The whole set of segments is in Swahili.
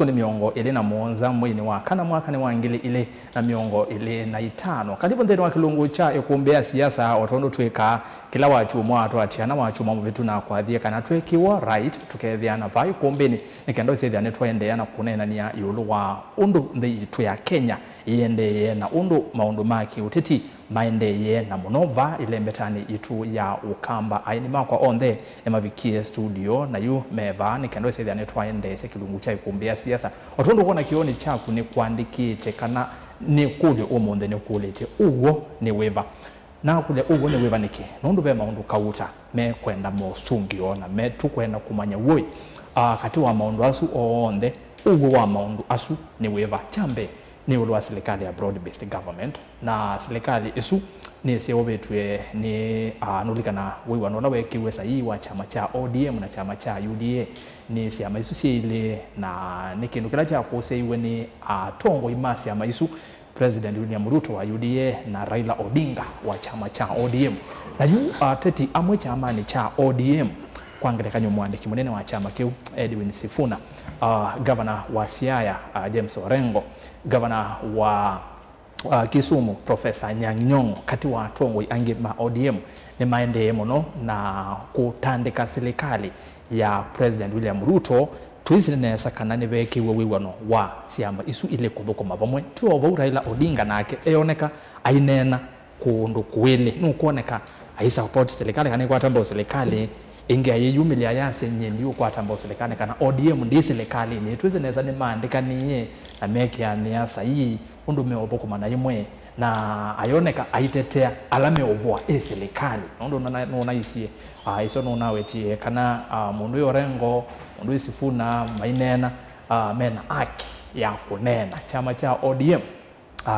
siku ni miongo ile na muonza mwini wa kana mwaka ni wangili ile na miongo ile na itano kalipo ndeni wa kilungu cha ikumbea siasa otondo tweka kila wachu mwatu atiana wachu mamu vitu na kwathia kana twekiwa right tukethiana vai kumbeni nikendo sethiane twaendeana kunena ni ya yulu wa undu nthi ya Kenya iende na undu maundu maki uteti maendeye na munova ile mbetani itu ya ukamba aini makwa onthe emavikie studio na yu meva nikendo sethiane twaende kilungu cha ikumbea siasa otondo kona kioni chaku ni kuandikite kana ni kule umonde ni kulete uwo ni weva na kule uwo ni weva niki nundu be maundu kauta me kwenda mosungio na me tukwenda kumanya woi kati wa maundu asu onde uwo wa maundu asu ni weva chambe ni ulwa serikali ya broad based government na serikali isu ni sio betwe ni nulikana wewe wanaona wekiwe sahihi wa chama cha ODM na chama cha UDA ni siama isu sile na nikindu kila cha kuseiwe ni tongo imasi ama isu President William Ruto wa UDA na Raila Odinga wa chama cha ODM na yu teti amwe chama ni cha ODM kwangelekanya mwandiki munene wa chama kiu Edwin Sifuna governor wa Siaya James Orengo governor wa Kisumu Professor Nyang'nyong'o kati wa tongo ange ma ODM ni maende mono na kutandika serikali ya President William Ruto tuizinesa kana ni beke wiwano wa siamba isu ile kuthoko mavamwe tu ovu Raila Odinga nake eoneka ainena kundu kuwele nukuoneka aisa support serikali kana kwa tambo serikali inge ayeyumilia yase nyendi kwa tambo serikali kana ODM ndi serikali ni tuizinesa ni maandika niye na meke ya niasa hii undu meothoko mana imwe na ayoneka aitetea alame ovwa serikali undu nona isie iso nona wetie kana mundu Orengo mundu Sifuna mainena mena aki ya kunena chama cha ODM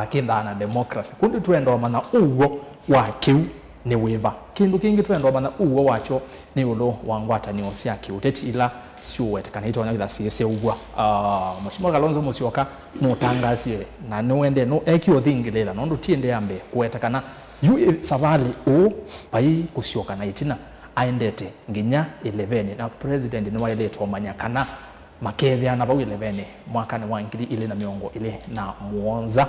kindana democracy kundi tuendo mana uwo wa kiu ni weva kindu kingi tuendo mana uwo wacho ni ulo wangwata ni osia kiuteti ila siuwete kana ito onyagitha siese uwa Mheshimiwa Kalonzo Musyoka mutangazie na nuende no ekio thingilela nondu tiende yambe kuweta kana yu savali o pai kusyoka na itina aendete nginya 11 na president ni waile tomanya kana makethia na bau 11 mwaka ni wangiri ile na miongo ile na muonza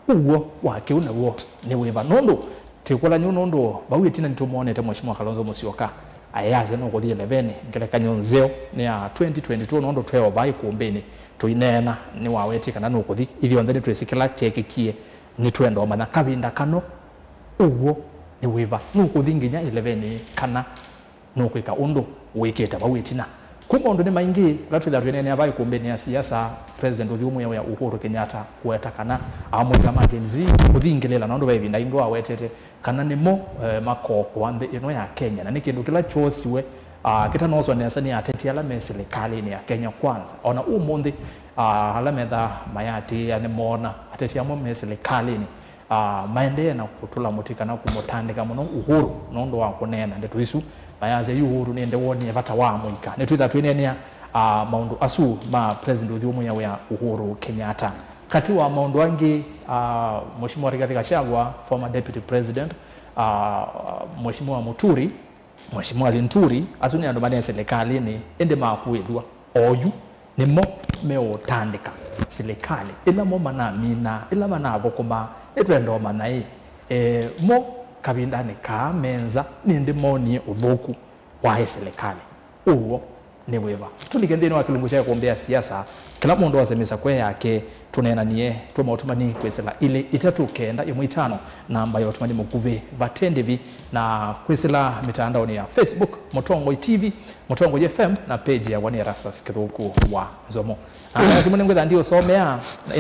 uwo wake unawo ni weva nondu tikola nyonondo bau itina nitumonete Mheshimiwa Kalonzo Musyoka ayaze no kuthi 11 ngeleka nyonzeo ni ya 2022 nondo tweo bai kumbeni tuinena ni waweti kana no kuthi ili ondhe twesikila chekikie ni twendo mana kabinda kano uwo ni weva no kuthi nginya 11 kana no kwika undu wiketa bawitina kuma undu ni maingi latwila twenene abai kumbeni ya siasa president uthumwe ya Uhuru Kenyatta kueta kana amwe kama tenzi kuthingilela nondo baibinda indo awetete kana nimo makoko ande ino ya Kenya na nikindu kila chosiwe kitanooswa nesa ni ateti ala serikali ni ya Kenya kwanza ona umundi ala metha mayati ya nimona ateti amwe serikali ni maende na kutula mutika na kumutandika muno Uhuru nondo wa kunena ndetu isu bayaze Uhuru nende woni bata wa muika netwitha twinenia maundu asu ma president uthumwe ya Uhuru Kenyatta kati wa maundu wangi Mheshimiwa Rigathi Gachagua former deputy president Mheshimiwa Muturi Mheshimiwa Linturi asuni andomane serikali ni ende makuithwa oyu nimo meotandika serikali ila mo manamina ila manabo kuma etwendo manai mo kabindani ka menza ninde moni uthuku wa serikali uwo ni weva tuligendeni wa kilungu cha kuombea siasa kila mundu wasemesa kwe yake tunenanie tumaotumani kwesela ile itatu kenda imwitano namba ya otumani mukuve vatendevi na kwesela mitandao ni ya Facebook Mutongo TV Mutongo FM na page ya Wani Rasas Kithuku wa Nzomo simu ningwetha ndio somea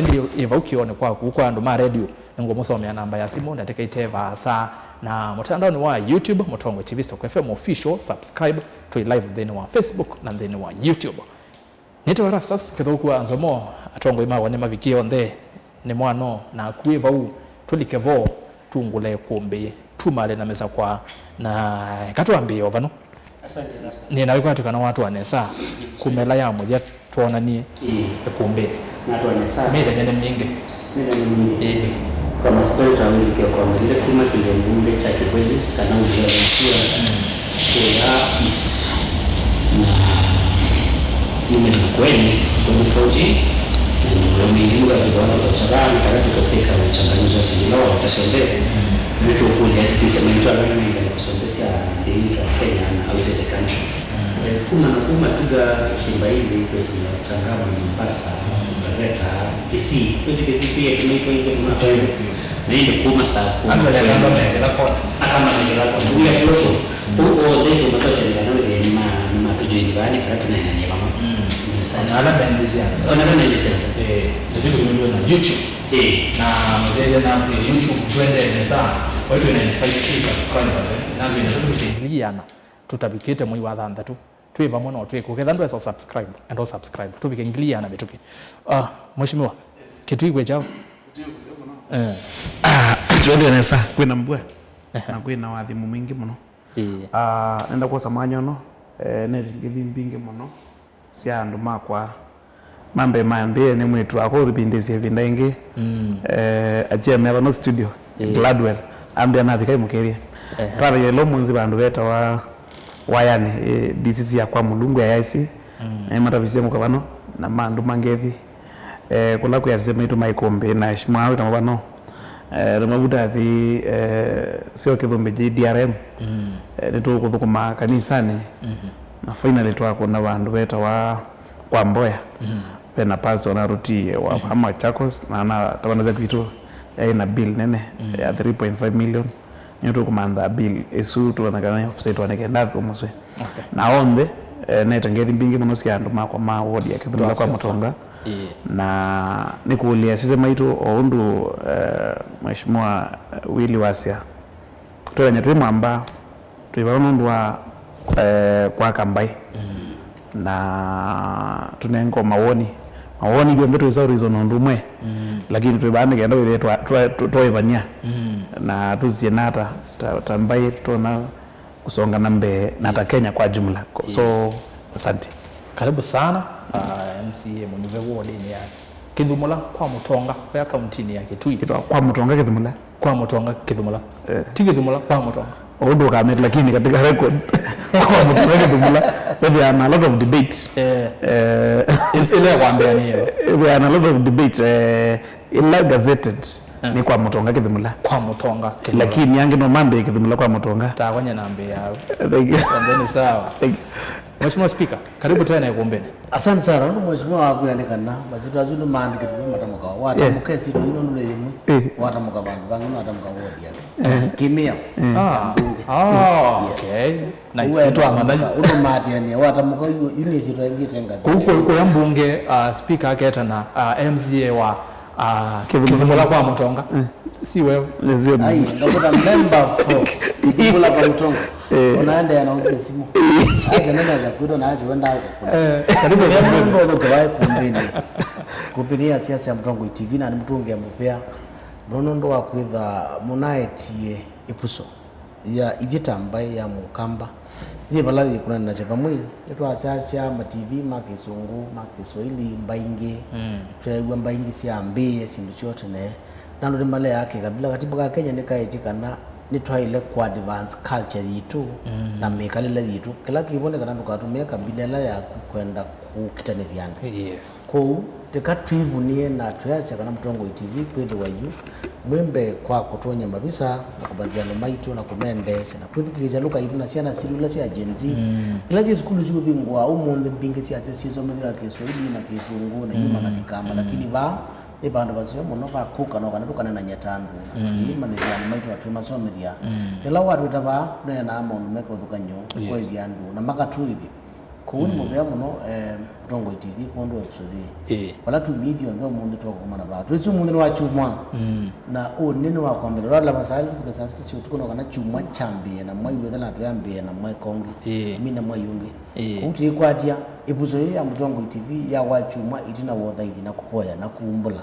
ndio eva ukione kwa kuko andu ma radio ngo musomea namba ya simu ndateka iteva saa na mtandao ni wa YouTube Mutongo TV Stock FM official subscribe to live then wa Facebook na then wa YouTube Nito Rasas Kithuku wa Nzomo atongo ima wanyama vikio nde ni mwano na kuiva u tulikevo tungule kumbi tumale na mesa kwa na katuambie ovano asante Rastas ni na wiko tukana watu wanesa kumela ya moja tuonanie kumbi na tuonesa mede nyene mingi kwa maswali tawilike kwa mbele kuma kile mbunge cha Kikwezi kana ujia kwa isi na mimi ni kweli kwa mfoti kwa kiwango cha chagani karatu kupika na changanuzo silo tasombe vitu kule hadi kisema mtu anaenda kusomesha dini ya Kenya na out of the country kuma tuga shimba hili kwa sababu changama Mombasa kuleta kisi pia tunaitwa ile kuna na ile kuma saa kama mengela kwa ndio kesho huko ndio mtoto ndio ni matujini bani karatu na nani mama ala bendizia ona na ile sasa ndio tumeona na YouTube na mzee na YouTube twende sana watu wana 5k subscribers na mimi nataka tutingiliana tutabikite mwi wa dhanda tu tuwe pamoja na tuwe kuketha ndo subscribe and subscribe tubikingiliana betuki mheshimiwa kitu igwe chao twende nesa kwina mbwe na kwina wathimu mwingi muno nenda kwa samanyono netingithi mbingi muno cia andu makwa mambe mambie ni mwitu wako ripindisia vinda ingi achia meva no studio Gladwell ambia na thikai mukiria twara yelo munzi bandu beta wa yani DCC ya kwa mulungu ya IC mata bisia mukabano na mandu mangethi kula ku yasema itu maikombe na shima au tamabano mabuda thi sio kithumbi DRM nitu kuthukuma kanisani na finally twako na bandu beta wa kwa Mboya pena pastor na ruti wa Hama Chakos na tabana kitu ina bill nene ya 3.5 million nyoto kumanda bill esu tuonekana offset wanekenda kwa moswe na ombe netangeri mbingi muno cia andu makwa ma ward ya kithula kwa Mutonga na nikuulia sisi maitu oundu mheshimiwa Willy Wasia twenya twimwamba twibona ndu wa kwa Kambai na tunengo mawoni ndio mbeto za reason ndumwe lakini twibane kenda ile twaivania na tuzienata tambai tuna kusonga nambe na ta Kenya kwa jumla so asante karibu sana MCA Munyuve ward ni ya Kithumula kwa Mutonga kwa county ni ya Kitui kwa Mutonga Kithumula Kithumula kwa Mutonga ondo kamet lakini katika record kwa Mutonga Kithumula there are a lot of debate ile kwambia ni hiyo there are a lot of debate ila gazetted ni kwa Mutonga Kithumula lakini yangi no mambe Kithumula kwa Mutonga takwanya nambe yao thank you ndeni sawa Mheshimiwa Speaker karibu tena ikuombeni asante sana ndo mheshimiwa wako yanikana mazitu azulu mandi kitu matamuka wata mukesi ndo ino ndo yemu wata muka bandu bangu wata muka wodi yake kimia mbunge okay nice tu amandanya uno mati yani wata muka yuni zito ngitenga huko ya mbunge speaker aketa na MCA wa Kithumula kwa Mutonga si wewe ai ndo member for Kithumula kwa Mutonga unaenda anauza simu aje nenda za kudo na aje wenda huko karibu ndo ndo kwa kupinia siasa ya Mutongo TV na mtunge mpea ndo wakwitha munaetie ipuso ya ithita mbai ya mukamba thie balathi kuna na chepa mwi yetu asasa ma TV ma Kisungu ma Kiswahili mbaingi twegwa mbaingi cia mbie sindu chote ne na ndo mbale yake kabila katiba Kenya nikaitikana ni twaile kwa advance culture yitu na mekalele yitu kila kibonekana tukatumia kabila ya kwenda kukitanithiana kwa tekatwivunie na tuyasya kana Mutongo TV kwethe wayu mwembe kwa kutonya mabisa na kubandiana maitu na kumendese na kwethukiza luka yitu na ciana silula cia jenzi ila cia skulu cio bingwa umunthe mbingi cia cisomethia Kiswahili na Kisungu na yima na Kikamba lakini ba bandu basio muno bakuka no kana tukana na nyatandu yima ni ya maitu watu masomethia ila watu taba na amondu meko thukanyo kwa ivyandu na maka tu hivi kuuni mubea muno Mutongo TV kondo episode wala tu media ndo mundu to kumana ba tu mundu wa chumwa na nini wa kwambira la masali because sasa sio tuko kana chumwa chambe na mwai wetha na tuyambe na mwai kongi mimi na mwai yungi uti kwatia episode ya Mutongo TV ya wa chumwa itina wotha ithi na kuhoya na kuumbula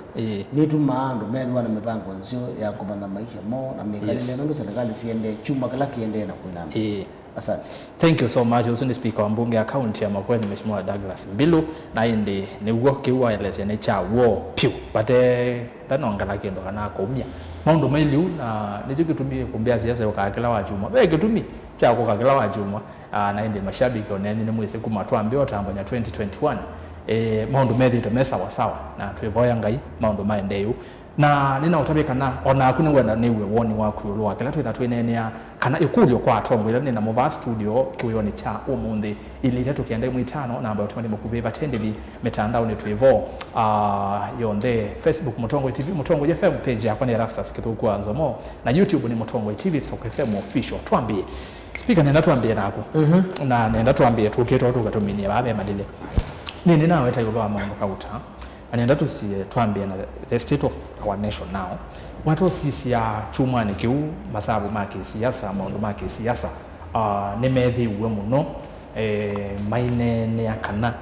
ni tu maando methwa na mipango nsio ya kubanda maisha mo na mekalele ndo serikali siende chuma kila kiende na kuinama asante thank you so much usuni speaker wa mbunge ya county ya Makueni Mheshimiwa Douglas Mbilu na indi ni woke wireless ne cha wo piu bate tanongala kendo kana komya maundu mailiu na nicho kitumie kumbia siasa yoka kila wajuma be kitumi cha kwa kila wajuma na indi mashabiki oneni ni mwezi kuma tuambie otambanya 2021 maundu methite me sawa sawa na twivoya ngai maundu maendeu na nina utabikana ona akune wenda niwe woni waku lwa kila twitha twinenia kana ikulio kwa atongo ila nina mova studio kiwoni cha umundi ili tatu kiende mwitano na ambayo tumani mukuviva tendili mitandao ni twivo yonde Facebook Mutongo TV Mutongo FM page yako ni Rastas Kithuku Anzomo na YouTube ni Mutongo TV Stock FM official. Tuambie speaker nenda tuambie nako na nenda tuambie tukito tukatuminia babe madile nini nawe tayoba mambo kauta anenda tusie tuambie na the state of our nation now watu sisi ya chuma ni kiu masabu make siasa maundu make siasa nimethi uwe muno maine ne akana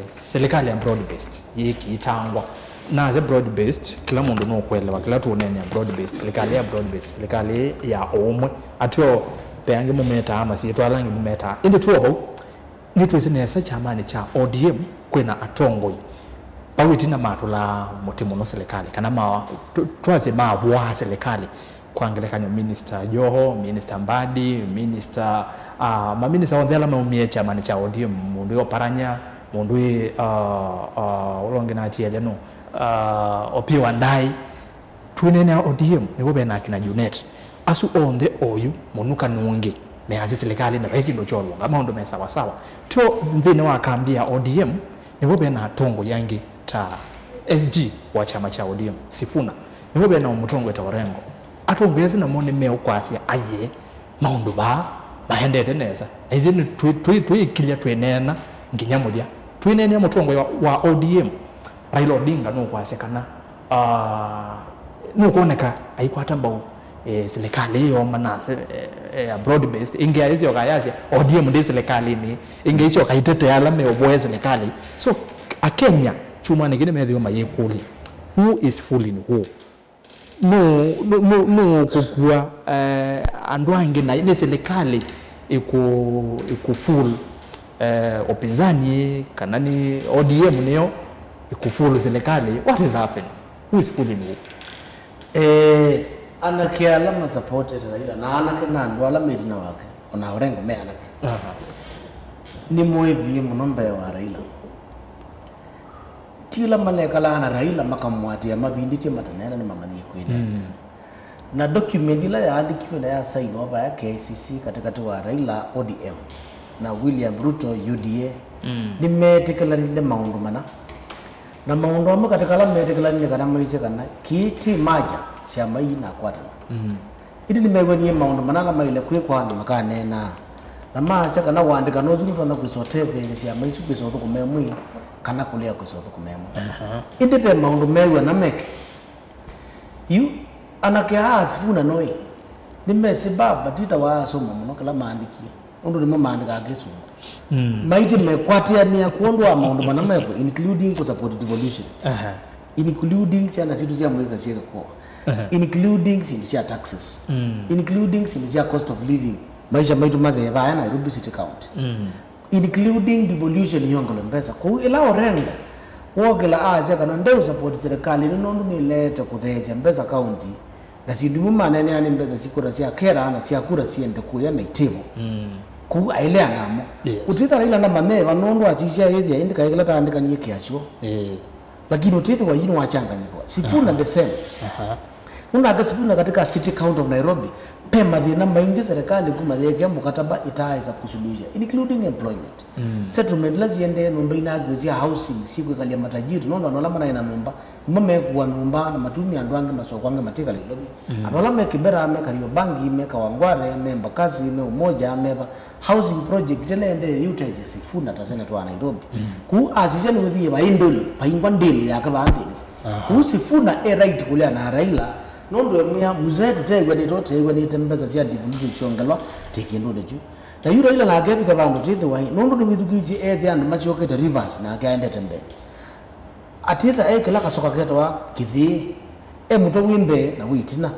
serikali ya broad based yiki itangwa na ze broad based kila mundu no kwelewa kila tuonene ya broad based serikali ya broad based serikali ya omwe atyo peange mumeta ama si twalangi mumeta indi tuo ni twizine sa chamani cha ODM kwena atongoi bawitina matula mutimo no serikali kana ma twaze mabwa serikali kuangelekanya minister Joho minister Mbadi minister ma minister ondela maumie chamani cha ODM mundu yo paranya mundu ulongena atiele no Opiyo Wandayi twinene ODM nibo bena kina Junet asu onde oyu munuka nungi me azi serikali na bekindo cholo ngamaondo me sawa sawa to ndine wakambia ODM nibo bena tongo yangi ta SG wa chama cha ODM Sifuna nibo bena umutongo eta Orengo atongezi na mone me ukwasi aye maundu ba mahendete neza ithini twikilia twenena nginyamudia twinene mutongo wa ODM Raila Odinga no kwase kana no kuoneka aikwata mbau serikali yo manase broad based inge hizo kayasi ODM ndi serikali ni inge hizo kaitete alame oboe serikali so a Kenya chuma nyingine medhiyo mayekuli who is fooling who no kukua andwange na ile serikali iku full opinzani kanani ODM niyo ikufulu serikali what is happening who is fooling who anake alama supported Raila na anake nandu alama itina wake ona Orengo me anake ni moebi munombe wa Raila tila manekala na Raila makamwati ya mabinditi matanena ni mamani kwenda na document ila ya andikiwe na ya sign over ya KCC katikati wa Raila ODM na William Ruto UDA nimetekela nile maundu mana na maundu ama katikala metekela nile kana maise kana kiti maja siama ina kwata ili nimeweni maundu mana kama ile kwe kwa ndo makanena na maase kana wandika no zulu tanda kwisoteve siama isu kwisotho kumemwi kana kulia kwisotho kumemwi indi pe maundu mewe na meke yu anake Sifuna noi nimese baba tita wa somo muno kala maandikia ndo ni maandika agesungu maiti mekwatia ni akuondwa maundu mana meko including ku support devolution including chana situ cia mweka sieka kwa including situ cia taxes including situ cia cost of living maisha maitu mathe baya na Nairobi City County including devolution yongolo mpesa ku ila Orengo wogela aje kana ndeu support serikali nondu ni leta kutheza mpesa county na sidumu manene ani mpesa sikura cia kera na cia kura ciende kuya na itebo ku aile anamo utitha Raila na mameva nondu achisha yethi indi kaikela taandika ni kiasho lakini utitha wa yino wachanganyiko Sifuna the same una Sifuna katika city county of Nairobi pema dhina maingi serikali kumadheke mkataba itaweza kusuluhisha including employment settlement laziende nomba inagwezia housing siku kalia matajiri nondo anolama na ina nomba mame kuwa nomba na matumi andwange masokwange matika lilobi anolama kibera ame Kariobangi ime Kawangware ame Mbakazi ime Umoja ame housing project tele ende yutage Sifuna tasene tu Nairobi ku azijeni withie baindoli paingwa ndeli yakabandini ku Sifuna right kulia na Raila nondo mya muzetu tegwe ni tembeza cia devolution shongalo tekendo deju na yuro ila na gebi kabandu tithe wa nondo ni withugiji ethe and machokete rivers na kaende tembe atitha kila kasoka ketwa kithi muto wimbe na witina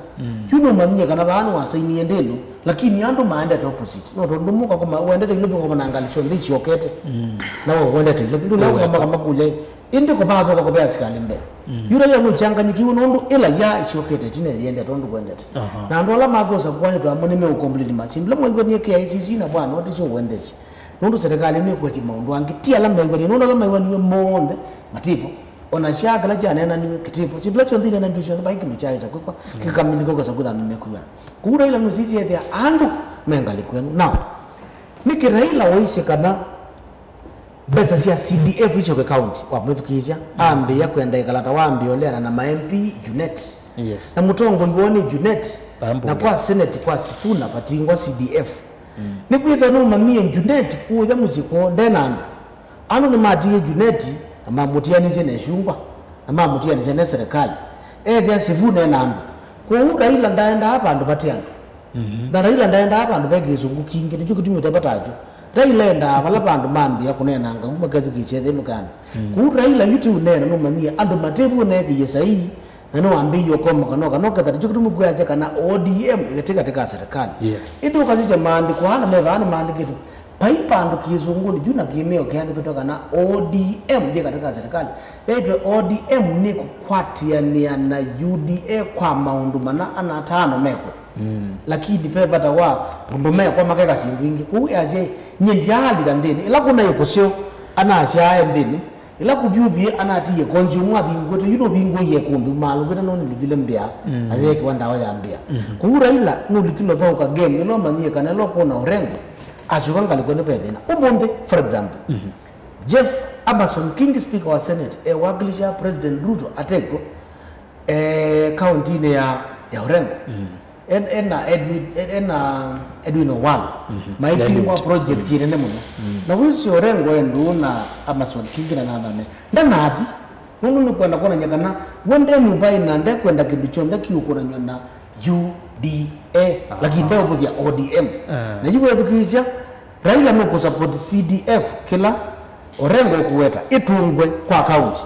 yuno manyia kana banu wasaini ndelo lakini ando maanda to opposite no ndo muka kama wende tilobi ko manangali chondi chokete na wende tilobi ndo lawo kama kule indi ko bazo ko bya sikali mbe yura ya nuchanganyikiwe nondo ila ya chokete tine yende ndo kwendete na ndo la magoza kwani to amone me ukomplete machimbi la mwe ni KICC na bwana wati cho wendechi nundu serikali ni kweti maundu angitia la mengo ni nundu la maiwa niwe monde matipo ona shaka la jana na niwe kitipo chibla chondine na ndisho ba ikinu chaisa kwa kikamini kwa sababu na nimekuwa kura ila nuziji ya andu mengali kwenu now niki Raila waishe kana besa sia CDF hicho ke county wa mwetu kija ambi ya kwenda ikalata waambi olera na ma MP Junet yes na mutongo yuone Junet na kwa senate kwa Sifuna patingwa CDF ni kwitha no mamie Junet kuya muziko ndena anu ni matie Junet na mamutianize ne shungwa na mamutianize ne serikali thia Sifuna na kwa Raila ndaenda hapa andu patiandu na Raila ndaenda hapa andu begizungu kingi nicho kitumyo tapatajo Raila enda wala bandu mambi ya kunena nga umagazu kichethe mukana ku Raila yutu nena no mania andu matebu ne ki yesai no ambi yo koma kanoka no kata jukutu mugwaje kana ODM katika serikali yes indo kazi cha mandi kwa hana mevani mandi kitu paipa andu kizunguni juna kimeo kiandi kutoka na ODM je katika serikali etwe ODM ni kukwatiania na UDA kwa maundumana ana tano meko lakini pepa tawa rundume kwa makeka singingi ku yaje nyindi hali gandeni ila kuna yokosyo ana ashaye ndeni ila kubyubi ana atiye konjumwa bingoto yuno bingo ye kumbi malu kweta no nilivile mbia aye kiwanda wa yambia ku Raila no likilo thoka game no manie kana lo kona orengo achukanga likwene pedena umonde for example Jeff Amason King Speaker wa Senate wakilisha President Ruto atego county ne ya Orengo Edwin Owalo maipingwa project chirene muno na wisi Orengo endu na Amason King na nane ndanathi nunu ni kwenda kona nyakana wende mubai na nde kwenda kindu chonde kiukona nyona UDA lakini ndio budia ODM na yuwe tukija Raila no support CDF kila Orengo kuweta itungwe kwa county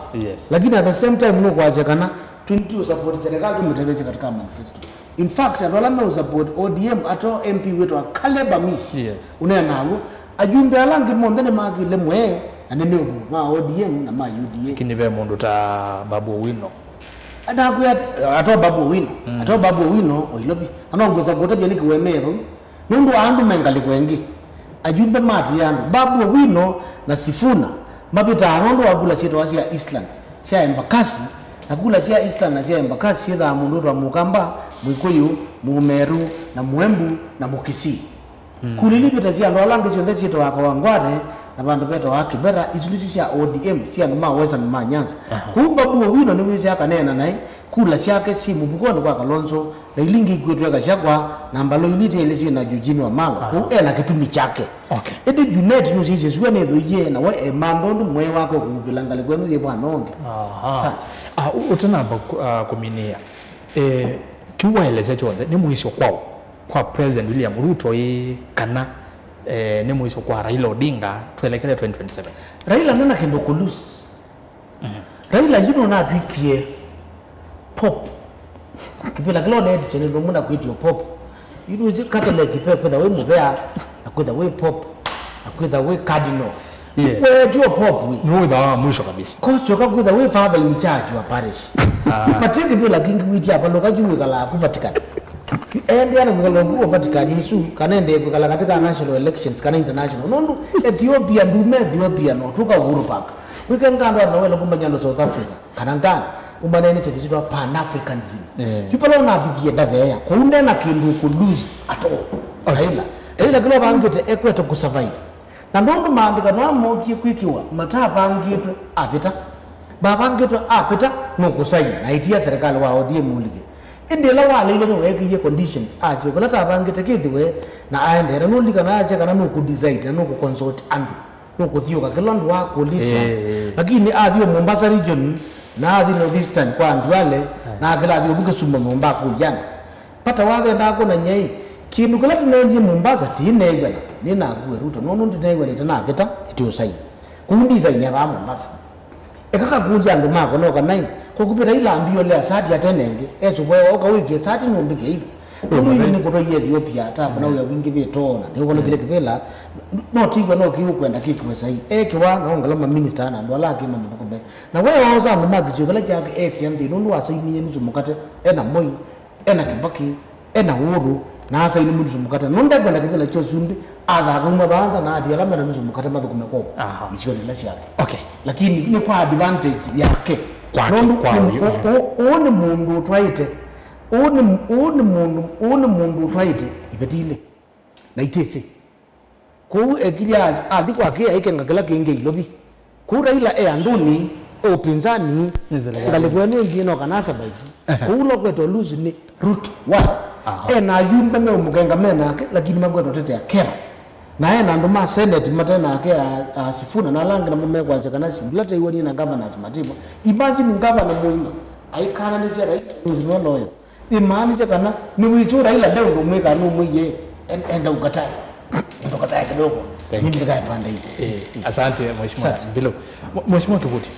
lakini at the same time no kwazekana tuntu support serikali tumteleze katika manifesto in fact adolama support ODM ato MP wetu Kaleba Misi unena hawo ajumbe alangi mondene magile mwe anemebu ma ODM na ma UDA kinibe mundu ta Babu Owino adakuya ato Babu Owino ato Babu Owino oilobi anongeza gota bye nikiwemero nundu andu mengali kwengi ajumbe mati yandu Babu Owino na Sifuna mabita anondo wagula chito wasia Eastland sia Embakasi nakula sia Eastland na sia Embakasi sia mundu wa Mukamba Mwikuyu Mumeru na Mwembu na Mukisi kulilipita sia ndo alange chonde chito wakawangware na bandu beto wa Kibera izulusi sia ODM sia ma Western ma Nyanza Babu Owino ni wizi akanena naye kula chake si mubukoni kwa Kalonzo na ilingi kwetu kashakwa na mbalo ilite ile si na Eugene Wamalwa ku ena kitumi chake edi Junet no sisi suwe ne thoye na we mandondo mwe wako kubilangale kwenu ye bwana ndo asante utana kuminia kiwa eleze chonde ni muisho kwao kwa President William Ruto kana ni muisho kwa Raila Odinga tuelekele 2027 Raila nana kendo kulus Raila yuno na bikie pop kipela kilo na edi chene nomuna kwitio pop yuno je Catholic kipe kwenda we mubea kwenda we pop kwenda we cardinal we jo pop we no da mwisho kabisa kocho ka kwenda we father in charge wa parish ipateke bila kingi witi hapa lokajuwe kala ku Vatican ende ana ngalogu Vatican Yesu kanende kala katika national elections kana international nondo Ethiopia ndume Ethiopia no tuka Uhuru Park weekend kando na wele kumbanyalo South Africa kanangana umanene chekizitwa Pan Africanism yupalo na bigie daveya kunde na kindu ku lose at all Raila kilo bangite ekweto ku survive na ndondo maandika no amokie kwikiwa mata bangitwe apita babangitwe apita no kusaini na itia serikali wa ODM mulike indela wale ile no weke conditions azi ko lata bangite kithiwe na aendera no lika na acha kana no ku design na no ku consult andu no ku thioka kilondo wa ku lita lakini athio Mombasa region na athi northeastern kwa ndwale na kila athio buke suma Mombasa kujana pata wage ndako na nyei kindu kala tunaenje Mombasa tinegwana nina kuwe Ruto nono tinegwana tana beta itio sai kundi za nyaba Mombasa ekaka kuja ndo mako no kanai ko kupita ila ambio le asati atenenge ezubo oka wiki asati no mbike hivi ndu ni ko toye Ethiopia ta kuna uya wingi betona ndi kono kile kibela no tigwa no kiu kwenda kikwe sai ekiwa no ngala ma minister na ndo laki mama kube na wewe waza ndo magi kala jake ekiandi ndo wasaini ni zumukate ena moi ena Kibaki ena Uhuru na sa ini mundu mukata nonda kwenda kibela cho sundi adha kuma banza na ati alama na nusu mukata madhu kumeko icho ni lashi yake okay lakini ni kwa advantage yake one mundu twaite one mundu twaite ibetile na itese ko ekiria athi kwa kia ikenga kila kinge ilobi kura ila anduni opinzani ngalikweni ngino kana survive kulo kweto lose ni root one na yumba me umugenga mena lakini magweto tete ya kera na na ndo ma senate matena ake asifuna na langi na mmeko azekana simulate iwoni na governors matibo imagine governor mwingi aikana ni chera uzino loyo imani chakana ni wichura ila ndio ndo mweka no mwiye enda ukatai ndo katai kidogo mimi ndikae pande hii asante mheshimiwa Bilo mheshimiwa Kivuti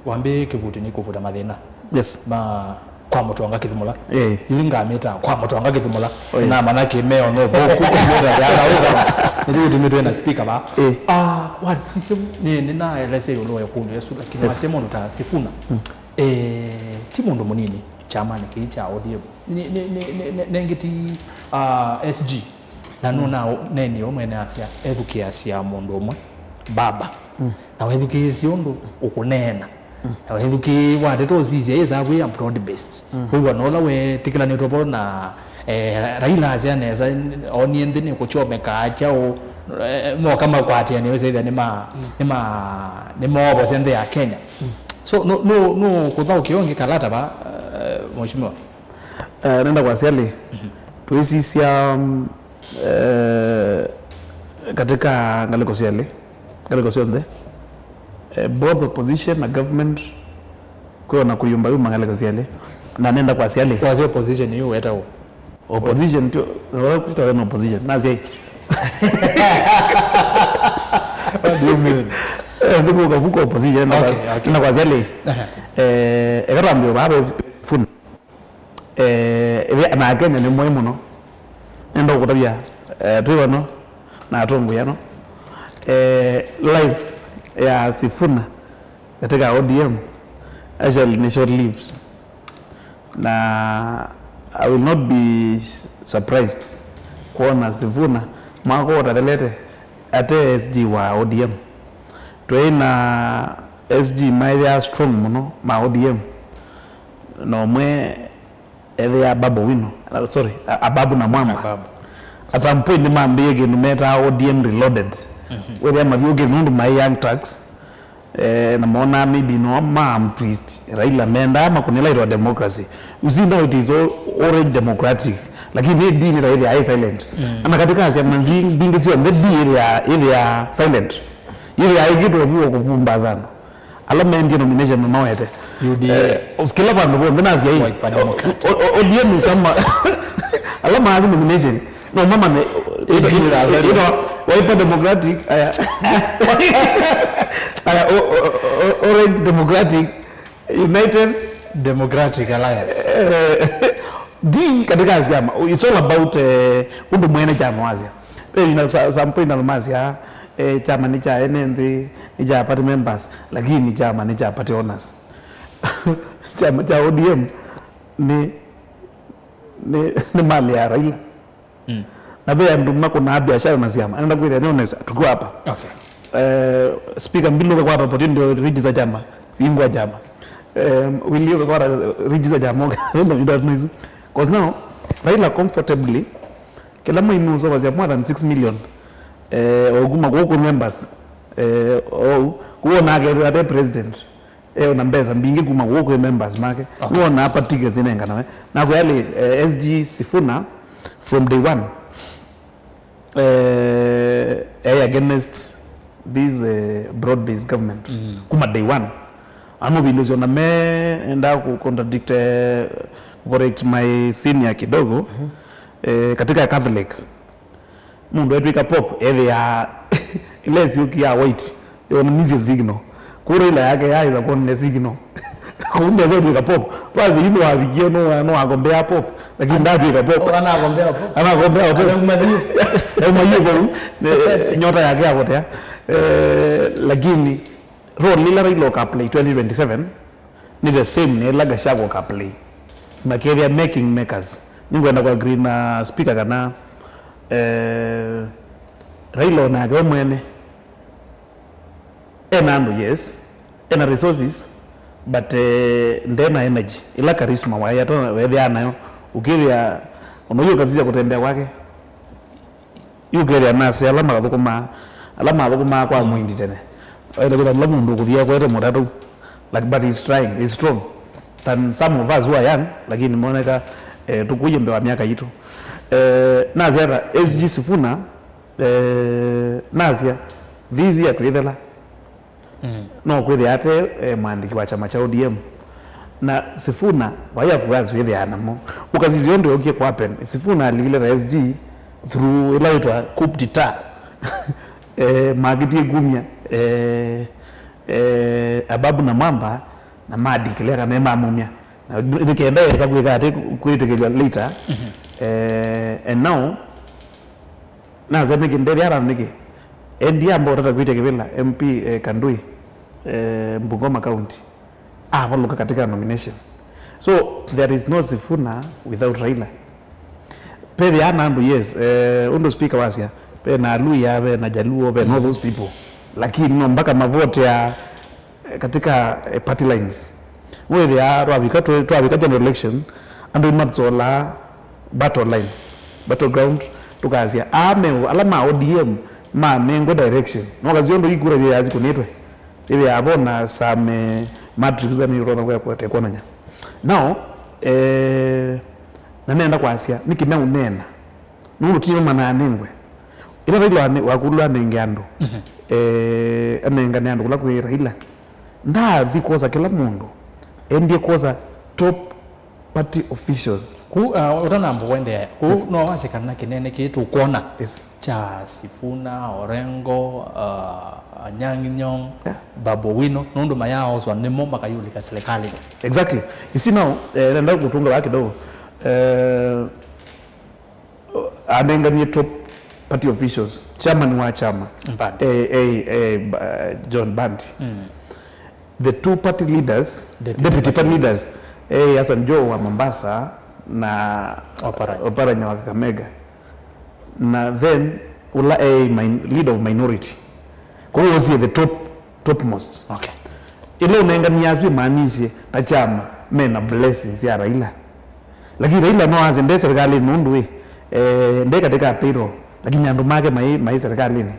wambe Kivuti ni kuvuta mathina yes ma kwa moto wanga kithimula ilinga meta kwa moto wanga kithimula na manake meo no boku kumera ya uga ndio tumetwe na speaker ba what sisi ni na elese yo loya kundu yesu lakini wasema ndo tasifuna timu ndo munini chama ni kicha ODM ni ngiti SG na nona neni omwe asia ethukia asia mundu omwe baba na wethukia siondo ukunena na wethuki wateto zizi yeza we am broad based we were nola we tikila ni topo na Raila ajaneza oniende ni kuchomeka acha o mo kama kwati yani weze ni mo sende ya Kenya so no kudhao kionge kalata ba mheshimiwa nenda kwa siali tuisisia katika ngaliko siali both opposition na government kwa na kuyumba yuma ngaliko siali na nenda kwa siali kwa zio opposition hiyo hata opposition tu wala kuita na opposition na zai what do you mean ndiko buko opposition na kwa siali ekarambio baba fun na Kenya ni muhimu no endo kutabia tuiwano na atongo yano life ya Sifuna katika ODM actually ni short lived na I will not be surprised kuona Sifuna mwako utadelete ate SG wa ODM tuina SG maidia strong muno ma ODM no mwe ele ababu wino sorry ababu na mwamba at some point ni mambie ge numeta ODM reloaded whether mabioge nundu my young tax na mona maybe no mam twist Raila menda ama kunela ito democracy uzinda it is already democratic lakini dini Raila ai silent ana katika asia manzi bingi sio ndedi area silent ile ai kitu kwa kupumba sana alama ndio nomination mama wete UDA usikila pa ndo mbona asia hii ODM ni sama alama hadi nomination no mama ne waipa democratic Orange Democratic United Democratic Alliance di katika asia it's all about undu mwene chama wazia you some point almazia chama ni cha NMB ni cha party members lakini chama ni cha party owners chama cha ODM ni mali ya Raila na bea nduma kuna biashara na siama anaenda kuita nioneza tuko hapa okay speaker mbilo kwa hapo ndio register chama bingwa chama wilio kwa register chama ndio ndio tunazo because now Raila comfortably kila mwe inuzo was more than 6 million oguma kwa members kuona ake president na mbeza mbingi kuma kwa members make kuona hapa tickets inengana na kwa yale SG Sifuna from day one against this broad-based government kuma day one amo bilozo na me enda ku contradict correct my senior kidogo katika Catholic mundu wetu pop ya ile siuki ya white yo mizi signal kura ile yake yaiza kuona signal kumbe zote ka pop basi hilo abigie no agombea pop lakini ndaje ka pop anagombea pop anagombea nyota yake apotea lakini role lila Raila ka play 2027 ni the same ni la Gachagua ka play makeria making makers ningwenda kwa agree na speaker kana Raila onake mwene andu yes ena resources but ndena energy ila charisma waya to wethia nayo ukiria unoyo kazija kutembea kwake yugeria nase alama thukuma kwa mwindi tene ila kuna mundu kuthia kwete muratu like but he's trying, he's strong than some of us who are young lakini moneka tukuye mbe wa miaka yitu nazia SG Sifuna nazia vizi ya tuithela no kwethi ate mwandiki wa chama cha ODM na Sifuna waya fuazi wethi anamo ukazizio ndio okie kwa happen Sifuna aligile SG through ilaitwa coup d'etat magiti gumya ababu na mamba na madi kile kana mamumya na nikienda za kuika ate kuitekelwa later and now na za miki nderi ara niki endi ambo tata kuitekelwa MP Kandui Bungoma County waluka katika nomination so there is no Sifuna without Raila pedi anandu yes undo speaker wasia pe na Luya pe na Jaluo pe all those people lakini no mpaka mavote ya katika party lines wewe ya twabika general election and matsola battleground tukazia alama ODM ma mengo direction no kaziondo igura je yazi kunetwe ibe yabona same matrix za mirona kwa kote konanya now nenda kwa asia nikimea unena nuru tiyo mananengwe ila Raila wakulwa nengyando anengane ando kula kwa Raila nda vikoza kila mundu endie koza top party officials ku utanambo wende ku no wasekana kinene kitu kuona yes cha Sifuna Orengo Anyang' Nyong'o Babu Owino nondo mayao so nemo makayulika serikali exactly you see now nenda kutunga wake do anengane top party officials chairman wa chama John Bandi the two party leaders deputy party leaders Hassan Joho wa Mombasa na Oparanya wa Kakamega na then ula leader of minority kwa hiyo was the topmost okay ile unaengania azwi maanizie na chama mena blessings ya Raila lakini Raila no azende serikali nundwe ndeka katika payroll lakini andu make mai serikali ni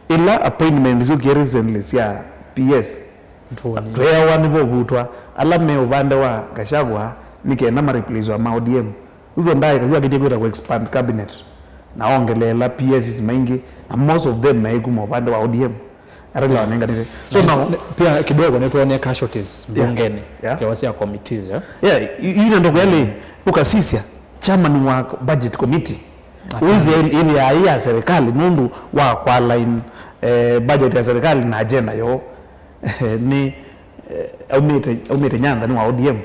ila appointment zuki recently sia PS tuya wani bogutwa alame ubande wa Gachagua nikena ma replace wa ODM uzo ndaye kujua kitegura ku expand cabinet na ongelela PS maingi and most of them mai kuma ubande wa ODM Raila wanenga nile so now pia kidogo netuone casualties bungeni ya wasia committees ile ndo kweli ukasisia chairman wa budget committee uizi ile ya serikali mundu wa kwa line budget ya serikali na agenda yo ni umete nyanda ni wa ODM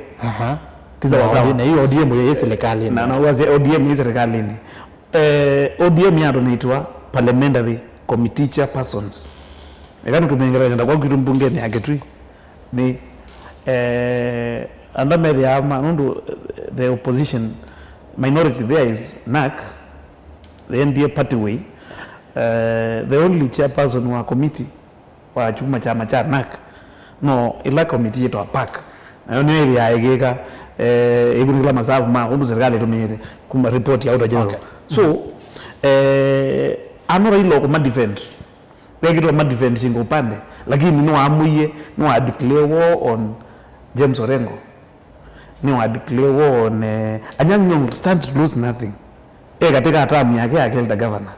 tiza wazao na hiyo ODM ya serikali na wazi ODM ni serikali ni ODM ya donaitwa parliamentary committee chairpersons ekano tumengeranya nda kwa kitu mbungeni agetwi ni andame the ama nundu the opposition minority there is NAC the NDA party way the only chairperson wa committee wa chuma chama cha NAC no ila committee yetu apak na yo ni ya egeka igunila masafu ma undu serikali tumire kuma report ya general so anora ilo kuma defend pekito ma defend singo pande lakini no amuye no declare war on James Orengo no declare war on Anyang' Nyong'o stands to lose nothing katika term yake akilda governor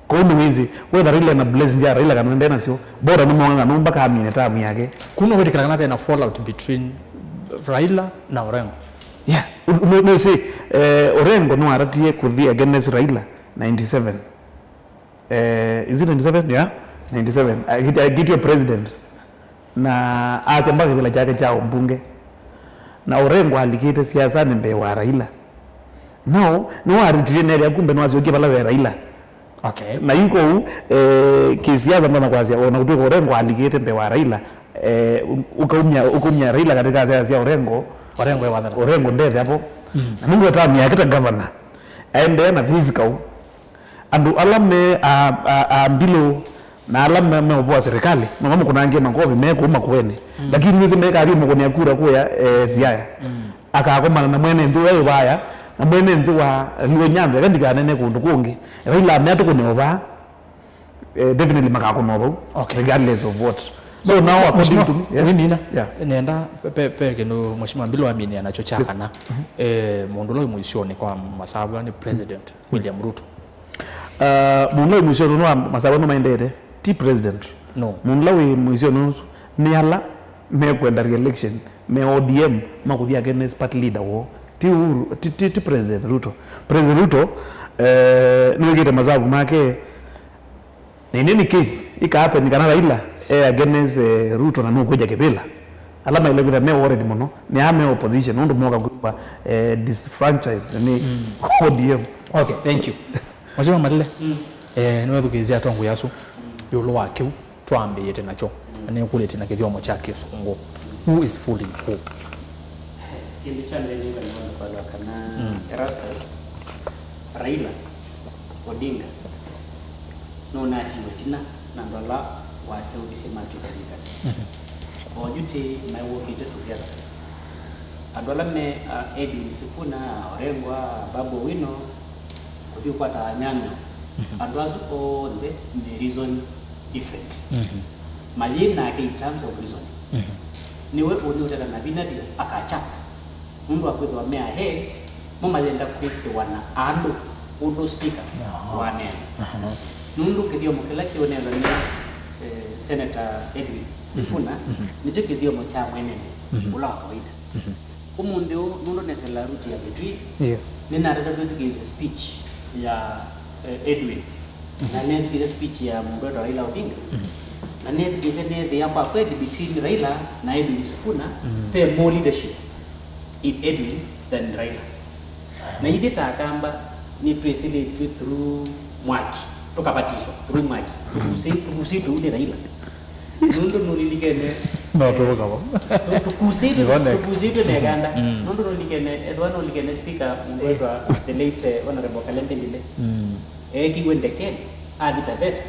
kondo wizi whether Raila na bless ya Raila kanende na sio bora ni mwanga no mpaka amine term yake kuna wewe kana na fallout between Raila na Orengo no say Orengo no aratie kuthi against Raila 97 is it 97 97 I get your president na asembaka vile chake cha mbunge na Orengo alikite siasa nembe wa Raila no aritinere akumbe no aziokie bala wa Raila okay na yuko kisiasa mbona kwazia ona kutoka Orengo alikite mbe wa Raila ukaumia Raila katika siasa ya Orengo Orengo ndethe hapo na mungu atamia akita governor aende na physical andu alame ambilo na alame meopoa serikali mama kuna ange makovi meko uma kwene lakini nizi meka ali mko ni kura kwa Siaya akakoma na mwene ndu wayo baya na mwene ndu wa niwe nyambe kandi kanene kundu kungi Raila ameato kunoba definitely makakonoba regardless of what. So now according to me, mimi nenda pe no mheshimiwa Mbilo amini anachochakana mundu lo mwishoni kwa masabu ni president William Ruto. Mundu lo mwishoni no masabu no maendete ti president. No. Mundu lo mwishoni ni ala me kwenda re-election me ODM makuthia against party leader wo ti president Ruto. President Ruto no gete masabu make in any case ika happen kana Raila against Ruto na nukuja kebela alama ile bila me already mono ni ame opposition ndo moga group this franchise ni ODM. Okay, thank you. Mwaje madile niwe bugezia tongo yasu yolo wake twambe yete nacho ani kulete na kithyomo chake sungo who is fooling who kile chande ni kwa kana Erastus Raila Odinga no nati wetina na ndola wa Saudi Sematu Leaders. Or you take my work together. Adola me Edwin Sifuna Orengwa Babu Wino kupikwata nyanya. And was all the reason different. Malina in terms of reason. Niwe unutela na binadi akacha. Mundu akwetwa me ahead mama lenda kwete wana ando udo speaker wane. Nundu kidio mukela kionela ni Senator Edwin Sifuna nicho kidio mocha mwenene ula kawaida umundu nundo nesela ruti ya betwi nina rada kwetu speech ya Edwin na net kile speech ya mundu Raila Odinga na net kise ne ya pa kwedi between Raila na Edwin Sifuna pe more leadership in Edwin than Raila na ideta akamba ni twesile through Mwaki tukabatiswa through Mwaki tukusitu ule Raila nundo nuliligene no toka bo tukusitu neganda nundo nuliligene Edward nuliligene speaker mwewa the late honorable Kalembe Ndile kiwendeke adita beta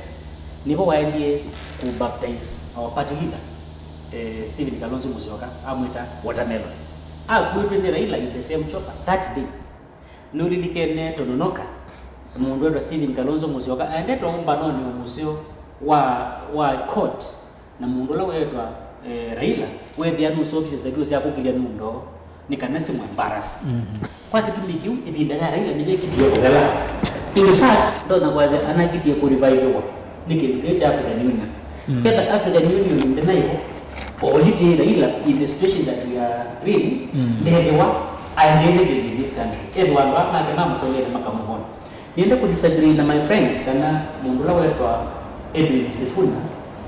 nipo waendie ku baptize our party leader Stephen Kalonzo Musyoka amwita watermelon kwetu ni Raila in the same chopper that day nuliligene tononoka mundu wetu Stephen Kalonzo Musyoka aende tomba noni umusio wa court na mundu la wetu Raila wethi anu services zetu cia kukilia nundo nikanese mu embarrass kwa kitu mikiu ibinda ya Raila ni kitu yokela in fact ndo na kwaze anakitie ku revive wa nikimketa African Union keta African Union ndenayo oliti Raila in the situation that we are in ndewa aendeze in this country everyone wa kama mkoye makamuvona nienda ku disagree na my friend kana mundu la wetu Edwin Sifuna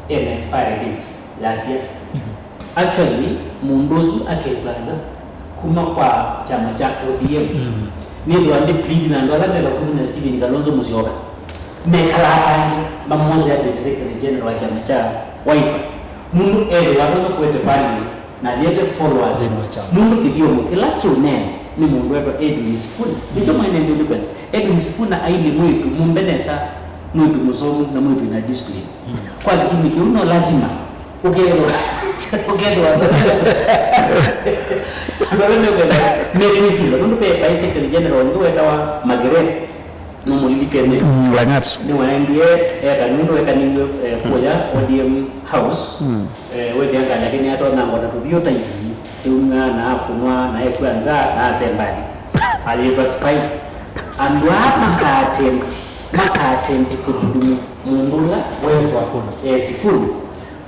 expired date last year. Actually mundosu akekwanza kuma kwa chama cha ODM ndio ande plead na ndo alabela kuna Stephen Kalonzo Musyoka mekalata mamozi ya secretary general wa chama cha Wiper mundu wanono kwete value na yete followers mundu kidio kila kione ni mundu wetu Edwin Sifuna ndio mwenye ndio libe Edwin Sifuna aili mwitu mumbenesa mwitu musomu na mwitu ina discipline kwa kitu mikiuno lazima ugeelewa Mekisi ndo pe secretary general ndo wetawa Magerere no mulikene Langat ni waendie kanundo ekaningo kuya ODM house wewe yanga lakini hata na ngona tubiota hivi tiunga na kunwa na ekwanza na asembali aliitwa spy andwa maka attempt kudumu mundula wewe Sifuna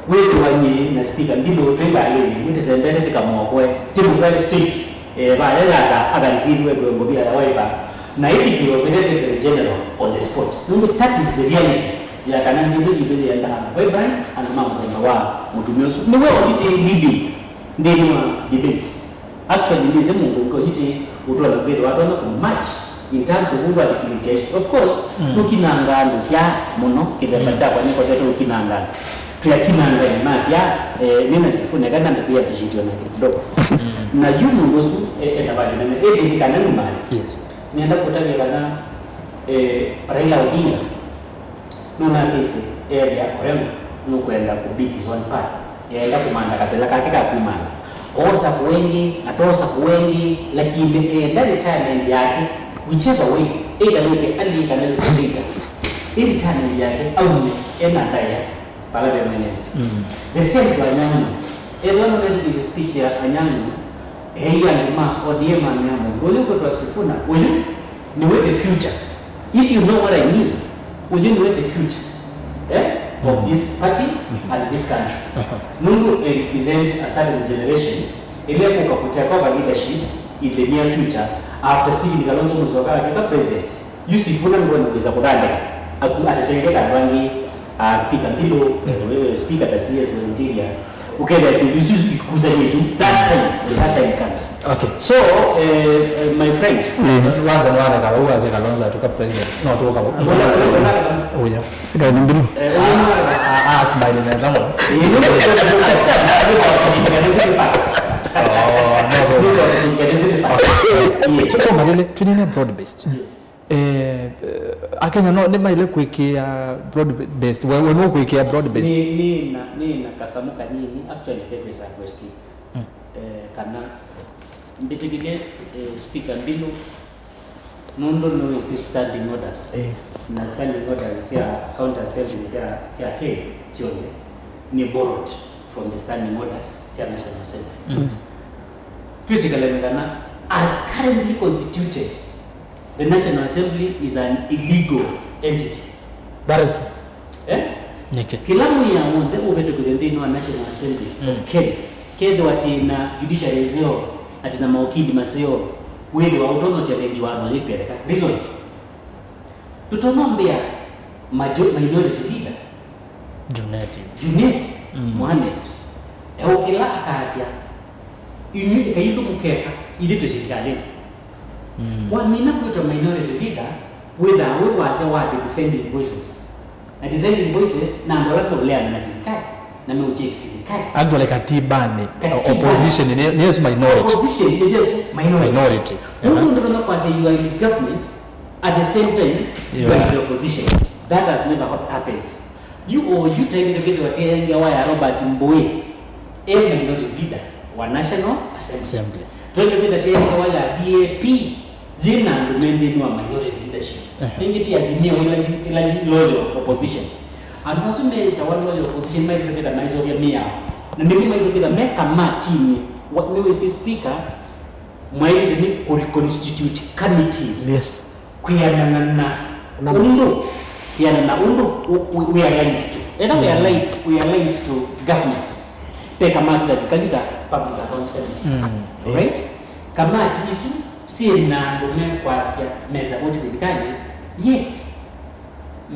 wewe wanye na speaker ndilo twenga leni mwite sembele tikamwokwe timu private street baada agarisiwe ngobia ya Wiper na hivi kilo secretary general on the spot number that is the reality ya kana ndilo ile ya ndana vibrant and mambo wa mutumioso ni wewe unite leading ndilo debate actually ndize mungu ngo ite utola kweli watu wana match in terms of who articulation of course ukinangalo sia muno kideba cha kwa niko teto ukinangalo tuyakimanga masia nina Sifuna kana pia fishitio na kidogo na yumu ngosu etabali na edi kana numali Yes. nienda kutania kana Raila Odinga nuna sisi area Orengo nukwenda kubiti zone part yaenda kumanda kasela kakika kumanda osa kuwengi atosa kuwengi lakini that retirement yake whichever way either yake ali kana later retirement yake au ena daya pala de mwenyewe the same to Anyangu one is a speech ya Anyangu ma ODM Anyangu will you go to Sifuna will you know the future if you know what I mean will you know the future of this party and this country. Nungu represent a certain generation ile kukakutia kwa leadership in the near future after Stephen Kalonzo Musyoka akika president. Yusifuna ngo ngeza kudandika atatengeta bangi speaker bilo speaker the CS of interior okay there is kusanya tu that time comes. Okay. So my friend Waza nwana ka uwaze Kalonzo atuka president. No tuka. Oya. Ika ni mbinu. Smile na zamu. So madele tunina broad based. Yes. Akenya no ne maile kuikia broad based. Wewe no kuikia broad based. Ni na kasamuka nini actually purpose ya question. Kana mbitikige speaker mbinu nondo no is standing orders. Na standing orders ya counter assembly ya K chonde ni borrowed from the standing orders ya National Assembly. Critically kana as currently constituted the National Assembly is an illegal entity. That is true. Nike. Kilamu ya mwende ubeto kudendino wa National Assembly of Kenya. Kedo atina judiciary zeo, atina maokili maseo, wele wa utono challenge wano yipeleka. Reason. Tutonombea minority leader. Junet Mohamed. Ukila akasia. Ini kayido mukeka ili tushikane. Wanina kuitwa minority leader whether we wase wa dissenting voices. Na dissenting voices na ndola problem na serikali. Na meucheki serikali. Actually katibani opposition ni yes minority. Opposition is just minority. Mungu ndio kwa say you are in government at the same time you are in the opposition. That has never happened. You tell me the video watenga wa Robert Mbowe a minority leader wa National Assembly. Twende kwa tenga wa DAP jina ndumende ni wa minority leadership. Ingiti azimia ila loyal opposition. And also me tawala opposition mai bila maizo ya mia. Na mimi mai bila meka matini what we say speaker mai ni constitute committees. Yes. Kuyanana undo yana undo we are linked to. And we are linked to government. Pe kamati la kalita public accounts committee. Right? Kamati isu si na ndume kwa asia meza bodi zikani yet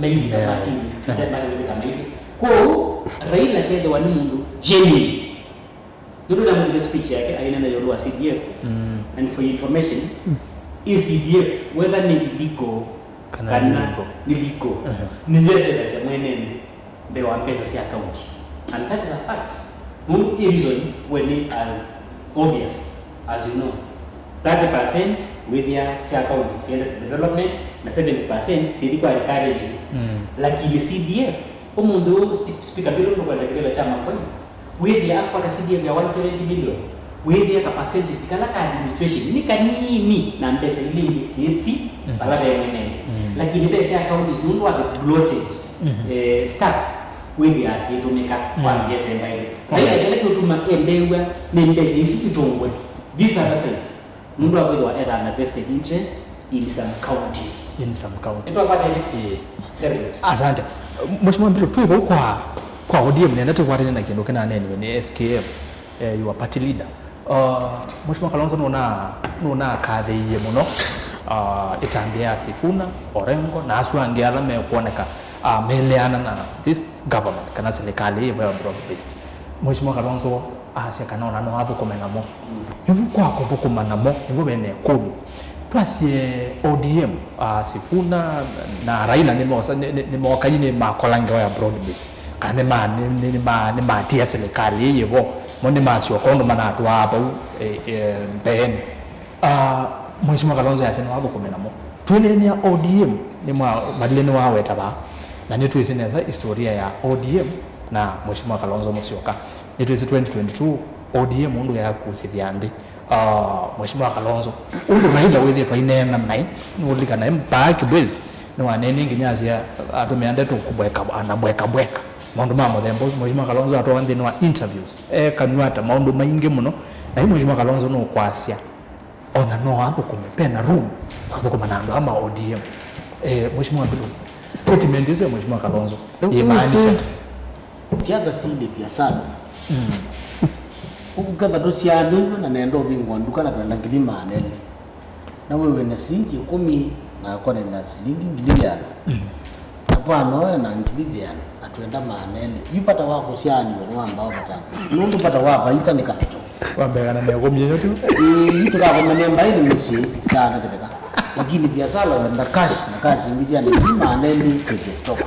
maili kamati ni kama hivi kwa Raila kende wani mundu genuine ndio na mwenye speech yake aina na yorua CDF and for information is CDF whether ni legal kana ni legal ni yote lazima mwenende ndio pesa si account and that is a fact no reason when it as obvious as you know 30% with your account is development na 70% silikuwa recurrent lakini CDF umundu speaker bill ndo kwa kile chama kwa with your kwa CDF ya 170 billion with your percentage kala ka administration ni kanini na mpesa ilingi sifi balada ya mwenene lakini pesa account is ndo bloated staff with your asitumika kwa viete mbele kwa hiyo kile kutuma embewa ni mpesa isitongwe this other side mundu wa either an vested interest in some counties. Asante. Mheshimiwa Mbilo tuwe kwa ODM nenda tukwatene na kindu kana nene ni SKM your party leader. Mheshimiwa Kalonzo nona kadhe ye muno itambia Sifuna Orengo na asu angiala me kuoneka meleana na this government kana serikali ya broad based. Mheshimiwa Kalonzo asia kanona no athu komenamo yuko kwa kutukumanamo ngo bene kudu twasie ODM Sifuna na Raila ni mwakaini makolange wa broad based kane ni matia serikali yibo moni masio kondo manatu hapa mbeni Mheshimiwa Kalonzo yasema wabo kumenamo twelenia ODM ni madileni wawe taba na nitu isineza historia ya ODM na Mheshimiwa Kalonzo Musyoka nitu isi 2022 ODM mundu ya kusithiandi Mheshimiwa Kalonzo undu Raila wethi twainena namnai nulika na mpaki bwezi ni wanene nginyazia atumeanda tu kubweka anabweka maundu mamo thembo Mheshimiwa Kalonzo atwa ndini wa interviews kanwata maundu maingi muno na Mheshimiwa Kalonzo no kwasia ona no hapo kumepena room hapo kwa nando ama ODM Mheshimiwa Bilu statement hizo ya Mheshimiwa Kalonzo imaanisha siasa si ile pia sana ukatha tu sianu na nendo bingwa nduka na kwenda ngilima anele na wewe na shilingi 10 na kwa na shilingi ngiliana hapana na ngiliana atuenda maanele yupata wako siani wewe ambao pata nundu pata wapa ita ni kapito wambegana na ngomye yote itu kwa manyamba ile msi kana kitaka lakini biashara na cash ingizia ni maanele peke stock.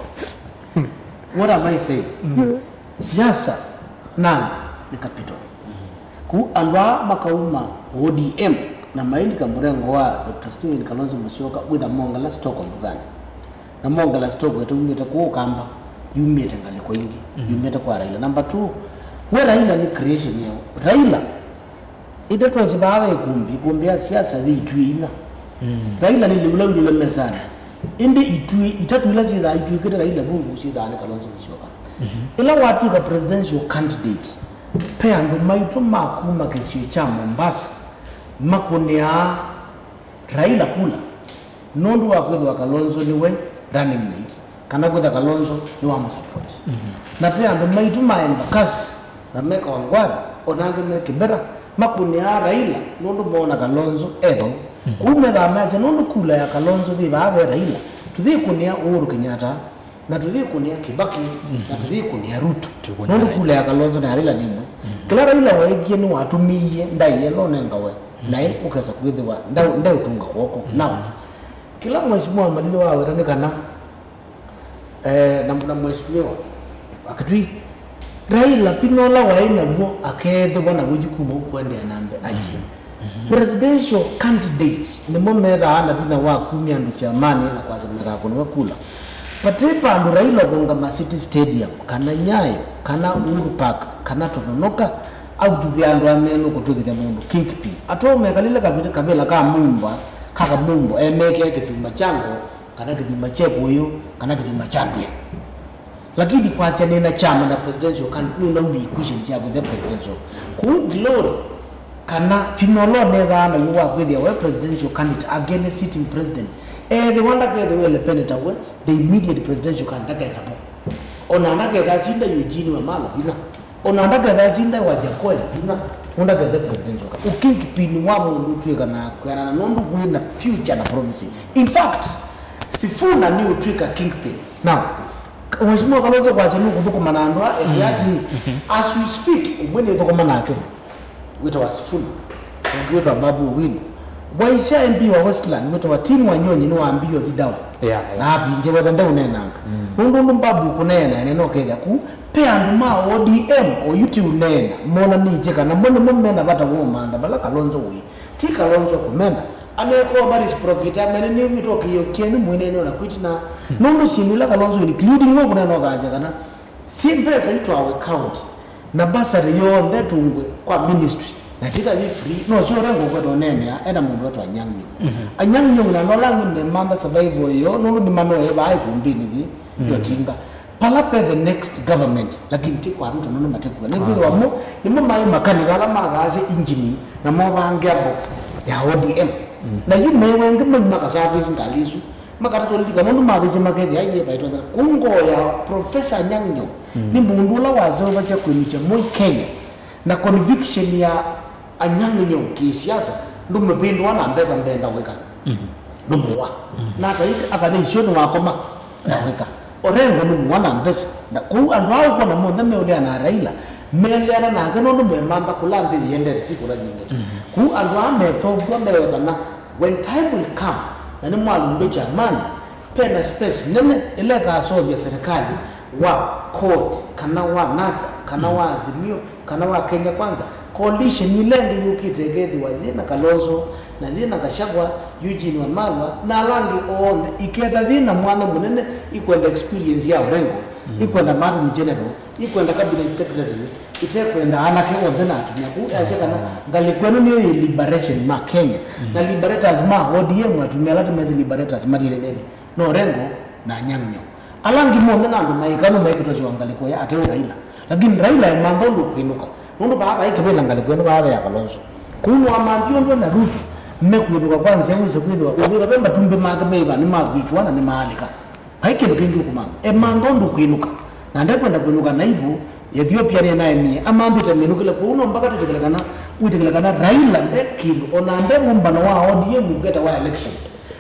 What am I saying? Siasa nani ni capital ku andwa makauma ODM na maili kamburengo wa Dr. Stephen Kalonzo Musyoka with a mongala stock mbugani na mongala stock wetu umeta ku kamba yumeta ngale kwa ingi yumeta kwa Raila. Number 2 we Raila ni creation yao Raila itatwa sibawe kumbi ya siasa dhiitwina Raila ni liula mesana indi itwi itatwila zida itwi kete Raila bungu sida ani Kalonzo Musyoka ila watu ka presidential candidate pe ando maitu makuma kesio cha Mombasa makonia Raila kula nondu wa kwetwa Kalonzo niwe running mate kana kwetwa Kalonzo ni wa support na pe ando maitu maemba kasi na meka wangwara onange mekibera makonia Raila nondu bona Kalonzo edo umedha maje nondu kula ya Kalonzo thi bawe Raila tuthi kunia Uhuru Kenyatta na tuthi kunia Kibaki na tuthi kunia Ruto nondu kula ya Kalonzo na Raila nimwe kila Raila waegie ni watumiye ndaiye lonenga we nae ukasa kwithiwa ndau tunga kwoko now kila mheshimiwa madini wa werani kana na mheshimiwa akatui Raila pinola waina bo akethwa na gujukuma ukwende anambe aje presidential candidates ni momera ana bina wa kumi andu chamani na kwaza mera kunwa kula patripa andu Raila gonga City Stadium kana Nyayo kana Uhuru Park kana Tononoka au tubiandu amenu kutwekitha mundu kingpin atome kalile kabila ka mumba kaka mumbo emeke kituma chango kana kituma chekuyo kana kituma chandwe lakini kwacha nena chama na presidential candidate no equation ya the presidential ku glory kana pinolo neza na yuwa kwethia we presidential candidate against sitting president the one that the well peneta we the immediate presidential candidate hapo onandaka gazinda Eugene Wamalwa bina onandaka gazinda Wajakoya bina ondaka the presidential ukingpini wa mundu tweka na kana nondu kwina future na promise in fact sifuna ni utwika kingpin now Mheshimiwa Kalonzo kwa sababu kuthukuma na andwa yati as we speak umwene thukuma nake wito wasifuna ngwito babu wini waisha MP wa Westland wito wa timu wanyonyi ni waambio thidao na hapi nje wetha ndau nenanga mundu babu kunena neno ketha ku pe andu ma ODM o yuti unena mona nije kana mona momena bata wo manda bala Kalonzo wi ti Kalonzo kumenda aneko bari proprietary mene ni mito kiyo kenu mwenene na kwitina nundu simula Kalonzo including ngo kunena gaja kana si pesa into our account na basari yo ndetungwe kwa ministry na tika ni free no sio rengo kwa donene enda mundu watu anyangi anyangi na nolangi memanda survival yo nundu ni mano eba ai kumbini thi yo tinga palape the next government lakini tikwa Ruto nundu matekwa ningiro wamo ni mama makani kala magaze engine na mo bangia box ya ODM na yu mewengi maka service ngalizu makarato liga nundu magaze makezi aiye baito kungo ya Professor Nyang'o ni mundu la wazo bacha kwinicha Moi Kenya na conviction ya Anyang'o kisiasa ndume pindwa na mbeza mbenda weka ndumwa na taita akadai shono wakoma na weka orengo ndumwa na mbeza na ku andwao kwa na monda meolia na Raila meliana na kano ndume mamba kulambi yende tikula nyingi ku andwa methogwa meweka na when time will come na ni mwalu jamani pena space nene ile ka sobi serikali wa CORD kana wa NASA kana wa Azimio kana wa Kenya Kwanza coalition ile yukitegedi wa thina Kalonzo na thina Gachagua Eugene Wamalwa na langi on ikenda thina mwana munene ikwenda experience ya Orengo ikwenda Martin General ikwenda cabinet secretary itekwenda anake on na atumia ku achekana ngalikweno niyo liberation ma Kenya na liberators ma ODM atumia lati mezi liberators madireleni no Orengo na Nyang'nyo alangi mwana nando maikano maikitozo angaliko ya atero Raila lakini Raila ya mangondo kuinuka mundu baba ikibela ngalikweno baba ya Kalonzo kuno amandio ndo na Ruto mmekuinuka kwanza uze kwithwa ubira bemba tumbe magabeba ni magwiki wana ni maalika haike bukingi kumanga mangondo kuinuka na ndakwenda kuinuka naibu Ethiopia ni naye mie amambita minukile kuno mpaka tutekelekana uitekelekana Raila ndekilo onande mumbano wa ODM ugeta wa election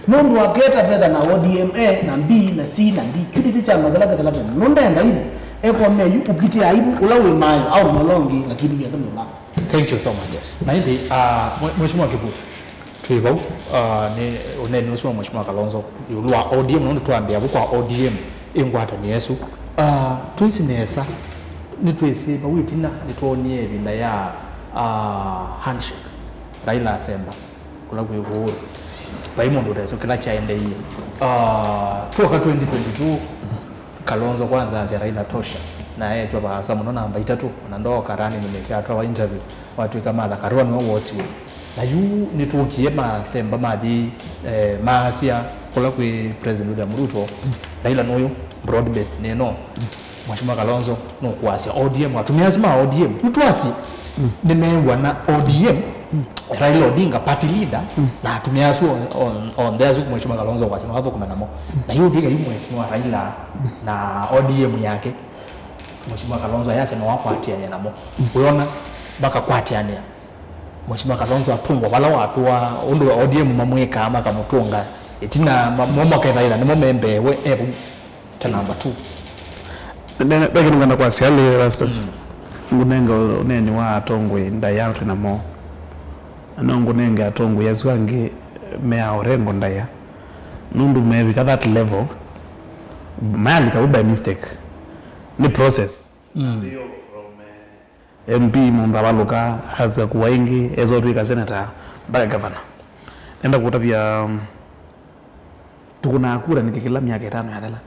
nundu waketa better na ODM A na B na C na D chudi cha magala gatala nunda ndaibu eko me yupo kiti aibu ulawe mayo au molongi lakini ya kama mama. Thank you so much. Na hindi mheshimiwa Kibutu tuibo ni unene uswa mheshimiwa Kalonzo yulwa ODM nundu tuambia kwa ODM ingwata ni Yesu twisi nesa ni twisi bawitina ni tuonie binda ya handshake Raila asemba kula kuhuru Raymond Reso kila chaende hii tuwaka 2022 Kalonzo kwanza ya Raila tosha na yeye tu bahasa mnona namba 3 na ndo karani nimetia tu wa interview watu kama la karwa ni wosi na yu ni tukie masemba madi maasia kula ku president wa Ruto Raila noyo broad based neno mheshimiwa Kalonzo no kuasia ODM atumia zima ODM mtuasi nimewa na ODM Raila Odinga party leader na atumia su on their zuku mheshimiwa Kalonzo kwa sababu kwa manamo na hiyo tuiga yuko mheshimiwa Raila na ODM yake mheshimiwa Kalonzo yase no wako atiania namo unaona baka kwatiania mheshimiwa Kalonzo atungwa wala watu wa undu wa ODM mamweka ama kamutunga itina mama ka Raila ni momembe we ebu ta number 2 bagi ngana kwa siali rastas ngunenga uneni wa atongwe ndaya tunamo anongunenga atongwe yazwange mea Orengo ndaya nundu mebika that level mali ka by mistake ni process from MP Mumbabaluka haza kuwaingi ezo tuika senator mpaka governor nenda kutapia tukuna akura nikikila miaka 5 ya dala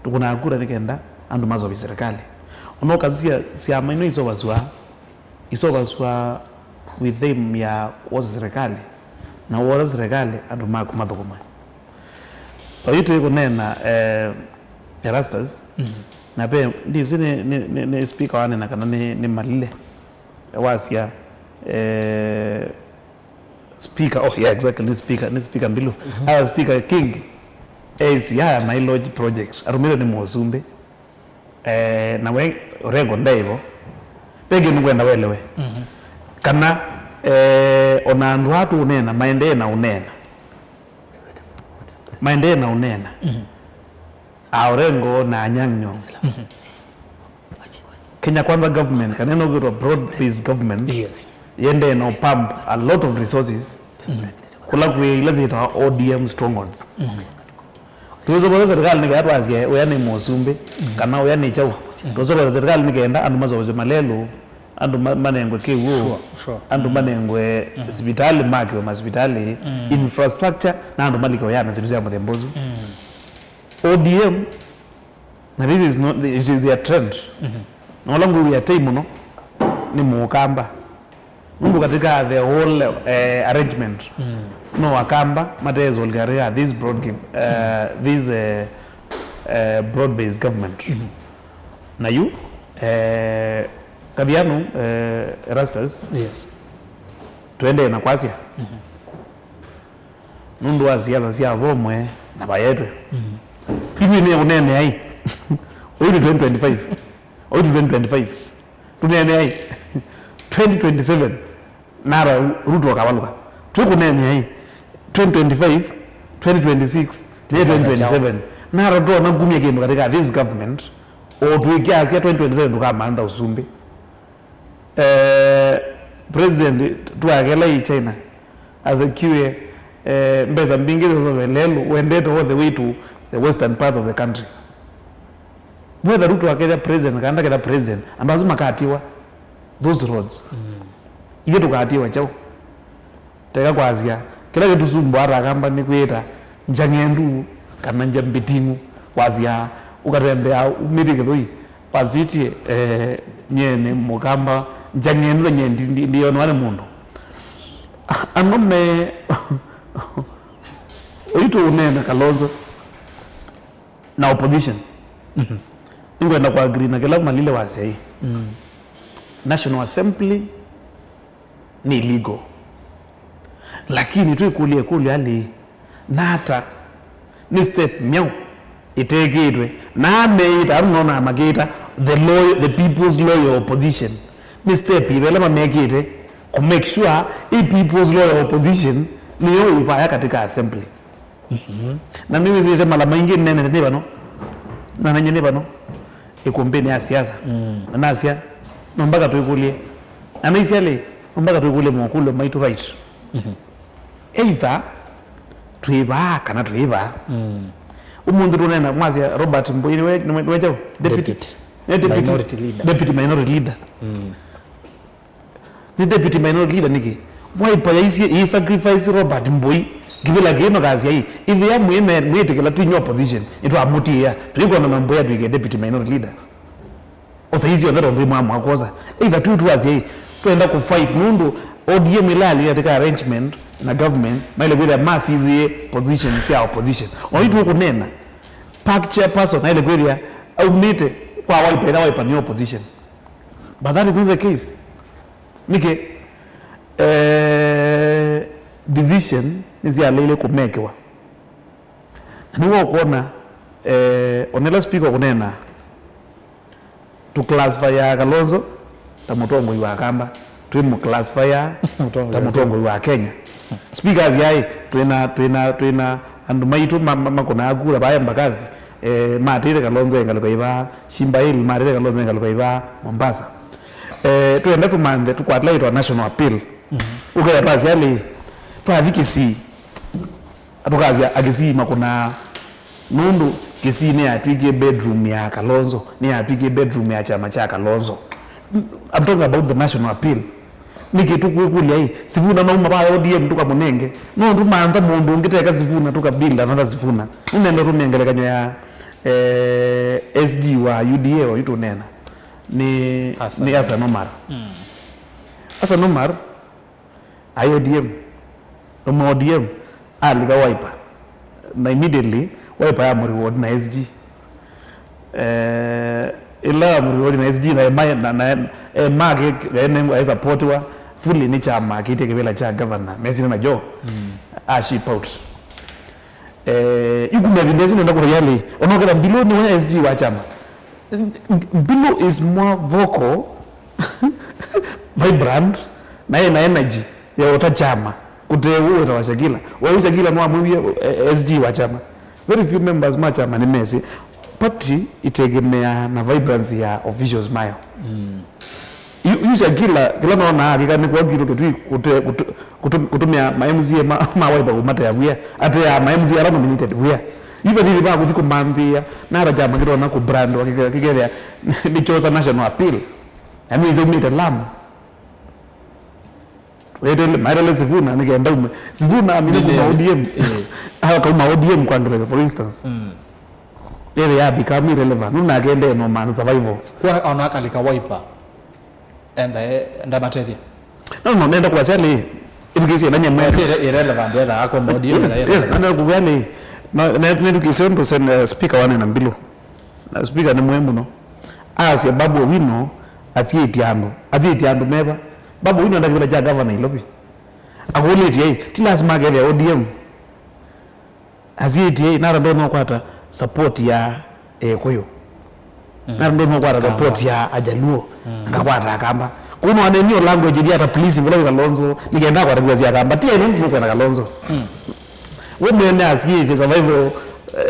tukuna akura nikenda andu mazo bi serikali unokazia siama ino isowazwa with them ya wazi serikali na wazi serikali andu mako madhukuma oyito iko nena Erastus na pe ndizi ni speaker wane na kana ni malile wasia speaker exactly ni speaker Mbilu speaker King ya my lodge project arumile ni Mozumbe na we Orengo ndaivo pege ngwenda welewe kana onandu watu unena maendena unena Orengo na Nyang'nyo Kenya Kwanza government kaneno go broad based government yende no pump a lot of resources kula kuilazita ODM strongholds tuzo kwa serikali nikaatwa asie oyane Mozumbe kana oyane Chau tuzo kwa serikali nikaenda andu mazo malelo andu manengwe kiwo andu manengwe hospitali maki wa hospitali infrastructure na andu malika oyana zilizia mrembozu ODM na this is not it is their trend no longo ya time no ni mukamba mungu katika the whole arrangement no wakamba matezo olgaria this broad based government na you kabiano Erastus yes tuende na kwasia nundu asiaza sia vomwe na bayetwe hivi ni unene ai oyu 2025 tunene ai 2027 nara Ruto akawaluka tukunene ai 2025 2026 2027 nara ndo na ngumye kinu katika this government o tuikiasia 2027 tukamanda usumbe president tuagela China as a QA mbeza mbingi zo lelo wendete all the way to the western part of the country whether Ruto akenda president kaenda kenda president ambazo makatiwa those roads ile tukatiwa chao teka kwazia kila kitu zumbara kamba ni kweta njangendu kana njambitingu kwazia ukatembea umirike doi paziti nyene mukamba njangendu nyendi ndiyo nwane mundu anome oito unena Kalonzo na opposition ingwenda kwa agree na kila malile wase National Assembly ni illegal lakini tu kulie ali nata ni step myau itegedwe na meita unaona mageta the people's loyal opposition ni step ile ma megete ku make sure people's loyal opposition ni yo ibaya katika assembly na mimi zile mala maingi nene ne bano na nanye bano ikompeni ya siasa na asia nombaka tuikulie ana isiale nombaka tuikulie mwakulo maitu right either tuiba kana tuiba umundu tunena mwazi Robert Mboini wewe deputy minority leader ni deputy minority leader niki waipa hii sacrifice Robert Mboi gibela geno kazi hii hivi ya mwete kila tinyo opposition into amutia tuiko na mambo ya tuige deputy minority leader osa hizi ondero mbi mwa koza either tu azi hii tuenda ku fight mundu ODM ilali katika arrangement na government maile kwenda mass hizi position ya opposition oitu kunena park chairperson na ile kwenda au mite kwa waipa ni opposition but that is not the case nike decision nizia lele kumekewa niwo kuona onela speaker kunena to classify ya Kalonzo tamutongo wa kamba tuimu classify ya tamutongo wa Kenya speakers yai tuina andu maitu makona agura baya mbakazi matire Kalonzo engalukoiva Shimba Hill matire Kalonzo engalukoiva Mombasa tuenda tumande tukwatlaitwa national appeal ukaya basi yale twavikisi atukazi agisi makuna nundu kisi ne atwige bedroom ya Kalonzo ne atwige bedroom ya chama cha Kalonzo. I'm talking about the national appeal nikitu kwikulia hii sivuna na umma ba ODM tuka munenge no tumanda mundu ngiteka sivuna tuka build na sivuna unendo tumengele kanyo ya SG wa UDA wa itu nena ni Hassan Omar Hassan Omar IODM ODM aliga wiper na immediately wiper ya reward na SG ila reward na SG na market ene supportwa fully ni chama kite kibela cha governor Messi na Joe ship out yukume vindezo ndo kwa yale onokera biloni wa SG wa chama Bilo is more vocal vibrant na energy ya utachama kuteua tawashakila waushakila mwa mwibia SG wa chama very few members ma chama ni Messi party itegemea na vibrancy ya officials mayo yushakila kila naona hakika ni kwa kitu kitu kutumia MCA mawaiba kumata ya wia ate ya MCA rano nominated wia even if ba kuthiko mambia na rajama kiro na ku brand wakigera ni chosa national appeal ami is umita lam wewe maile sivuna nikaenda ume sivuna amini kwa ODM kama ODM kwa ndege for instance ile ya become irrelevant nuna agende no man survival kwa onaka likawipa enda materia no nenda kwa sali ibigisi nanya mwezi irrelevant whether ako ODM yes nenda kugani na education to send speaker wane na mbilo na speaker ni muhimu no asi babu wino asietiando meba babu wino ndio kila governor ilobi akuleti yeye lazima gele ODM asieti na ndo no kwata support ya koyo na ndo no kwata support ya ajaluo ngakwata akamba kuno anenyo language ya hata please vile Kalonzo nikaenda kwa rugwazi akamba tie ndo kwa Kalonzo women asieti survival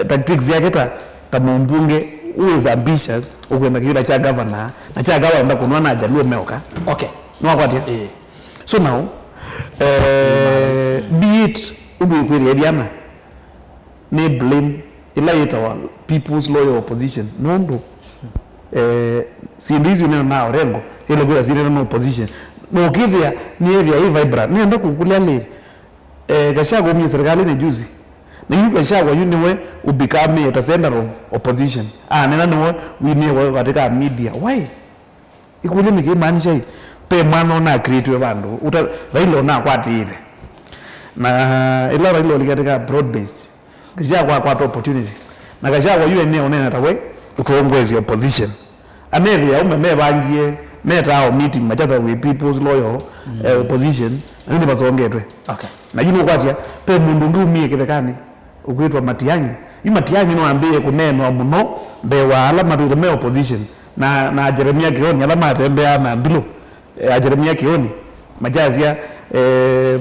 tactics yake ta mbunge who is ambitious ukwenda kila cha governor na cha governor kunwa na ajaluo meoka okay no kwatia so now be it ubu kweli ediana ne blame ila yeta wa people's loyal opposition nondo si ndizi neno na orengo ile kwa zile no opposition no kivya ni area hii vibrant ni ndo kukulia le Gachagua mimi serikali ni juzi na hiyo Gachagua yuniwe ubikame the center of opposition nena no winiwe katika media why ikuje nikimaanisha pe mwana na create bandu Raila na kwatire na ila Raila katika broad based Gachagua kwa opportunity na Gachagua yule ne onena tawe utuongeze opposition ameria umebangie metao meeting machata with people's loyal opposition nini bazongetwe okay na yino kwatia pe mundu ngumie kithekani ukwitwa Matiang'i Matiang'i no ambie kunenwa muno be wala matu me opposition na Jeremia Kioni ala matembea na mbilo Jeremia Kioni majazia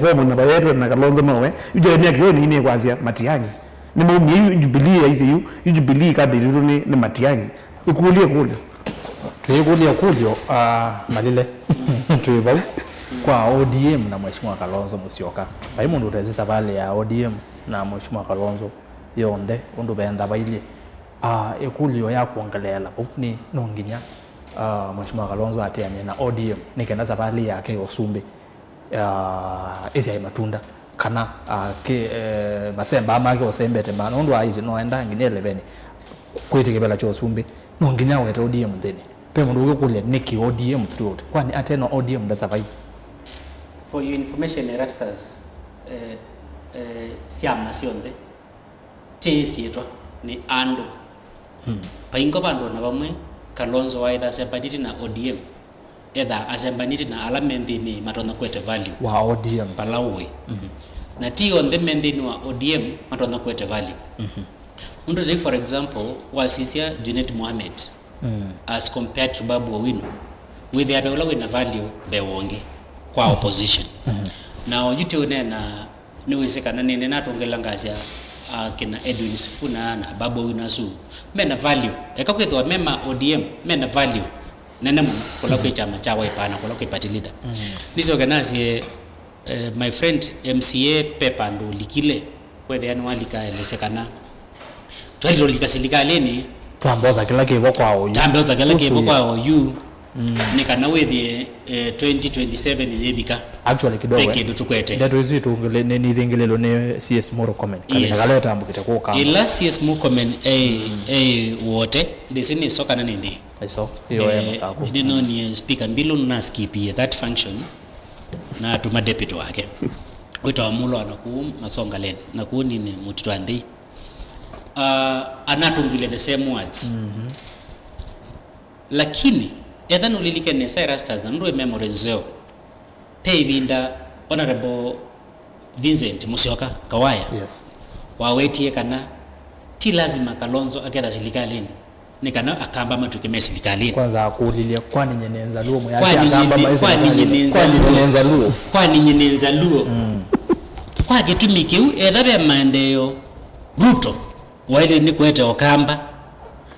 bomo na bayetwe na Kalonzo nowe Jeremia Kioni ni kwazia Matiang'i ni mumi Jubilee hizi Jubilee kadiri ni Matiang'i ikulie kule tuikulia kulio malile tuibau kwa ODM na Mheshimiwa Kalonzo Musyoka baimundu utazisa vale ya ODM na Mheshimiwa Kalonzo yonde undu benda baili ekulio ya kuongelela ni nonginya Mheshimiwa Kalonzo atiamia na ODM nikenda sabali yake osumbe isi ya matunda kana ke masemba amake osembete bana undu aizi no enda nginyele bene kwetekebela cho osumbe nonginya wete ODM ndeni pe mundu ukule niki ODM throughout kwani ateno ODM nda survive. For your information, Erastus, siama sionde tesi etwa ni ando paingo bando na bamwe Kalonzo wa either sembaniti na ODM either asembaniti na alamendi ni matona kwete value wa ODM palawe na ti on the mendini wa ODM matona kwete value undu for example wasisia Junet Mohamed as compared to Babu Owino with the abeola wina value bewonge kwa opposition now yute unena niwesekana nene natongela ngazia kina Edwin Sifuna na Babu Owino su mena value ekakwetwa mema ODM mena value nene kula kwa chama cha waipana kula kwa party leader niso ganasi my friend MCA Pepa ndo likile kwethe anwalika elesekana twaliro likasilikale tamboza kila kibo kwao yu nikana wethi 2027 yebika actually kidogo kido tukwete ndio hizo tuongele nini thingelelo ne CS Murkomen kaleta ambukite kwa kama ila CS Murkomen wote ndisini soka nani ndi aiso hiyo msako ndio ni speaker mbilo na skipie that function na tuma deputy wake wito amulo anaku masonga len na kuoni ni mutito andi anatungile the same words lakini edhan ulilike ne Erastus na ndio memory zeo pay binda honorable Vincent Musyoka Kawaya yes wawetie kana ti lazima Kalonzo akenda silikalini nikana akamba matuke mesilikalini kwanza akulilia kwani nyenenza luo moyake akamba maisha kwani nyenenza luo kwa getumikeu edhabe mandeo Ruto wale ni kwete okamba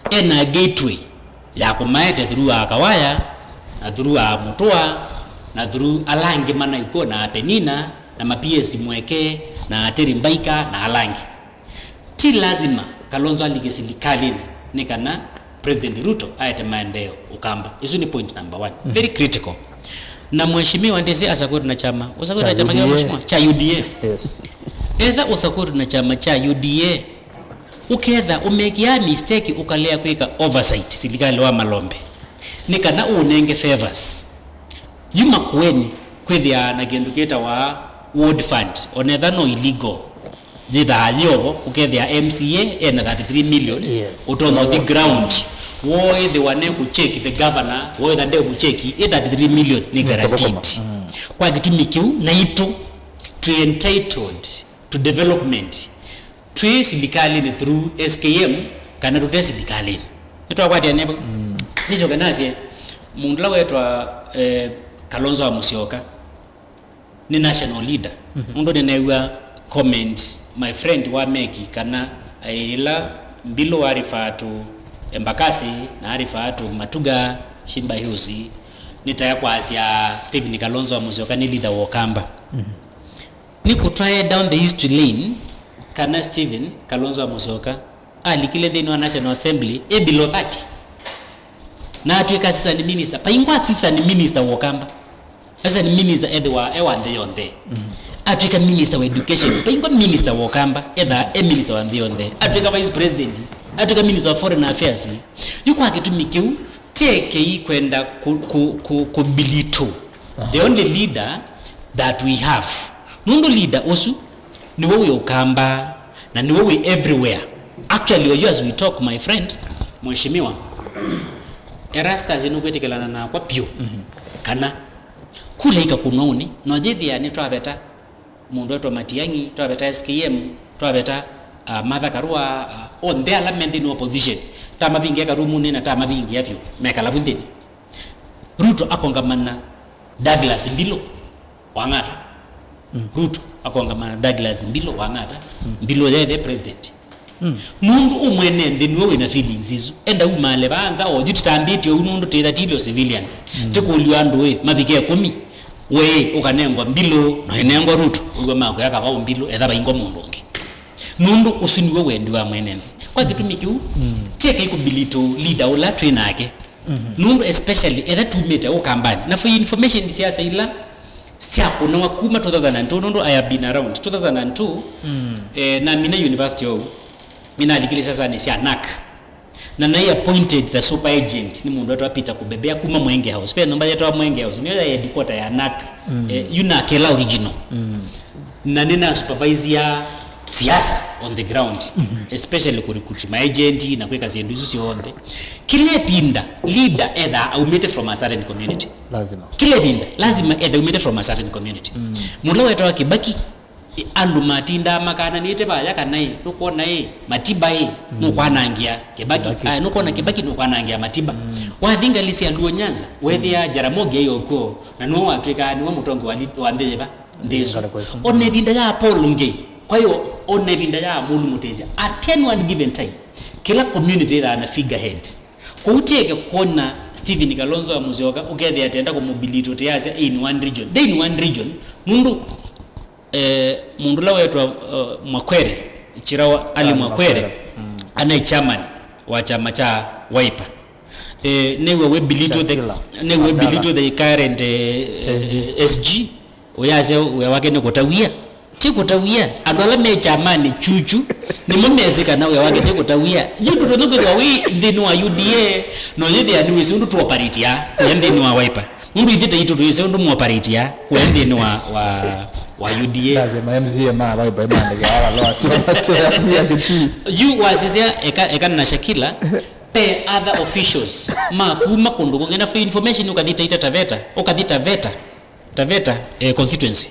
ena gateway ya kumaete through Kawaya na through Mutua na through Alangi mana iko na Penina na mapiesi mweke na Ateri Mbaika na Alangi ti lazima Kalonzo alikesilikali nikana President Ruto aete maendeleo ukamba hizo ni point number 1 very critical na mheshimiwa ndezi asakuri na chama usakuri na chama kama mheshimiwa cha UDA yes edha usakuri na chama cha UDA ukedha umekia mistake ukalea kuika oversight silikali wa Malombe nikana unenge favors yuma kweni kwithia na genduketa wa World Fund onetha no illegal jitha yobo ukethia MCA ena 33 million yes. utono the ground woe the one ku check the governor woe the day ku check 33 million ni guaranteed kwa gitumikiu na itu to entitled to development twe silikali ni through SKM kana to silikali ito kwa tiane nizo ganasi mundla wetwa Kalonzo wa Musyoka ni national leader ndo nenewa comment my friend wa meki kana ila mbilo warifatu Embakasi na arifatu Matuga Shimba Hills nitaya kwa asia Stephen Kalonzo wa Musyoka ni leader wa Kamba ni kutry down the history lane kana Stephen Kalonzo wa Musyoka alikile deni wa National Assembly below 30 na atweka assistant minister paingwa assistant minister wokamba assistant minister ewande yonde atweka minister wa education paingwa minister wokamba minister wande yonde atweka vice president atweka minister of foreign affairs yuko akitumikeu teke kwenda kubilito the only leader that we have nundo leader osu ni wewe ukamba na ni wewe everywhere actually as we talk my friend mheshimiwa Erastus inugwetekelana na kwa pio kana kule ikakunoni no jethia ni twabeta mundu wetu Matiang'i twabeta SKM twabeta Martha Karua on their element in opposition tama bingi akarumu nena tama bingi yapyo mekala bundeni Ruto akongamana Douglas Mbilo wangata Ruto akongamana Douglas Mbilo wangata Mbilo the president mundu umwene ndiniwe na feelings izo enda umale banza ojitambiti unundu tira tibyo civilians tekuliwa ndowe mabike 10 we ukanengwa Mbilo no enengwa Ruto uwe mako yakaba Mbilo ethaba ingo mundu onge mundu usiniwe wendi wa mwenene kwa kitumikiu cheke ikubilito leader ola trainer yake nundu especially etha tumete ukambani na for information siasa ila siako na wakuma 2002 nundu I have been around 2002 na Mina University mina alikili sasa ni sia NAC na naye appointed the super agent ni mundu atapita kubebea kuma Mwenge House pia nomba yetu wa Mwenge House ni headquarter ya NAC UNAC la original na nina supervisor siasa on the ground especially recruit my agent na kweka zindu hizo yonde kile pinda leader either umete from a certain community kile pinda lazima either umete from a certain community mulo wetu wa Kibaki andu matinda makana niete baya kanai nuko nae matiba nuko nangia Kibaki nuko na Kibaki nuko nangia matiba wathinga lisi ya Luo Nyanza wethia Jaramogi yoko na no watweka ni wa mutongo wa ndeba ndeso one binda ya Paul Ngei kwa hiyo one binda ya mulu mutezi at one given time kila community that ana figurehead kwa uteke kuona Stephen Kalonzo wa Musyoka ukethe atenda ko mobility teaza in one region mundu mundu la wetu Mwakwere Chirawa Ali Mwakwere ana chairman wa chama cha Wiper newe bilito the current SG oyaze wake ne kotawia tikotawia adwala me chamani chuchu ni mumezika nawe wake tikotawia yitu tonobwe kwa wi ndini wa UDA no yede ani wisundu tu operate ya ndini wa Wiper mundu ithita yitu tuisundu mu operate ya ndini wa UDA lazima MCA ma Wiper bande ala lo you wasisia eka na Shakila pe other officials ma kuma kundu ngena for information ukadita Taveta constituency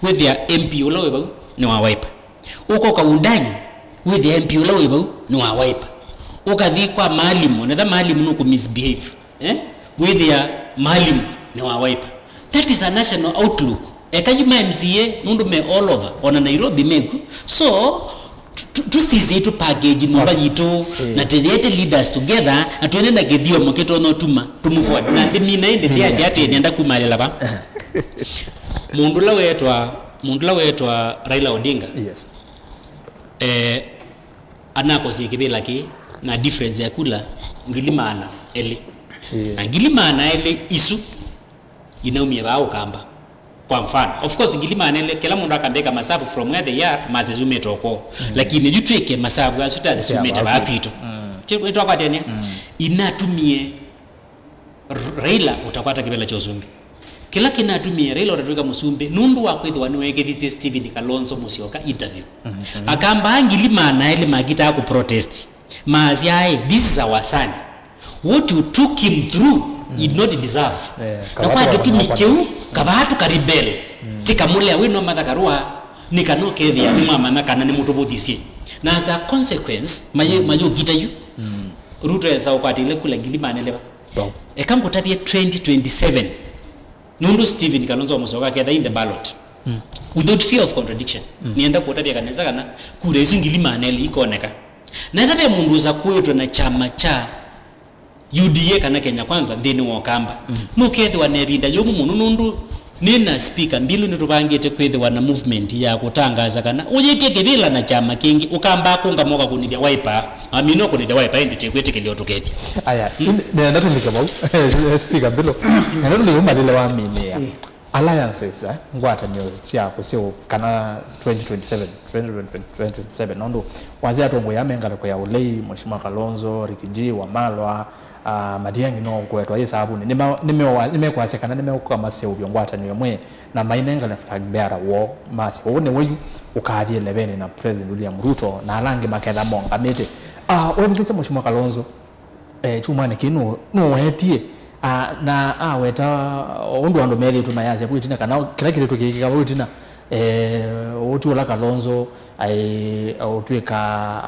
with their MP uloweba ni wa Wiper uko kwa undani with the MP uloweba ni wa Wiper ukathi kwa malimu na malimu nuko misbehave with their malimu ni wa Wiper that is a national outlook ekajuma MCA nundu me all over ona Nairobi meku so tusize tu package numba yitu na telete leaders together na tuende na gedio moketo no tuma tumufuata na ndimi naende pia si ate nenda kumalela ba mundula wetu wa Raila Odinga yes anako sikibela ki na difference ya kula ngilimana ele na ngilimana ele isu inaumia bao kamba kwa mfano of course ngilimana ele kila mundu akambeka masabu from where they are mazezume toko lakini yutweke masabu asuta zisumeta bapito chetu akwatene inatumie Raila utakwata kibela chozumbi kila kinatumia Raila utatuka musumbe nundu wakwethe waniwegethise Stephen Kalonzo Musyoka interview akamba ngilimana ele magita ku protest maziae this is our son what you took him through he did not deserve na kwa kitumikeu kabatu karibel tikamule wino Martha Karua nikanoke ya mama na kana ni mutubuthisi na as a consequence mayo gitayu Ruto ya sawa kwatile kula ngilimana ele ekamkotabie 2027 nundu Stephen Kalonzo Musyoka ketha in the ballot without fear of contradiction nienda kuotabia kaneza kana kura izo ngilimana ele ikoneka na thathe mundu za kwetu na chama cha UDA kana Kenya Kwanza ndini wokamba nukethe wanebinda yomu mundu nina speaker mbilu nitubangite kwithiwa na movement ya kutangaza kana uyikekirila na chama kingi ukamba kunga moka kunithia Wiper amino kunithia Wiper indi kwetikilio tuketi aya nenda tulikabau speaker bilo nenda tuliumalile wa mimea alliances ngwata nyo cia kusio kana 2027 nondo wazia tongo yamengala kwa ya ulei Mheshimiwa Kalonzo Rikiji wa Malwa Madiangi no kwetwa yesabu nimekwase kana nimekuka mase ubyo ngwata nyo mwe na mainenga na flag bearer wo mase one weyu ukaadie lebene na President William Ruto na alange makela monga mete webikise Mheshimiwa Kalonzo chuma ne kinu no wetie na weta ondo ando meli tumayaze kuitina kana kila kile tukikika kuitina otu la Kalonzo otweka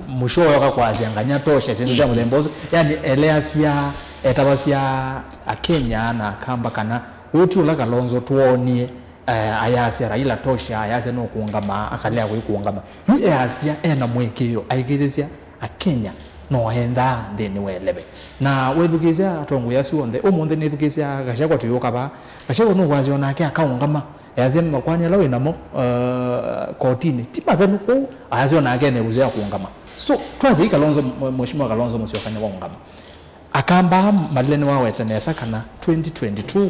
musho yoka kwazianganya tosha zindu za mulembozo yani eleasia etabasia akenya na kamba kana otu la Kalonzo tuonie ayase Raila tosha ayase no kuungama akalea kuungama yu asia ena mwekeo aigethesia akenya no henda thini welebe na wethukisia atongo yasu onde omonde nithukisia gashako tuyoka ba gashako no wazi onake akaungama yazema kwani lawe namo kotini tipathenu ko azi onake ne uzea kuungama so twazi Kalonzo Mheshimiwa Kalonzo musiokanya waungama akamba madleni wawe tena sakana 2022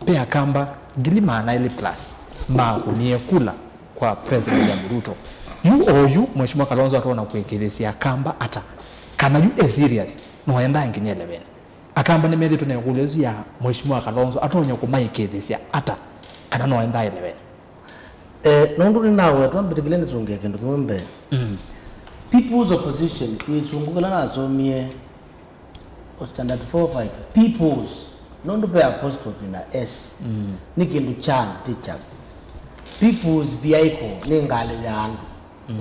pe akamba ngilima na ile plus ma kunie kula kwa President William Ruto you Mheshimiwa Kalonzo atona kuekelezea akamba ata kana you serious no yenda nginyele bene akamba nemedi tunayokulezu ya Mheshimiwa Kalonzo atonya kumaikethesia ata kana no yenda ile bene nondo ni nawe twambirikile nizunge kindu kimwe people's opposition isungukala nazomie standard 45 people's nondo pe apostrophe na s ni kindu chan teacher people's vehicle ni ngale yandu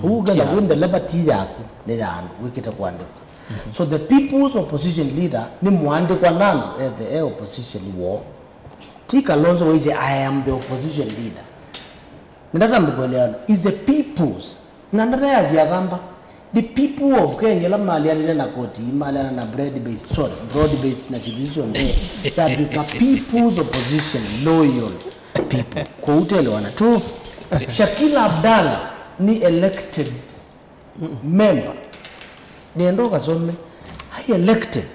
ugaza kwenda liberty yako ni yandu wikita kuandika so the people's opposition leader ni muandikwa nando the opposition war Kalonzo weje I am the opposition leader ndata mkweleano is the people's nandata yazi agamba the people of Kenya la mali alina na koti mali na broad based na civilization that we are people's opposition loyal people kwa utelewana tu Shakila Abdalla ni elected member niendo kasome I elected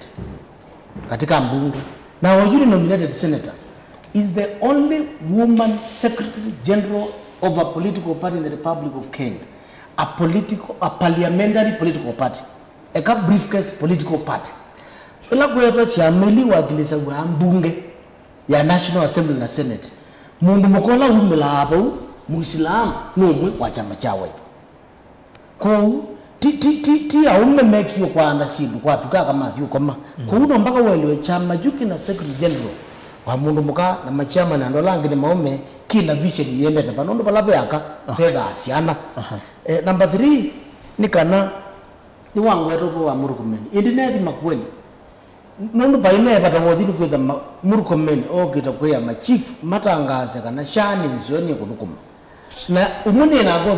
katika mbunge na wajuri nominated senator is the only woman secretary general of a political party in the Republic of Kenya, a parliamentary political party, a briefcase political party. Ila kuwepa siameli wakilisa wa mbunge ya National Assembly na Senate. Mundu mkola umela hapo Muislamu numwe wa chama chawe. Kwa ti aume make yo kwa anasibu kwa tuka kama hiyo kama. Kwa uno mpaka welewe chama juki na secretary general wa mundu muka na machama na ndolangi ni maume kila vision yende na panondo palapo yaka pega asiana number 3 ni kana ni wangu wetu wa Murkomen indinethi makweni nondo baine bata wodini kweza Murkomen okita kweya ma chief matangaza kana shani nzoni kuthukuma na umune na go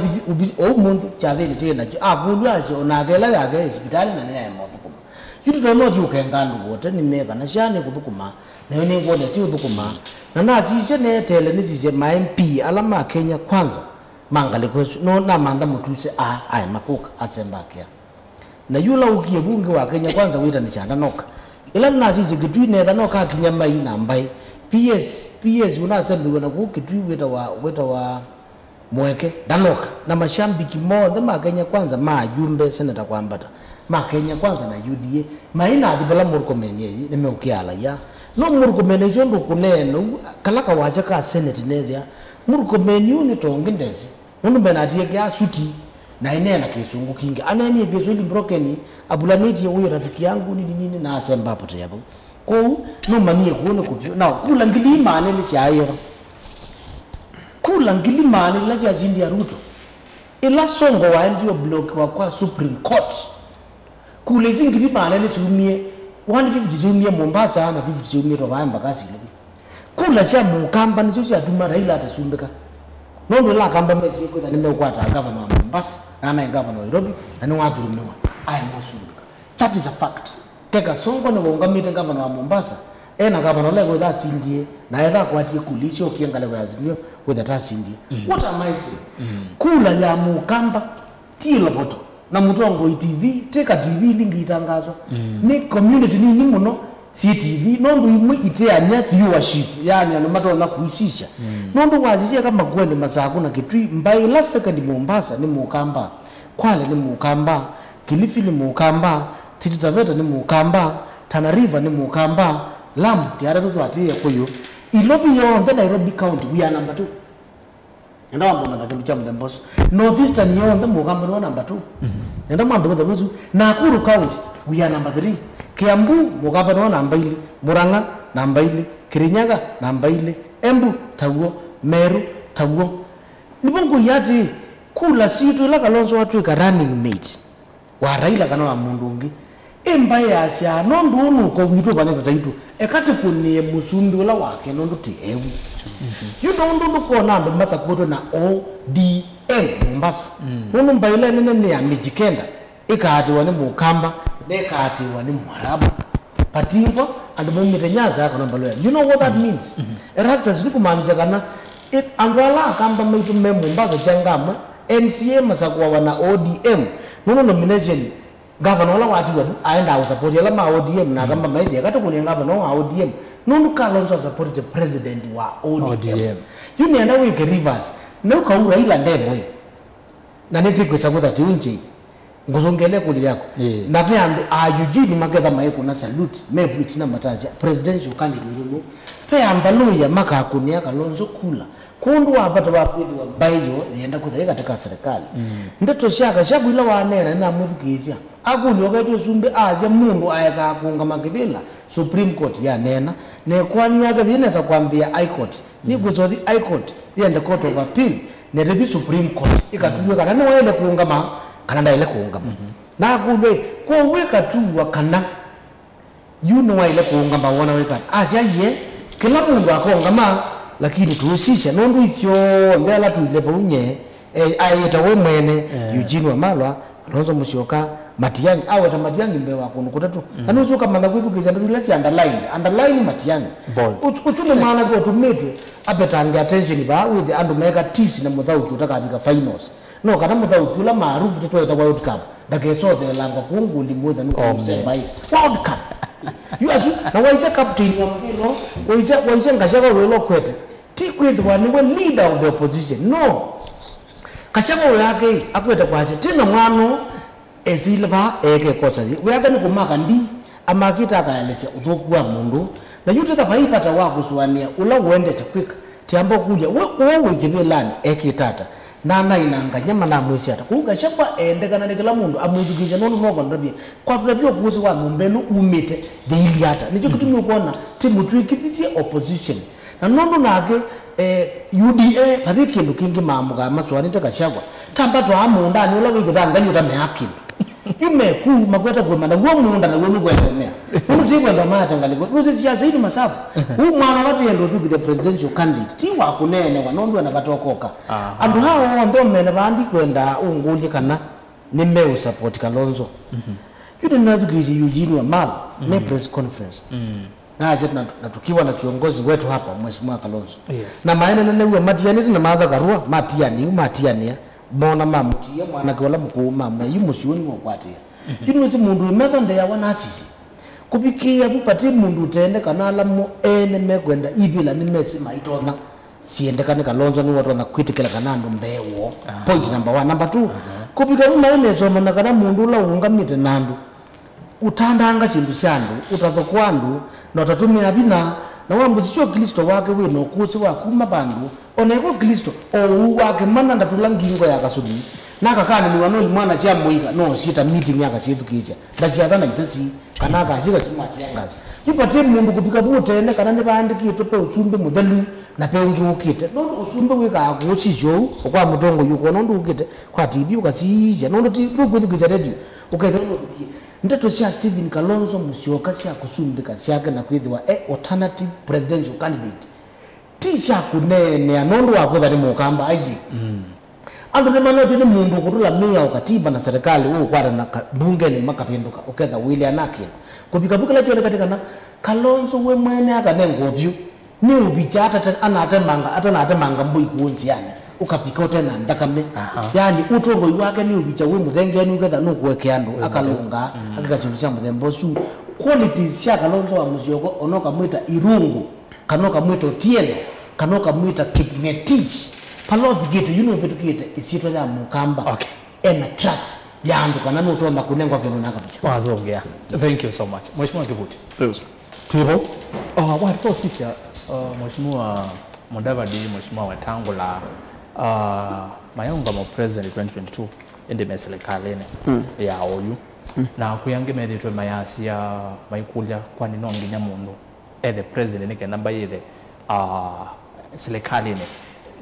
umuntu chathini tena akulu acho onagela yake hospitali na naye mthukuma yutu tono ukengandu wote ni mega na shani kuthukuma na wene ngone ti uthukuma na nazije ne tele nizije ma MP alama Kenya kwanza mangale kwesu no na manda mutuse ai makuka asembakia na yula ukie bunge wa Kenya kwanza wita ni chanda noka ila nazije gitwi ne noka kinyama ina mbai PS unasema na kukitwi wita wa mweke danoka na mashambiki mo ma Kenya kwanza ma jumbe senata kwambata ma Kenya kwanza na UDA maina adibala Murkomen yeye nimeukiala ya no Murkomen jondo kuneno kalaka wacha ka senate nethia Murkomen yuni tongindezi mundu benatie kya suti na inena kisungu kingi anani gezuli brokeni abulaniti huyo rafiki yangu nini na asemba hapo yapo kwa no manie kuone kupio na kula ngilima aneli shayo kula ngilima aneli lazia zindi ya Ruto ila songo wa ndio block wa kwa Supreme Court kule zingilima aneli sumie 150 zumie Mombasa na 50 zumie Rovamba kasi kula sha mukamba nizo sha tuma Raila atasumbeka nondo la kamba mesi ko tani mekwata governor wa Mombasa na na governor wa Nairobi na ni wadhuru mwa ai msumbeka that is a fact keka songo na wongamite governor wa Mombasa ena gavana ole kwetha sindie na etha kwatie kulicho kiangale kwa Azimio kwetha sindie. What am I saying? Kula ya Mukamba tilo poto na Mutongo TV teka TV lingi itangazwa ni community ni muno si TV nondu imwe iteanya viewership yani anomato na kuisisha nondu wazishia kama gwende masaku na kitui mbai la second Mombasa ni Mukamba, Kwale ni Mukamba, Kilifi ni Mukamba, Taita Taveta ni Mukamba, Tana River ni Mukamba, Lamu tiara tutu atie kuyo ilobi yonde Nairobi County we are number 2 enda mambo na kindu cha mdemboso Northeastern yonde Mukamba no number 2 enda mambo kwa mwezu Nakuru County we are number 3 Kiambu Mukamba no number 2 Murang'a number 2 Kirinyaga number 2 Embu tawo Meru tawo nibongo yati kula situ ila Kalonzo watu ka running mate wa Raila kana wa mundungi embaye asya nondu unu ko witu bane tutaitu ekati kunie musumbi ula wake nondu ti ewu you don't ko nando mbasa koto na ODM Mombasa nonu mbaile nene ni ya Mijikenda ikati wani Mukamba nekati wani Mwarabu patingo and mumite nyaza yako nambalo you know what that means erastas nikumaanisha kana andwala kamba maitu me Mombasa changamwe MCA masakwa wana ODM nono nomination governor wala wati wadu aenda support yala ma ODM na kamba maidhi akata kuni governor wa ODM nono Kalonzo support the president wa ODM you nienda wike rivers no kaura ila ndemwe na neti kwesakuta tiunje ngozongele kuli yako na pe andu ayujini magedha maiko na salute mepu itina matazi presidential candidate no pe ambaluya maka akunia Kalonzo kula kundu wapata wakwidhi wa bayo nienda kuthaika katika serikali ndeto shaka shabu ila wanena na mufukizia akuli wakati sumbe aje mundu ayaka kunga makibila Supreme Court ya nena ne kwani yake vinaweza kuambia High Court ni kwezo the High Court the Court of Appeal ne the Supreme Court ikatuwe kana waile kuungama kana ile kuungama na kule kwa weka tu wakana you know ile kuungama wana weka aje ye kila mundu akongama lakini tuusisha nondu ithyo ngela tuile bunye ayeta we mwene Eugene Wamalwa Kalonzo Musyoka Matiang'i aweta Matiang'i mbewa kunu kutatu anuzuka manda kwithukiza ndu lesi underline Matiang'i uchume maana kwa tumetwe apetange attention ba with andu mega tisi na muthauki utakabika finals no kana muthauki ula maarufu tetwa World Cup ndakeso the langa kungu limwetha nukusembai World Cup you azu na waija captain wa mpilo waija ngashaka welo kwete tikwithwa niwe leader of the opposition no kashaka yake akwete kwaje tina mwano ezilba eke kosa weyaka ni kumaka ndi amakita akayalese utokwa mundu na yute tapaipata wako suwania ula uende takwika tiambo kuja wewe kibelani eke tata nana inanga nyama na mwisi ata kuga shapa ende kana nikala mundu amujukisha nono noko ndabye kwa tulabyo kuzi wa ngombelu umite the iliata nicho kitumyo kuona timu tuikitisi opposition na nono nake UDA padiki ndukingi mamuga maswani takashagwa tambato amunda ni ula wigithanga yuta meakin yumeku magweta kwema na uo munda na uo gwendemea uno tikwenda mata ngaliko uzi ya zaidi masabu mwana watu yendo tu the presidential candidate ti wa kunene wanondo na batokoka andu hao ndo mena bandi kwenda unguli kana nimeu support Kalonzo yudo nathukiji Eugene Wamalwa ne press conference na aje tukiwa na kiongozi wetu hapa Mheshimiwa Kalonzo na maana nene uwe matiani na madha garua matiania bona mamutia mwana kola mukuu mama yumushuni ngokwatia yunuzi mundu methonde ya wanasisi kubikia bupati mundu tende kanala mo ene mekwenda ibila ni mesi maitona siende kana Kalonzo ni watu na kritikela kanando mbewo point number 1 number 2 kubika mumaene so mana kana mundu la ungamite nandu utandanga chindu chandu utathokwandu na utatumia bina na wambuzicho Kristo wake we no kuzi wa kuma bandu oneko Kristo o wake mana ndatulangingo ya kasudi nakakana ni wano mwana cia muiga no sita meeting yaka cithukicha ndaciathana isasi kana gacika kimati yangaza yupate mundu kupika butene kana ne bandikitwe pe ucumbe muthelu na pe ungi ukite no ucumbe wika gucijo kwa mutongo yuko no ndukite kwa TV ukacija no ndi ruguthukicha radio ukaitha no dukie ndeto cia Stephen Kalonzo Musyoka cia kucumbika ciake na kwithwa alternative presidential candidate tisha kunene anondo wakwitha ni Mukamba ayi andu ne manoti ni mundu kutula mia ukatiba na serikali kwara na bunge ni makapinduka uketha William Nakil kupika bukala jole katika na Kalonzo we mwene akanengobyu ni ubicha atanate mbui kuonzi yani ukapikote na ndakame yani utongo wake ni ubicha we muthenge ni ugetha nukweke andu akalunga akikachungisha muthembo su qualities cia Kalonzo wa Musyoka onoka mwita irungu kanoka mwita Otieno kanoka mwita Kipngetich palobigete betukite isitwa ya Mukamba and trust yandu kana nutonda kunengwa kino nakapicha wazongea. Thank you so much Mheshimiwa Kibuti. Tuivo walikuwa sisi Mheshimiwa Mudavadi, Mheshimiwa Wetangula mayonga mo president 2022 indi serikali ya oyu na kuyange meditwe mayasi ya maikulia kwani no nginya mundu the president nike namba yithe serikali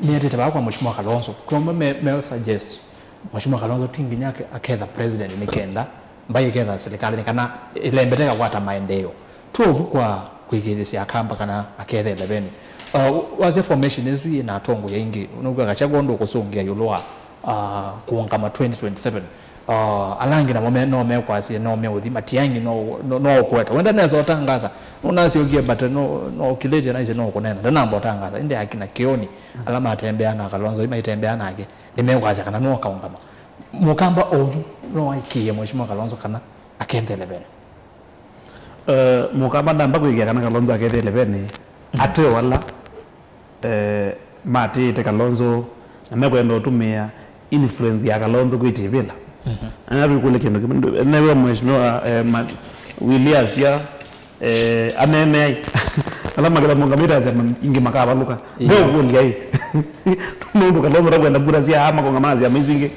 ni atete bakwa Mheshimiwa Kalonzo kuma me suggest Mheshimiwa Kalonzo tinginya aketha president nikenda mbaye ketha serikali kana ilembeteka kwata maendeleo tu kwa kuigithisia kamba kana aketha 11 waze formation ezwi na tongo ya ingi unuga gachagondo kusongia yulwa kuongama 2027 alangi na mome no me kwasi no me uthi matiangi no kweta wenda nezo tangaza unasi ogie but no kileje na ize no kunena ndana mbo tangaza inde akina kioni alama atembea na Kalonzo ima itembea nake nimekwaza kana no kaungama Mukamba oju no aikie Mheshimiwa Kalonzo kana akende 11 Mukamba ndamba kuigia kana Kalonzo akende 11 ate wala mati te Kalonzo amekwenda utumia influence ya Kalonzo kuitibila anabi kule kino newe Mheshimiwa William sia anene alama kala mungamira za ingi makaba luka ndio kulia hii mundu Kalonzo rakwenda bura sia ama kongamazi amezingi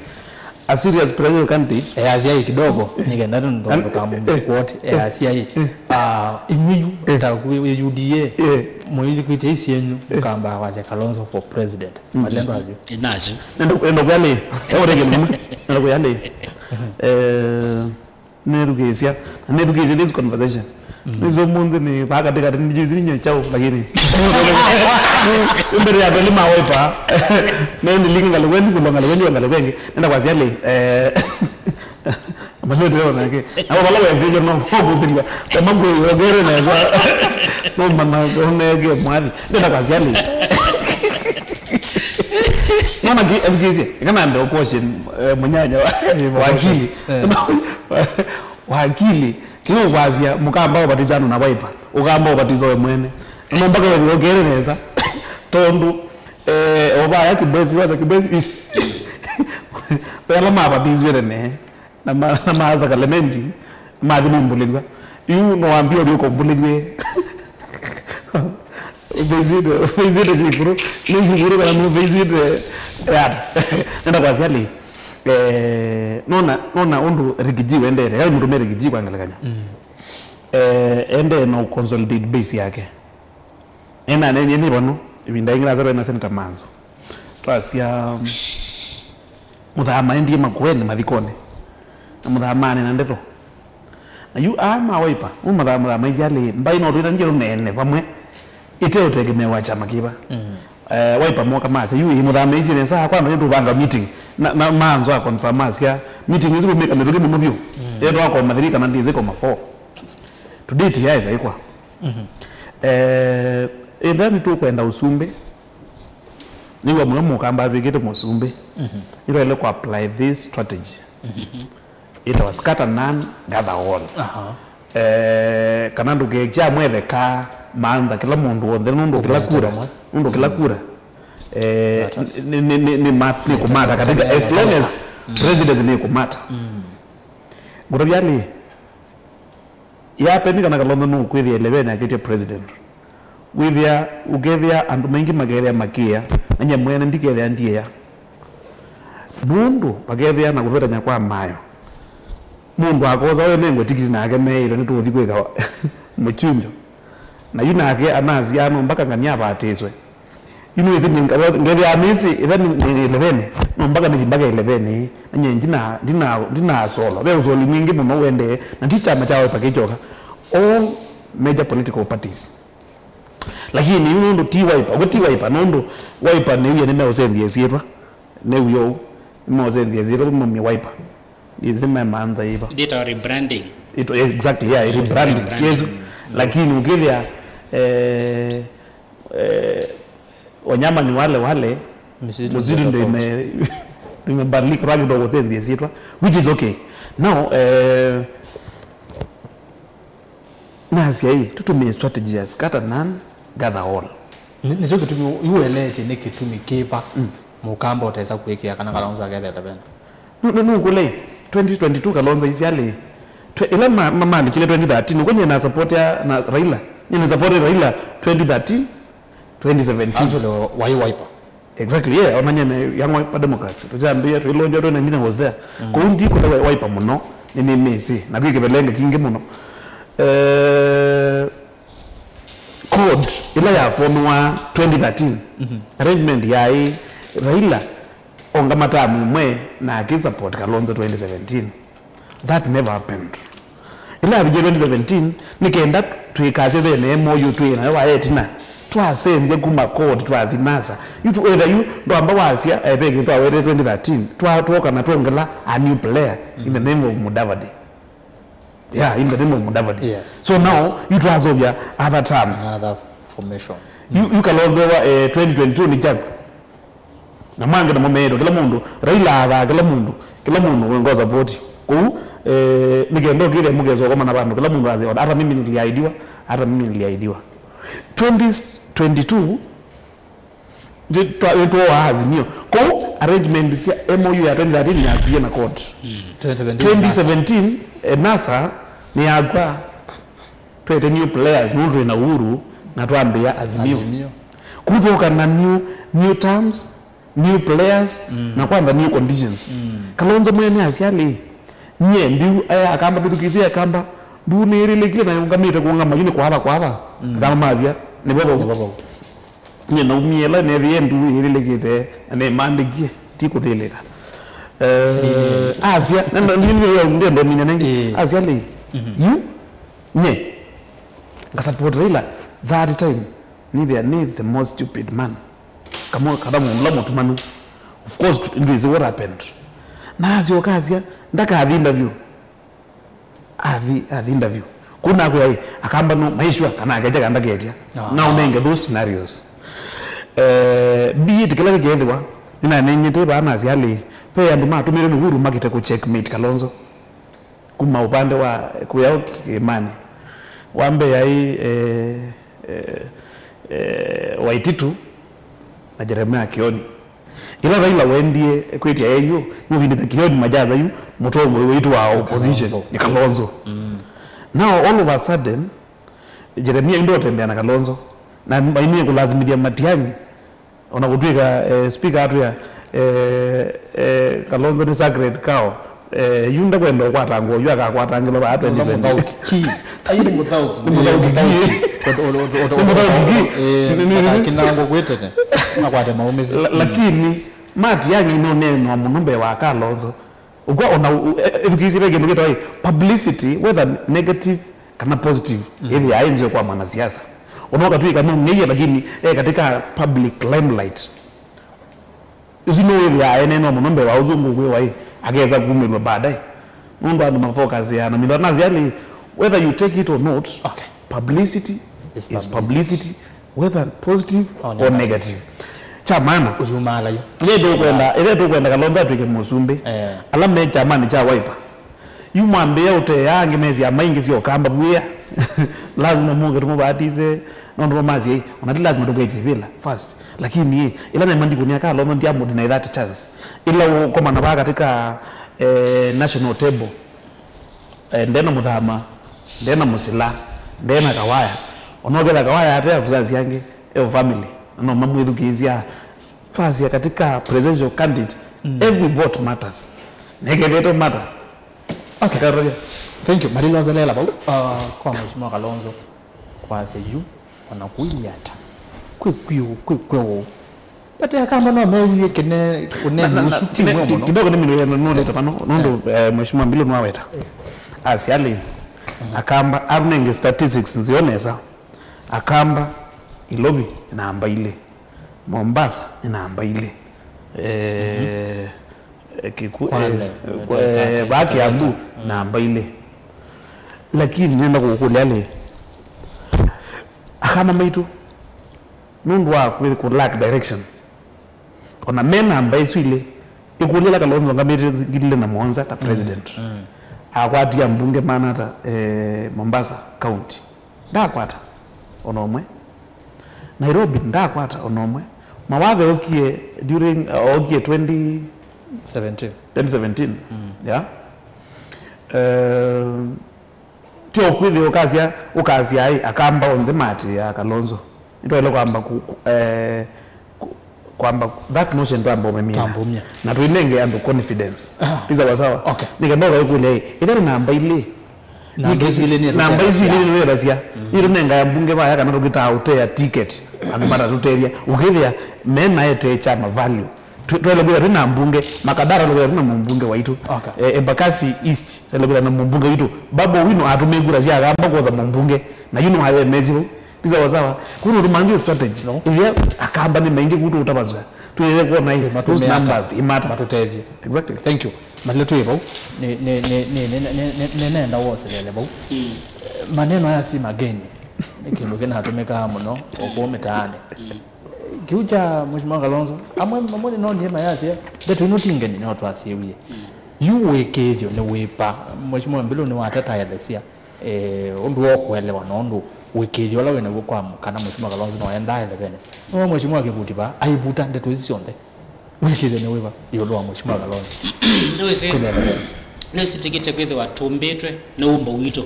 a serious pressure candidate Asia hii kidogo nigenda ndo kama msikwoti Asia hii inyu takuwe UDA mwili kuite isi yenu kamba waje Kalonzo for president malendo azio nazo ndo kwani orege mama ndo kwani nerugezia this conversation nizo mundu ni baga dega ndizinyo chao lakini mbere ya beli mawepa nende linga lwendi kulonga lwengi nenda kwazia le amalero nake abo bala wezijo no fogo singwa tamango yogere neza no mana onege mwali nenda kwazia le mama gizi kama ndo portion munyanya wakili kino kwazia mukamba obatizano na wiper ukamba obatizo we mwene mpaka wewe ogere neza tondu obaya kibezi waza kibezi is pela mapa bizwere ne na maza kalemendi madini mbulingwa yu no ambio yuko mbulingwe bezide jikuru ni jikuru kana mu bezide ya nenda kwa zali nona undu rigiji wendere ya mtu rigiji kwangalakanya ende no consolidate base yake ena nene bono ibinda ingira zero na Senator Manzo twasia muthama ndi makweni mathikone na muthamane na ndeto na yu ama waipa muthama maizale mbai no rira njiro nene pamwe ite utegemewa chama kiba waipa moka masa yu muthama izile saa kwanza ndu banga meeting na Manzo a confirm asia meeting izo kumeka meduri mu view yedo ako mathirika na ndize ko ma4 to date ya iza ikwa ndani tu kwenda Usumbe niwa Mukamba vigete Musumbe ilo ile ku apply this strategy it was scatter none gather all kana ndugeja mwetheka manda kila mundu wothe nundu kila kura ni kumata katika as long as president ni kumata gurabyali ya pendika na Kalonzo no kwithia 11 akete president withia ugethia andu maingi mageria makia anya mwene ndikethia ndia mundu bagethia na guvera nyakwa mayo mundu akoza we mengo tikiti na ake meiro ni tuthi kwika muchunjo na yuna ake anazi ano mpaka ngania batizwe yunu isi ngethia amisi even 11 no mpaka ni mpaka 11 anya ndina solo be usoli mwingi muno wende na ticha machawe pakichoka all major political parties lakini yunu ndo Wiper nondo Wiper ne yene meosendia siepa ne uyo meosendia zero mummi Wiper izima manza iba data rebranding it exactly yeah rebranding yes lakini ukithia wanyama ni wale msitu ndio imebadilika rangi ndogo tena zitwa, which is okay. Now nasia hii tutumie strategy ya scatter none gather all. Nicho kitumi ueleje ni kitumi kipa mukamba utaweza kuwekea kana Kalonzo agather tabena. No kule 2022 Kalonzo isiale ile mama ni kile 2013 kwenye na support ya na Raila. Ni support Raila 2013 2017 actually why wiper. Exactly, yeah, onanya young wiper Democrats. Tujambia tulonjo ndo ningine was there. Ko undi ko wiper muno ni mesi na kwikebelenge kinge muno. Code ila ya form wa 2013 arrangement ya Raila onga matamu mwe na akisupport Kalonzo 2017. That never happened. Ila bije 2017 nikaenda tuikaze bene MOU twina wa etina twasembye kuma code twathinasa you whether you ndo amba wasia ebege twawere 2013 twatoka na twongela a new player in the name of Mudavadi. Yeah, in the name of Mudavadi. Yes. So now you transfer other terms, another formation. You Kalonzo 2022 ni jago na mange na momero kila mundu Raila aga kila mundu wengoza voti ku nigendo kile mugezo kama na bandu kila mundu azi hata mimi niliahidiwa 2022 ndio azimio ko arrangement sia MOU ya 2013 ya pia na court 2017 NASA ni agwa twete new players mundu na uhuru na tuambia azimio kutoka na new terms new players na kwamba new conditions Kalonzo mwene asiali nye ndio akamba bitukizia akamba ndu nirile kile na ngamite kuanga majini kwa hapa kama mazia ni babo nye na umiela ne viendu irile kite ne mandigie tiko teleka Asia ndio minene Asia le you nye support Raila that time ni the most stupid man kama mlamu tumanu of course it is what happened nazo kazi ndaka interview interview kuna kwa akamba no maisha kana akaje kanda ketia now nenge those scenarios be it kila kigendwa nina nenyete bana asiali pe andu matumire nuhuru makite ku checkmate Kalonzo kuma upande wa kuyao Kimani wambe yai Waititu na Jeremiah Kioni ila Raila wendie kwetia yeyo mubindi Kioni majaza yu mutomo wetu wa opposition ni Kalonzo now all of a sudden Jeremiah ndio tembea na Kalonzo na baini kulazimidia Matiang'i unakutwika speaker atu ya Kalonzo ni sacred cow yunda kwenda kwa tango yu akakwata ngilo ba 2020 ayini mutauki kinango kwetene nakwate maumezi lakini Matiang'i no neno munumbe wa Kalonzo ukwa ona ukizire gendo geto publicity whether negative kana positive ili ainze kwa mwanasiasa unoka tu kama ngeye lakini katika public limelight uzino ile ya neno munumbe wa uzungu kwa ageza kumirwa baadaye mundu anu mafocus ya na mindana ziali whether you take it or not publicity is publicity whether positive or negative chamana ujumala yo ile ndo kwenda Kalonzo atwike musumbe alamne chamani cha wiper yumwambia ute yange mezi ya maingi sio kamba buya lazima mungu tumubatize ndo mazi unati lazima tugeje vila first lakini ila na mandiko ni Kalonzo ndia mudi that chance ila kama na katika national table ndena mudhama ndena musila ndena kawaya onogela kawaya hata afugazi yange family no mamu edukizia fasi katika presidential candidate every vote matters negative matter thank you Marilo Zalela kwa mheshimiwa Kalonzo kwa seju wanakuinyata kwe bata kama no mewie kene unemusu timu mono kidogo mimi no leta pano ndo mheshimiwa Mbilo nwaweta asiali akamba arning statistics nzionesa akamba Ilobi namba ile Mombasa namba ile baki abu namba ile lakini nenda kukulia le kama maitu nundu wa ku lack direction ona mena ambaye swile ikulela Kalonzo ngamete gile na Mwanza ta president akwatia mbunge manata Mombasa county ndakwata onomwe Nairobi ndakwata onomwe mawathe okie during okie 2017 yeah tio kwili ukazia ai akamba on the mat ya Kalonzo ndio ile kwamba that notion ndo ambapo memia na tuinenge ando confidence iza sawa okay nikabora kule ile namba ile namba hizi ile rasia ile nenga ya bunge baya kana rogita autea ticket anamara tuteria ukithia mena yete chama value twele bila tuna mbunge makadara lugera tuna mbunge waitu Embakasi East twele bila na mbunge witu babo wino atumegura sia gamba koza mbunge na yuno haye mezivo iza wazawa kuno tumangie strategy ile akamba ni maingi kutu utabazwa tuele kuona hiyo those numbers imata matuteji exactly thank you maleto hivyo nenda wose lele bau maneno haya si mageni kindu kina hatumeka muno okome taane kiucha Mheshimiwa Kalonzo amwe mamoni no ndiye mayasi betu notinge ni watu asiwie yuwekethyo ne wepa Mheshimiwa Mbilo ni watata ya lesia undu wokuelewa nondu wekethyo la wena kwa kana Mheshimiwa Kalonzo no enda ile bene no Mheshimiwa Kibutiba aibuta ndeto isionde wekethyo ne wepa yolo wa Mheshimiwa Kalonzo no sitikite kwethe watumbetwe na umbo wito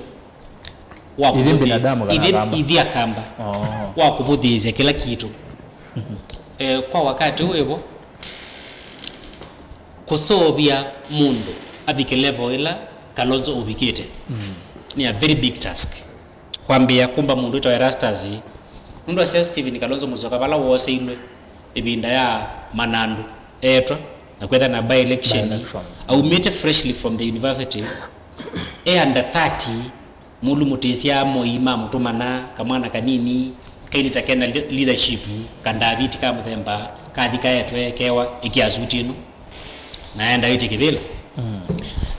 wa binadamu kana idhi akamba wa kubudhize kila kitu kwa wakati huo kusobia mundu abike level ila Kalonzo ubikite ni a very big task kwambia kumba mundu to Erastus mundu asa Stephen Kalonzo Musyoka bala wose ilwe ibinda ya manandu etwa na kwenda na by election au meet freshly from the university under 30 mulu mutisia moima mutumana kamwana kanini kaili takena leadership kandabiti kama themba kadika yetwe kewa ikiazutino naenda ite kivila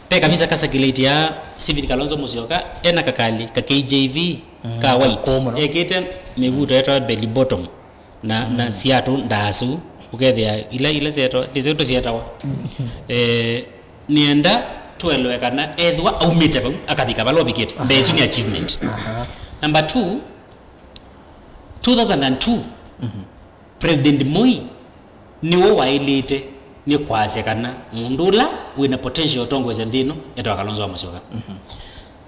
pe kabisa kasa kileti ya Stephen Kalonzo Musyoka ena kakali ka KJV ka white ekete mebuto yeto belly bottom na siatu ndasu ukethia ila zeto dizeto siatawa nienda tuelewe kana edwa au mete akabika balo bikete bezu ni achievement number 2 2002 President Moi niwo wailite ni kwase kana mundula wina potential tongo zendino etwa Kalonzo Musyoka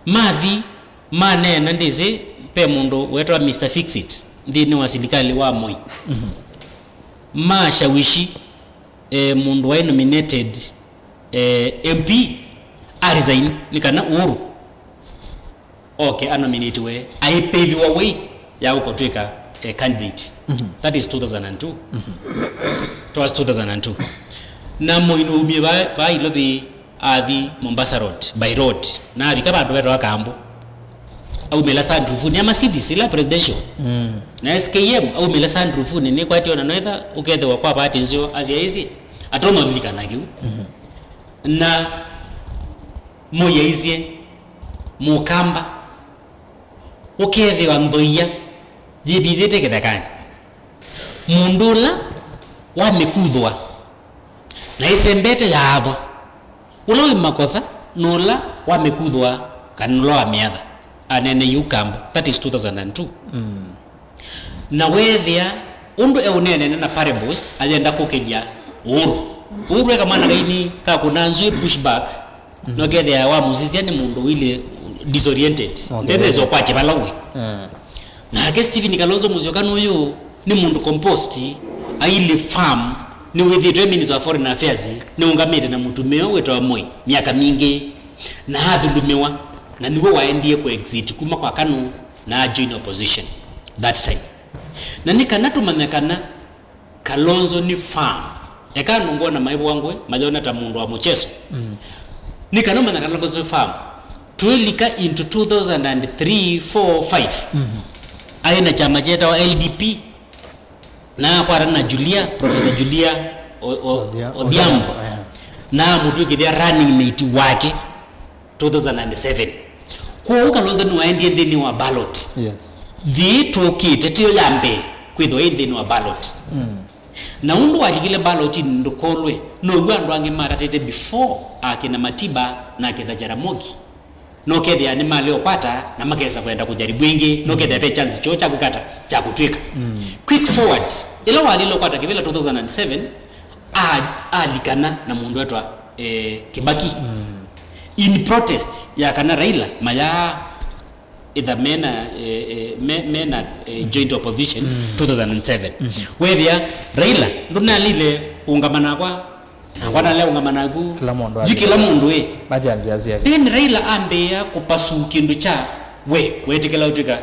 mathi manena ndize pe mundu wetwa Mr Fixit ndini wa serikali wa Moi mashawishi mundu wa nominated MP resign nikana Uhuru okay anominate we aipevi wa way ya ukotweka candidate that is 2002 it was 2002 na moino umie ba ilobe athi Mombasa road by road na abika bantu beto akambo au mela sandrufuni ama CDC la presidential na SKM au mela sandrufuni ni kwati ona noetha ukethe wa kwa party nzio azia hizi atono likana kiu na moya hizi mukamba ukethe wa mdhoia jibithite kithekani mundula wa mikudhwa na isembete yaatho ulo makosa nula wa mikudhwa kanula wa miatha anene yukambo that is 2002 na wethia undu eunene na parables agenda kukilia uru eka mana gaini ka kuna nzui pushback no gethia wa musisia ni mundu ile disoriented ndenezo kwache balawi na ake Stephen Kalonzo Musyoka uyu ni mundu compost aile farm ni with the Minister of Foreign Affairs ni ungamete na mutumeo wetwa Moi miaka mingi na hadhulumiwa na niwe waendie ku exit kuma kwa KANU na join opposition that time na nikanatumanyakana Kalonzo ni farm ekano ngona maibu wangwe majona ta mundu wa mucheso nikanumanyakana Kalonzo farm tuelika into 2003 4 5 aina chama cheta wa LDP na kwa na Julia Professor Julia Odhiambo na mutu kithia running mate wake 2007 kwa Kalonzo ni waendie thini wa ballot thitokite tio yambe kwithwa ithini wa ballot na undu walikile ballot ndukolwe no gwandu ange maratete before akina Matiba na akina Jaramogi no kethia ni mali opata na makesa kwenda kujaribu ingi no kethia pe chance chocha kukata cha kutwika quick forward ilo walilo kwata kivela 2007 alikana na mundu wetu Kibaki in protest ya kana Raila maya either mena joint opposition 2007 where Raila nduna lile ungamana kwa ngwana leo ungamana ku jikila mundu baadhi anzia then Raila ambea kupasu kindu cha wetikela utika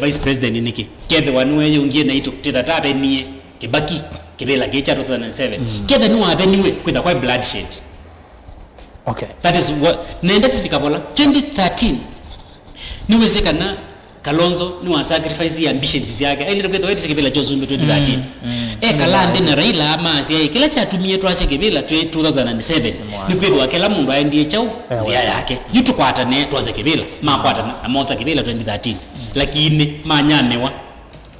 vice president niki kethe wanu weye ungie na ito titha tabe nie Kibaki kibela gecha 2007 kethe ni wabe niwe kwitha kwa bloodshed. Okay, that is what nenda tikabola 2013 niwezekana Kalonzo ni wa sacrifice ambitions yake ile kwetho wetu kibela Jozumbe 2013 kalande na Raila ama asia kila cha tumie twase kibela 2007 ni kwetho akela mundu aendie chao zia yake yitu kwata ne twase kibela makwata na amoza kibela 2013 lakini manyamewa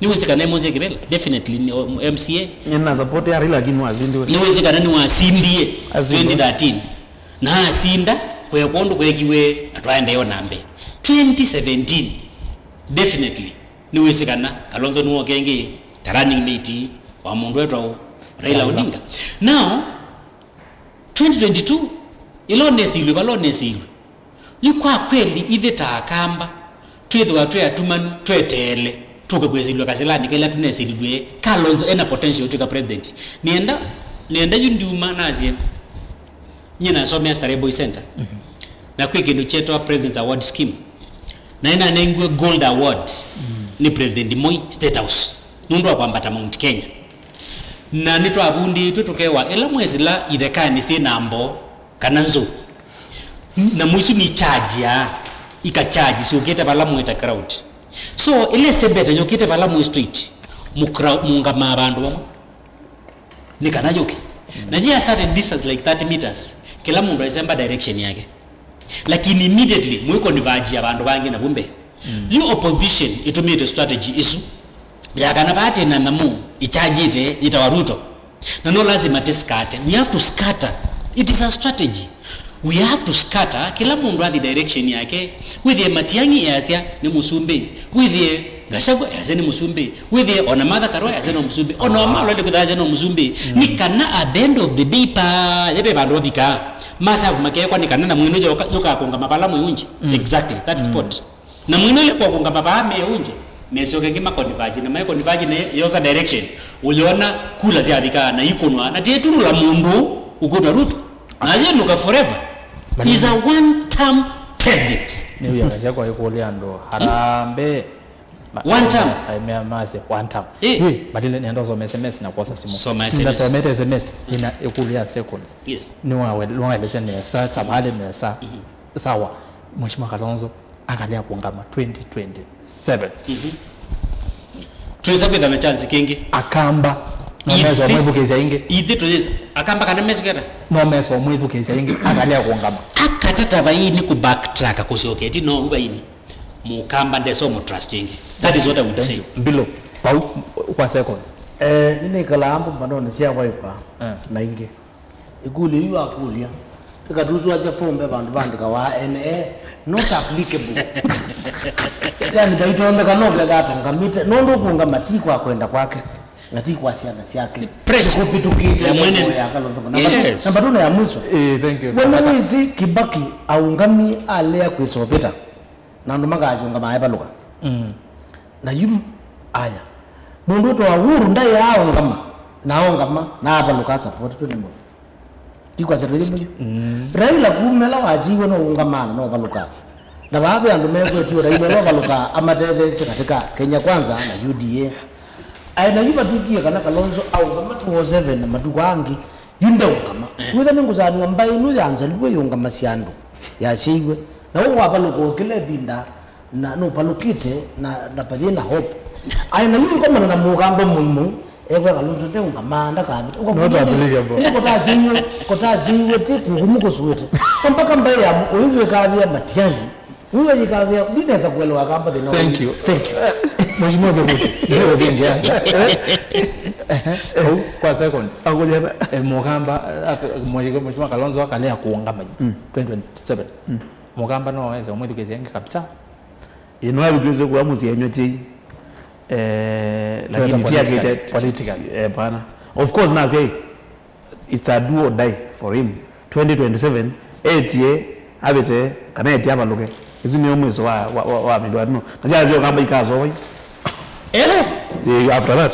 niwezekana moze kibela definitely ni MCA nyina support ya Raila lakini wazindwe niwezekana ni wasindie 2013 na asinda kwa kondo kwekiwe atwaende yo nambe 2017 definitely niwesekana Kalonzo nuo kenge running mate wa mundu wetu Raila Odinga. Now 2022 ilonesilu balonesilu yukwa kweli ithe takamba twethwa twatumanu twetele tukwekwezilwa kaselani kela tunesilwe Kalonzo ena potential to president nienda yunduma nazie nyina somea Starehe Boy Center na kwa kindu chetu President's Award Scheme na ina nengwe Gold Award ni President Moi State House nundu akwambata Mount Kenya na nitwa abundi tutukewa ela mwezi la idekani si nambo kananzo na mwisu ni charge ya ikacharge si ukete bala mweta crowd so ile sebeta yokete bala mwe street munga mabandu nikanayoki na jia certain distance like 30 meters kila mundu asemba direction yake lakini immediately mwiko nivaji abantu bangi na bumbe you opposition itumite strategy isu yakana pate na namu ichajite itawaruto na no lazima tiskate we have to scatter it is a strategy we have to scatter kila mundu adi direction yake with the Matiang'i yasia ni Musumbi with the Gachagua yasia ni Musumbi with the Onamadha Karua yasia ni Musumbi Onamalo ndi kudaja ni Musumbi nikana at the end of the day pa yebe bandu babika masa kumake kwa nikana na mwino joka konga mapala muyunje exactly that spot na mwino ile kwa konga mapala meyunje mesoke ngima converge na mai converge ne yoza direction uliona kula ziadika na ikonwa na tieturu la mundu ukutwa ruto na yeye nuka forever is a one term president ni ya Gachagua ikulia ndo harambe one term ameamase one term badile nendo zo SMS na kosa simu so SMS na so SMS ina ikulia seconds yes ni wa leseni ya saa tabale na saa sawa Mheshimiwa Kalonzo angalia kuangama 2027 tuweza kwenda na chance kingi akamba no meso mwivu keza inge ithi tuweza akamba kana meso kera no meso mwivu keza inge angalia kuangama akatata baini ku backtrack kusioketi no baini mukamba ndeso mu trusting that is what I would say below kwa seconds nini kalambo banone sia waipa na inge ikuli yu akulia ikatuzu acha form bandu bandika wa NA not applicable yani baitonda kanoga gato ngamite nondo kunga matiko akwenda kwake ngatiko asiana siake pressure kupitukite ya mwene ya Kalonzo namba tuna ya mwisho thank you wewe hizi Kibaki aungami alea kwisopeta na ndo magazi ungama hapa luka na yum aya mundu to ahuru ndai yao ngama nao ngama na hapa luka support tu nimo tikwa zetu yimwe Raila kumela wajiwe no ungamana no baluka na baadhi andu meko tu Raila no baluka amatete katika Kenya Kwanza na UDA aina yuba tukie kana Kalonzo au ngama 27 na maduka angi yunda ungama witha ninguzani ambaye no yanza liwe ungama siandu ya chiwe na uwa baluko kile binda na no balukite na padie na hope aina yuba kama na mugambo muimu ekwe Kalonzo te ungamanda kabi kota ziwe te kugumuko suwete mpaka mbaye ya uyiwe kabi ya Matiang'i Wewe jikavya ndinaweza kuelewa kamba the no. Thank you. Mheshimiwa Gebuti. Ndio vingi kwa seconds. Ngoja Mugamba Mheshimiwa Kalonzo akalea kuongama 2027. Mugamba no waweza umwelekeze yangi kabisa. Inua vigezo kwa muzienyo chi lakini pia political bana. Of course na say it's a do or die for him. 2027 8 abete kana eti aba loke. Izu ni omwezo wa midwa no. Nazi kamba ikazo wai. After that.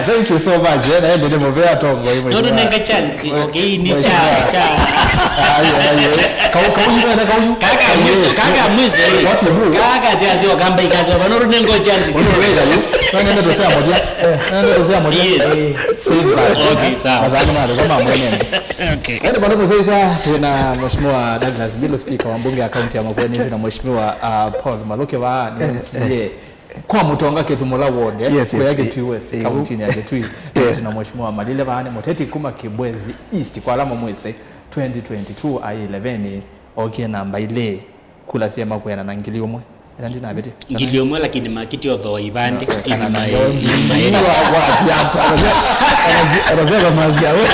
Thank you so much. Ndio movea tongo hivyo. Ndio nenga chance. Okay, ni cha. Kaka mwizo. What you do? Kaka ziazio kamba ikazo bano nengo chance. Unaweza hiyo. Ndio tusema moja. Ndio tusema moja. Save that. Okay, sawa. Azani na kama mwenyewe. Okay. Ndio bado sasa tuna Mheshimiwa Douglas Bilo speaker wa bunge ya kaunti ya Makueni na Mheshimiwa Paul Maloke wa NCA. Kwa mutonga ketumula ward kwa yake West county ni yake Tui na Mheshimiwa Malile Bahane Moteti kuma Kibwezi East kwa alama mwese 2022 I11 okay namba ile kula sema kwa na ngilio mwe ndio na beti ngilio mwe lakini makiti odho ibande ina maera wati hata anazema mazia wewe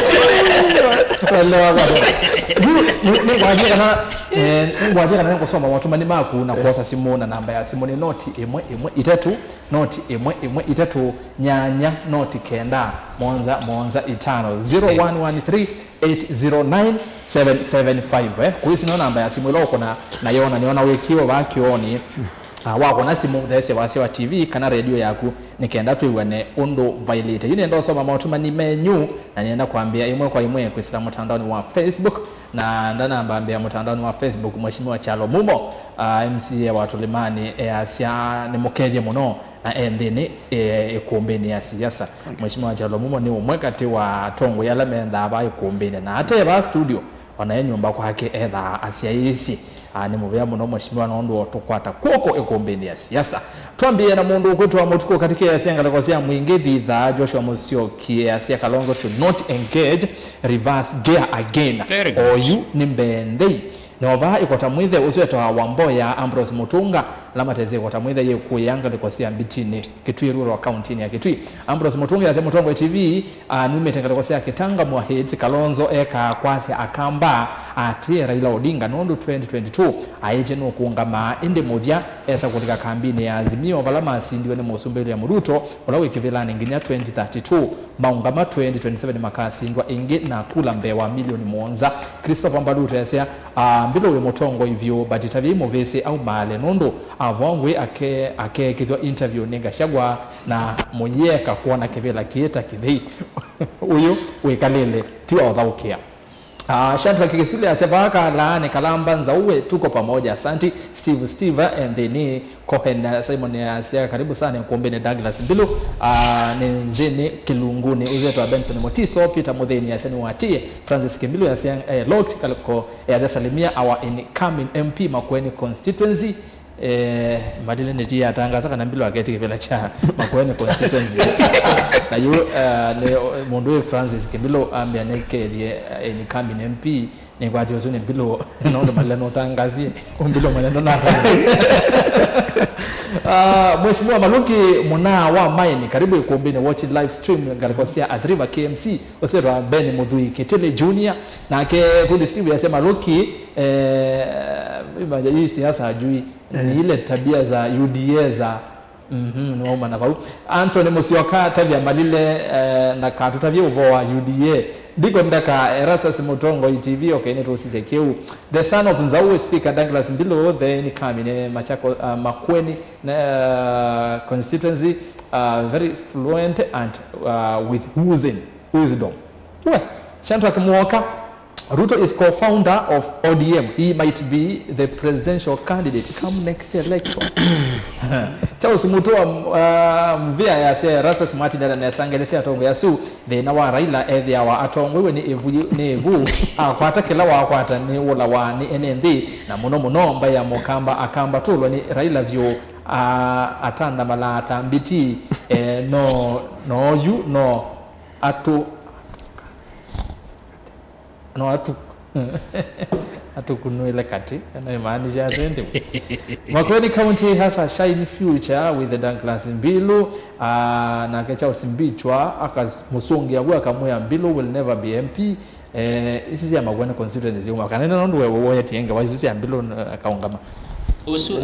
ngwaje kana kusoma watu mani maku na kuosa simu na namba ya simu ni noti 1 noti 1 nyanya noti kenda monza 5 0113809775 kuisi no namba ya simu iloko na yona niona wekiwa bakioni wako na simu these wase wa TV kana radio yaku nikenda tuiwane undo violate yine ndo soma mautuma ni menu na nienda kuambia imwe kwa imwe kwa Islam mtandaoni wa Facebook na ndana ambia mtandaoni wa Facebook Mheshimiwa Chalo Mumo MCA wa Tulimani asia ni mukeje muno na endini ikumbeni ya siasa Mheshimiwa Chalo Mumo ni umwekati wa tongo yala menda abaye kumbeni na hata ba studio ona nyumba kwa hake edha asia isi ni muvya muno Mheshimiwa nondo tukwata koko ekumbeni ya siasa tuambie na mundu kwetu wa mutuko katika ya sianga lekosia mwingi thitha Joshua Musyoki ya sia Kalonzo to not engage reverse gear again or you nimbendei nova ikota mwithe usweto wa Wamboya Ambrose Mutunga lama teze ikota mwithe ye kuyanga lekosia mbitini Kitui rural county ya Kitui Ambrose Mutunga ya Mutongo TV numetenga lekosia Kitanga mwa heads Kalonzo eka kwasi akamba ati Raila Odinga nondo 2022 aije no kuungama inde mudya esa kutika kambini ya Azimio balama asindiwe ne Musumbeli ya Muruto olawe kivela ninginya 2032 maungama 2027 makasi ndwa ingi na kula mbewa milioni monza Christopher Mbaluto yasia mbilo we Mutongo hivyo batitavi movese au male nondo avongwe ake kithwa interview ninga shagwa na muyeka kuona kivela kieta kibei uyu wekalele tiwa odhaukia Shantra Kikisile asebaka laane kalamba nzauwe tuko pamoja asante Steve and then Cohen Simon asia karibu sana kuombeni Douglas Bilo ni nzeni Kilunguni uzeto wa Benson Motiso Peter Mutheni aseni watie Francis Kimbilu asia Lot kaliko salimia our incoming MP Makueni constituency madile netia tangaza kana Mbilo aketi kivela cha Makueni constituency na yu le Mondwe Francis Kimbilu ambia neke ni kambi MP ni kwa jozo ni Mbilo naona maleno tangazie Mbilo maleno natangazie Mheshimiwa Maluki muna wa maini karibu ikumbini watch live stream ngalikosia Athriva KMC osero Ben Mudhui Kitele Junior na ke full Steve yasema Maluki hii siasa hajui ni ile tabia za UDA za niwauma na vau Anthony Musyoka tavya malile na katutavya uvoa UDA ndiko ndaka Erastus Mutongo TV okay neto sisekeu the son of Nzauwe speaker Douglas Mbilo then kamine Machako Makueni constituency very fluent and with wisdom Shantra Kumuoka Ruto is co-founder of ODM. He might be the presidential candidate come next election. Charles Mutua mvia ya se Rasas Martin na sangelesi atongo yasu the na wa Raila ethia wa atongo we ni evu akwata kila wa akwata ni wola wa ni NND na muno mbaya mokamba akamba tulo ni Raila vyo atanda malata mbiti no atu Atukunuile kati na maanisha atende. Makueni County has a shiny future with the Douglas Mbilu na kecha usimbichwa akamusungia bwa kamuya Mbilu will never be MP. Isi ya Makueni constituency zima kanena nondu wewe tienge wazizi ya Mbilu akaungama. Usu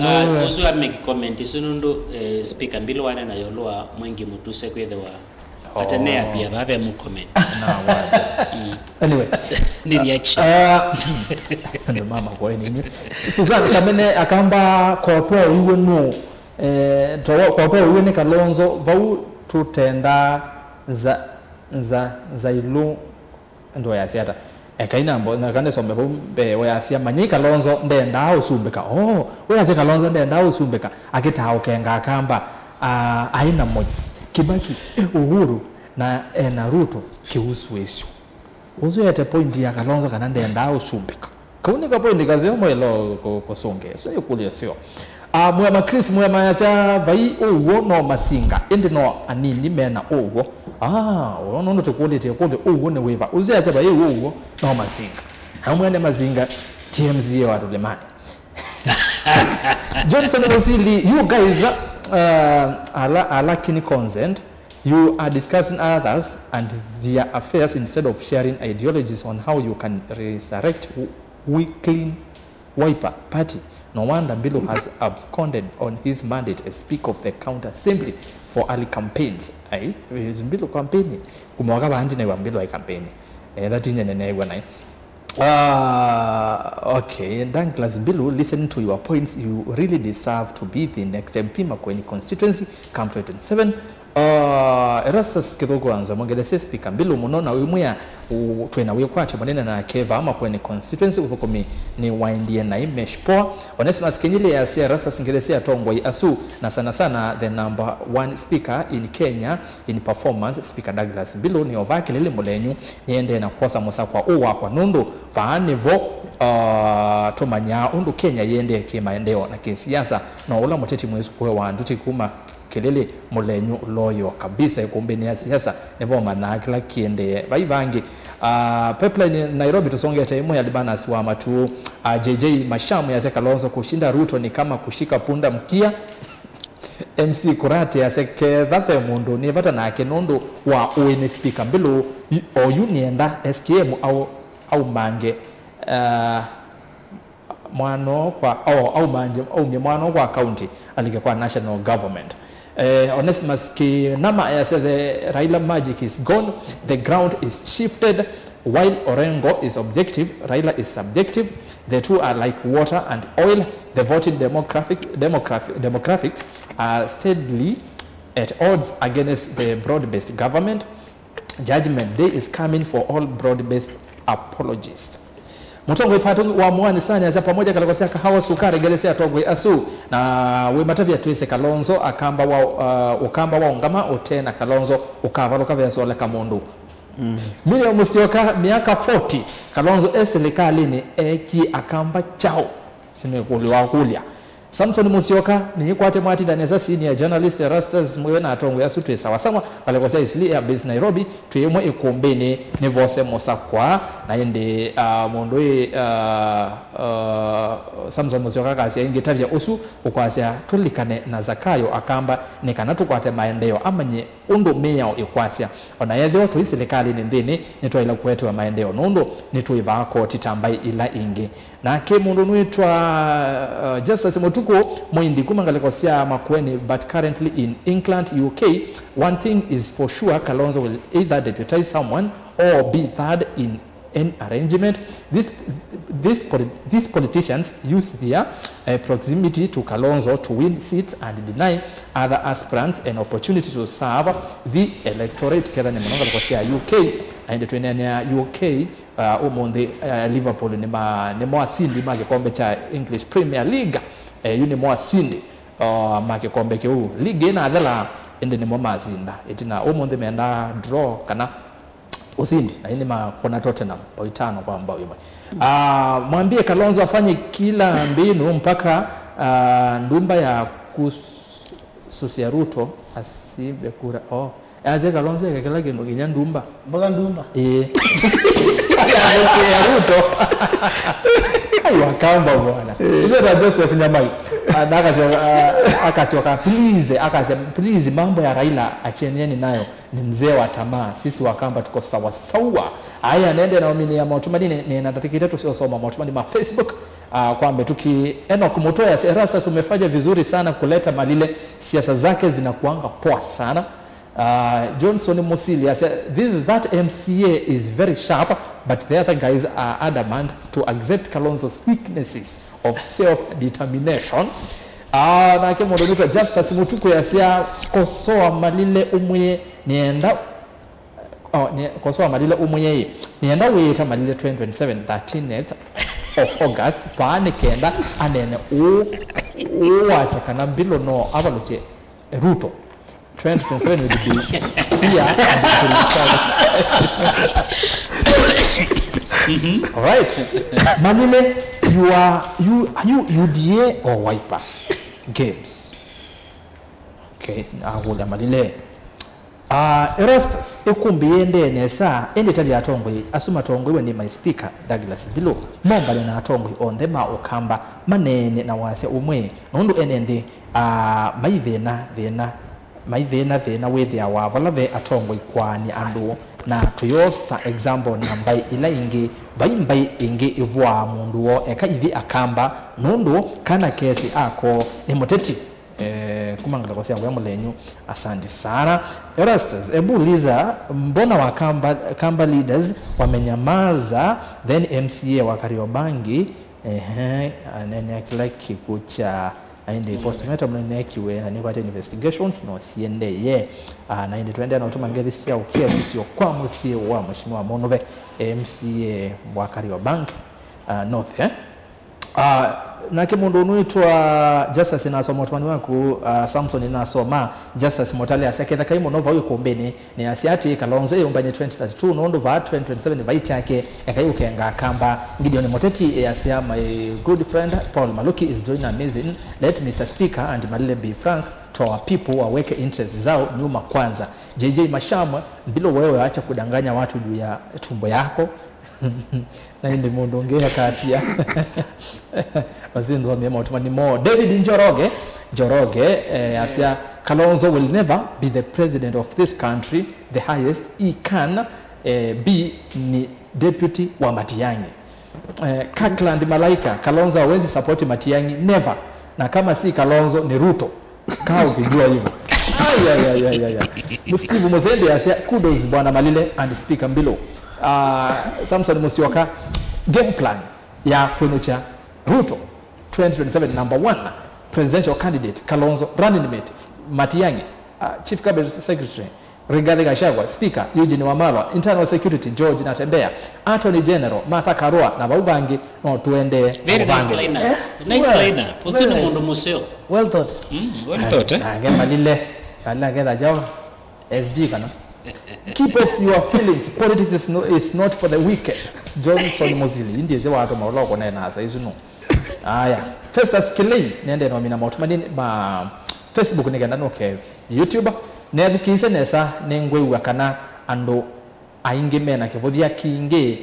make comment sunundu speaker Mbilu wana na yolwa mwengi mutuse kwethe wa atenea pia babe mu comment na wada. Anyway, ni reaction ndo mama kwa nini Suzanne Kamene akamba kopoa uwe no kopoa uwe ne Kalonzo bau tutenda za ilu ndo ya siata ekaina mbo na kande sombe be wayasia manyi Kalonzo ndenda usumbeka wayasia Kalonzo ndenda usumbeka akita okenga akamba aina moja Kibaki Uhuru na Ruto kihusu esyo uzo yete point ya Kalonzo kana ndenda usumbeka kaunika point kazi mwelo kosonge so yukulia sio mwema Chris mwema yasa bai owo no masinga ende no anini mena owo ono tukolete owo ne weva uzo yete bai owo no masinga hamwe ne mazinga TMZ ya Warulemani Johnson Wasili, you guys are lacking consent. You are discussing others and their affairs instead of sharing ideologies on how you can resurrect weakling Wiper Party. No wonder Mbilu has absconded on his mandate and speak of the counter simply for early campaigns. Is Mbilu campaigning? Kumwaka bahandi na Mbilu campaign. That is nene okay, Douglas Mbilu, listen to your points. You really deserve to be the next MP Makueni constituency come 2027. Erastus kidogo anza mwangelese speaker Mbilu munona uimwea twena wikwati manena na keva ama kwenye constituency ukomi ni waindie na imesh poa Onesimus Kenyile ya sia Erastus ngelese atongwa asu na sana the number 1 speaker in Kenya in performance speaker Douglas Mbilu ni ovaki lile mulenyu niende na kosa musa kwa uwa kwa nundu vaanivo tomanya undu Kenya yende kimaendeo na kisiasa na ula muteti mwezu kuwe wa nduti kuma kelele mulenyu loyo kabisa ikumbeni ya siasa nebo manakila kiende baivangi pipeline Nairobi tusonge taimu ya Libanas wa matu JJ Mashamu ya Kalonzo kushinda Ruto ni kama kushika punda mkia MC Kurate ya seke dhape mundu ni vata na kenondo wa uene speaker Mbilu o yunienda SKM au mange mwano kwa au manje au ni mwano kwa county alike kwa national government. Onesimus Kinama said the Raila magic is gone, the ground is shifted. While Orengo is objective, Raila is subjective. The two are like water and oil. The voting demographics are steadily at odds against the broad-based government. Judgment day is coming for all broad-based apologists. Mutongo ipatu wa mwani sana ya pamoja kalikosia kahawa sukari gelesea togwe asu na we matavia tuise Kalonzo akamba wa ungama otena Kalonzo ukavalo kavya sola kamundu Miriam Musyoka miaka 40 Kalonzo serikali ni eki akamba chao simekuliwa kulia Samson Musyoka ni kwate mwati daneza senior journalist Erastus mwena atongwe asu tuwe sawa kalikosia isili ya base Nairobi tuyemwe ikumbeni ni vose mosakwa na yende mondoi Samson Musyoka kasi ingetavya usu ukwasya tulikane na Zakayo akamba nikana tukwate maendeo amanye undu meyao ikwasya ona yethio tu serikali ni ndini nitwaila kwetu wa maendeo nundo nituiva koti tambai ila ingi na ke mundu nwitwa Justice Mutuku mwindi kumangalikosia Makueni but currently in England UK. One thing is for sure, Kalonzo will either deputize someone or be third in an arrangement. These politicians use their proximity to Kalonzo to win seats and deny other aspirants an opportunity to serve the electorate. Kera ni mnonga likosia UK and tuenea UK umonde Liverpool ni mwasindi kikombe cha English Premier League. Yuni mwasindi kikombe kiu ligi na adela ende ni mazinda itina umonde meenda draw kana usindi na ini makona Tottenham poitano kwa mbao yuma mwambie Kalonzo afanye kila mbinu mpaka ndumba ya kususia Ruto asibe kura aze Kalonzo kila kindu kinya ndumba Mboga ndumba. ya Ruto ayo akamba bwana hizo na Joseph Nyamai akasioka please mambo ya Raila achenieni nayo ni mzee wa tamaa sisi wakamba tuko sawa sawa haya nende na mimi ya Mautumadini ni natakita tusiosoma Mautumadini ma Facebook kwamba Enoch Mutoya Erastus umefanya vizuri sana kuleta malile siasa zake zinakuanga poa sana. Johnson Musili said that MCA is very sharp but the other guys are adamant to accept Kalonzo's weaknesses of self-determination. Na kemo ndo Justice Mutuku yasia kosoa malile umwe nienda kosoa malile umwe nienda weta malile 2027 13th of August paani kenda anene washakana bilo no avaluche Ruto 2027 will be here and all right Malile you UDA or Wiper Games okay ahula Malile Erastus ekumbiende nesa ende tali atongwe asuma tongwe ni my speaker Douglas Bilo momba na atongwe on the ma okamba manene na wase umwe nondo enende maivena wethia wavala ve atongwe kwani andu na tuyosa example na mbai ila ingi mbai ingi ivwa mundu wo eka ivi akamba nondo kana kesi ako ni moteti kumangala kwa siyangu ya mulenyu asante sana Erastus ebuliza mbona wakamba leaders wamenyamaza then MCA wa Kariobangi anene akila kikucha aende post-mortem mnenekiwe na niko investigations no siende na inde tuende na utuma ngezi sia ukia bisio kwa msie wa mheshimiwa Monove MCA wa Kariobangi North na kimundu nuitwa Justice nasoma twani waku Samson nasoma Justice Motale aseketha kai Monova uyo kombeni ni asiati Kalonzo yombanye 2032 nondo va 2027 vai chake ekayukenga kamba Gideon Moteti asia my good friend Paul Maluki is doing amazing. Let Mr. Speaker and Malile be frank to our people waweke interest zao nyuma kwanza. JJ Mashama bilo wewe acha kudanganya watu juu ya tumbo yako na ndi mundongea katia wazinzo wa Mautumadini mo David Njoroge asia Kalonzo will never be the president of this country. The highest he can be ni deputy wa Matiang'i. Kirkland Malaika Kalonzo hawezi support Matiang'i never, na kama si Kalonzo ni Ruto kaa ukijua hivyo. Musikivu Mozende asia kudos bwana Malile and speaker Mbilo. Samson Musyoka game plan ya kuenocha Ruto 2027 number 1 presidential candidate Kalonzo running mate Matiang'i chief cabinet secretary Rigathi Gachagua speaker Eugene Wamalwa internal security George Natembea attorney general Martha Karua na baubangi no tuende very nice liner posino mondo museo well thought again Malile ala geda jaw SG kana keep off your feelings. Politics is not for the wicked. Johnson Mozili ndiye zewa watu mauloko na nasa izuno aya Festus Kilei nende no mina Mautumadini ba Facebook nigenda noke YouTube ne dukise nesa nengwe wakana ando ainge mena kevodia kinge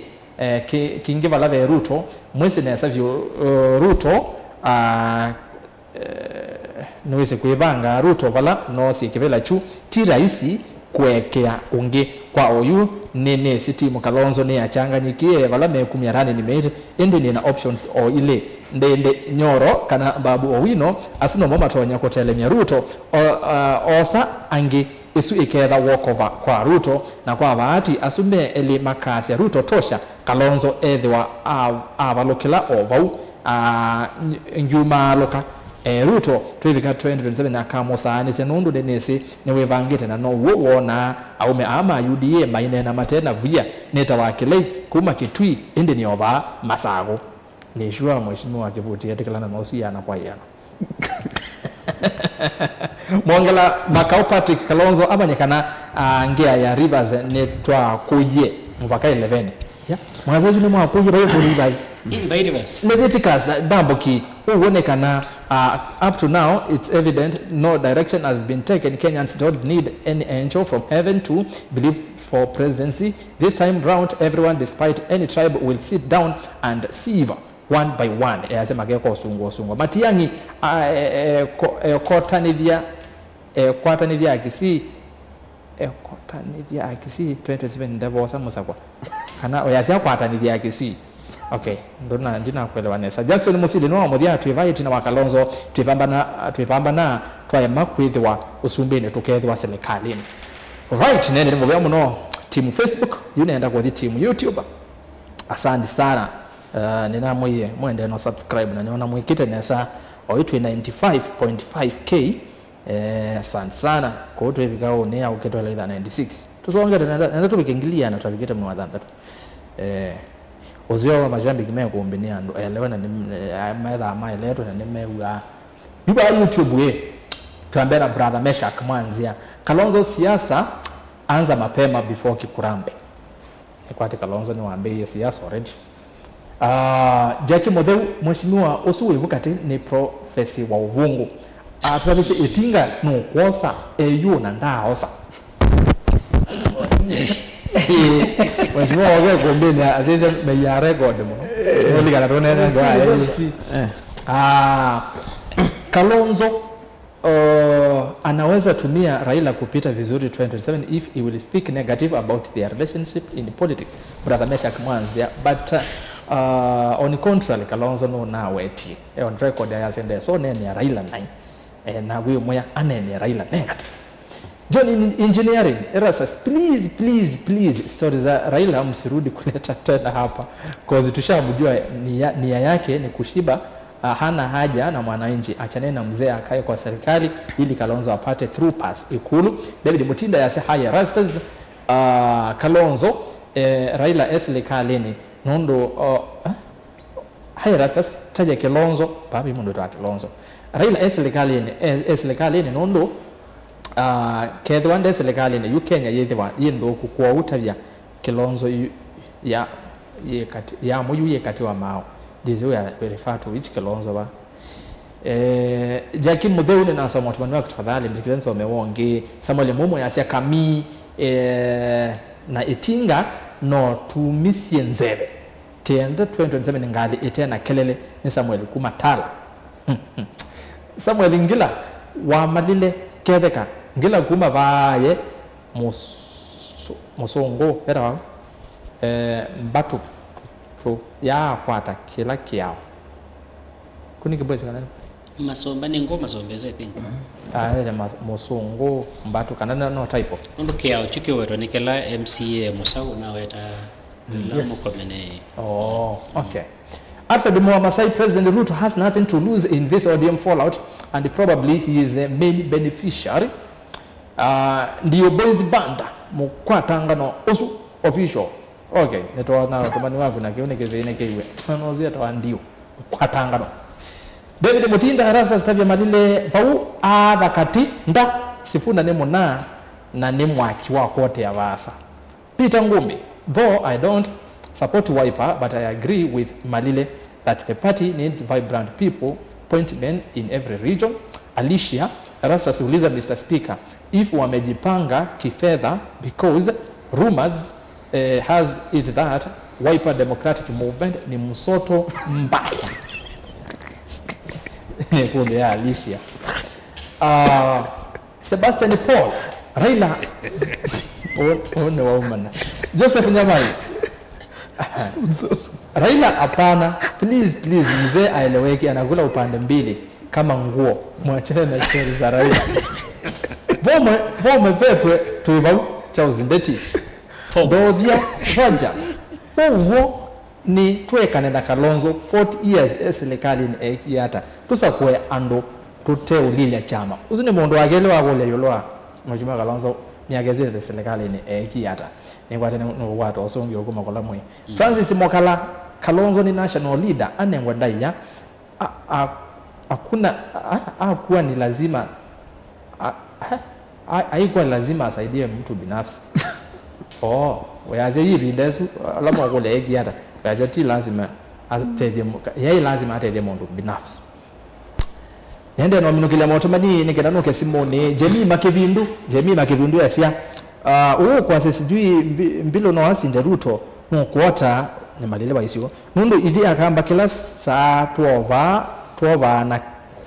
vala ve Ruto mwese nesa vyo Ruto nwese kuibanga Ruto vala no si kivela chu ti raisi kuekea unge kwa oyu nene sitimu Kalonzo ne achanganyikie vala mekumya rani ni mate ende ni na options o ile ndende nyoro kana babu owino asino mama tonya kotelemya Ruto osa ange isu iketha walkover kwa Ruto na kwa bahati asume eli makasi ya Ruto tosha Kalonzo ethwa avalokela ovau njuma loka Ruto twivika 2027 na kamo saani senundu denesi niwe vangite na no wona aume ama UDA maine na matena via neta wakilei kuma kitui indi ni oba masago nishua mheshimiwa kivuti yatekelana na usia na kwa yana Mwangala Makau Patrick Kalonzo abanyekana ngea ya Rivers netwa kuje mpaka 11 ya mwazaji ni mwakuja bayo believers in believers Leviticus damboki uonekana up to now it's evident no direction has been taken. Kenyans don't need any angel from heaven to believe for presidency. This time round everyone despite any tribe will sit down and sieve one by one. Yasema keko sungo Matiangi kwatanithia akisi kwatanithia akisi 2027 ndabo samusakwa kana oyasya kwatanithia akisi. Okay, ndona ndina kuelewa nesa. Jackson Musili no muthia twivite na Wakalonzo twipambana twayema kwithwa usumbini tukethwa serikalini. Right, nene nimubya muno team Facebook yunaenda kwa team YouTube. Asante sana. Nina mwiye mwende no subscribe na niona mwikite nesa oitwe 95.5k. Asante sana kwa watu vikao ni au ketwa la 96. Tusonge na tubikingilia na tutabikita mwa dhambi. Ozio wa majambi kime kuombinia ndo elewa na maedha amaeleto na nimeua yuba YouTube we tuambie na brother Meshak Mwanzia Kalonzo siasa anza mapema before Kikurambe. Nikwati Kalonzo ni waambie siasa already. Jackie Modeu mheshimiwa usuwe kati ni profesi wa uvungu. Tunabisi itinga no kwosa eyu na ndaosa. Mheshimiwa wage gombeni azize meya record mo. Oli kana tone ndo ayesi. Kalonzo anaweza tumia Raila kupita vizuri 2027 if he will speak negative about their relationship in politics. Brother Meshak Mwanzia but on contrary Kalonzo no na weti. On record ya sende so nene ya Raila 9. Na huyo moya anene ya Raila negative. John in engineering Erastus please stories za Raila msirudi kuleta tena hapa cause tushamjua nia yake ni kushiba. Hana haja na mwananchi, achane na mzee akae kwa serikali ili Kalonzo apate through pass Ikulu. David Mutinda yase haya Rastas Kalonzo Raila eslekaleni nondo haya Rastas taja Kalonzo babi mundo ta Kalonzo Raila eslekaleni nondo kedwande eslekaleni yu Kenya yethwa yendo kukua utavya Kalonzo ya moyu yekati wa mao jizo ya refer to which Kalonzo ba Jackie Modeu ni nasa mwatumani wa kutafadhali mtikilenzo mewonge Samuel Mumo ya siya kami na itinga no tumisie nzebe tienda 2027 ngali itena kelele ni Samuel Kumatala Samuel ngila wa malile ketheka ngila kuma vaye musongo era mbatu ya kwata kila kiao kuni kibwezi kana masomba ni ngoma zombezo I think ya musongo mbatu kana no type ndo kiao chikiwero nikela MCA Musau na weta lamu komene. Okay. Alfred Masai President Ruto has nothing to lose in this ODM fallout and probably he is the main beneficiary. Ndio boys banda mukwatanga no osu official. Okay, neto na tumani wangu na kione kizene kiwe. Manozia to ndio kwatanga no. David Mutinda harasa stabya malile pau abakati nda sifuna nemo na nemwaki wa kote ya vasa. Peter Ngumbi, though I don't support Wiper, but I agree with Malile that the party needs vibrant people, point men in every region. Alicia Rasa uliza Mr. Speaker if wamejipanga kifedha because rumors has it that Wiper Democratic Movement ni msoto mbaya. Ni kumbe ya Alicia. Sebastian Paul Raila one woman Joseph Nyamai Raila hapana please mzee aeleweke anakula upande mbili kama nguo mwachane na story za Raila Vome pepe tuiva cha uzindeti Dovia Roger huo ni twekane na Kalonzo 40 years serikali ni yata tusakwe ando tuteulile chama uzine mondo agele wagole yolwa mheshimiwa Kalonzo niagezwe serikali ni yata ningwate no watu osongi okuma kola mwe Francis Mokala Kalonzo ni national leader anengwa daiya hakuna hakuwa ni lazima haikuwa lazima asaidie mtu binafsi wayaze yibi ndesu lama kule egiata wayaze ti lazima atede yeye lazima atede mundu binafsi nende no minukile moto mani nikenda no kesimoni Jemii Makevindu yasia kwa sijui mbilo no asinde Ruto no kuota ni malile waisio nundu ithi akamba kila saa tuova na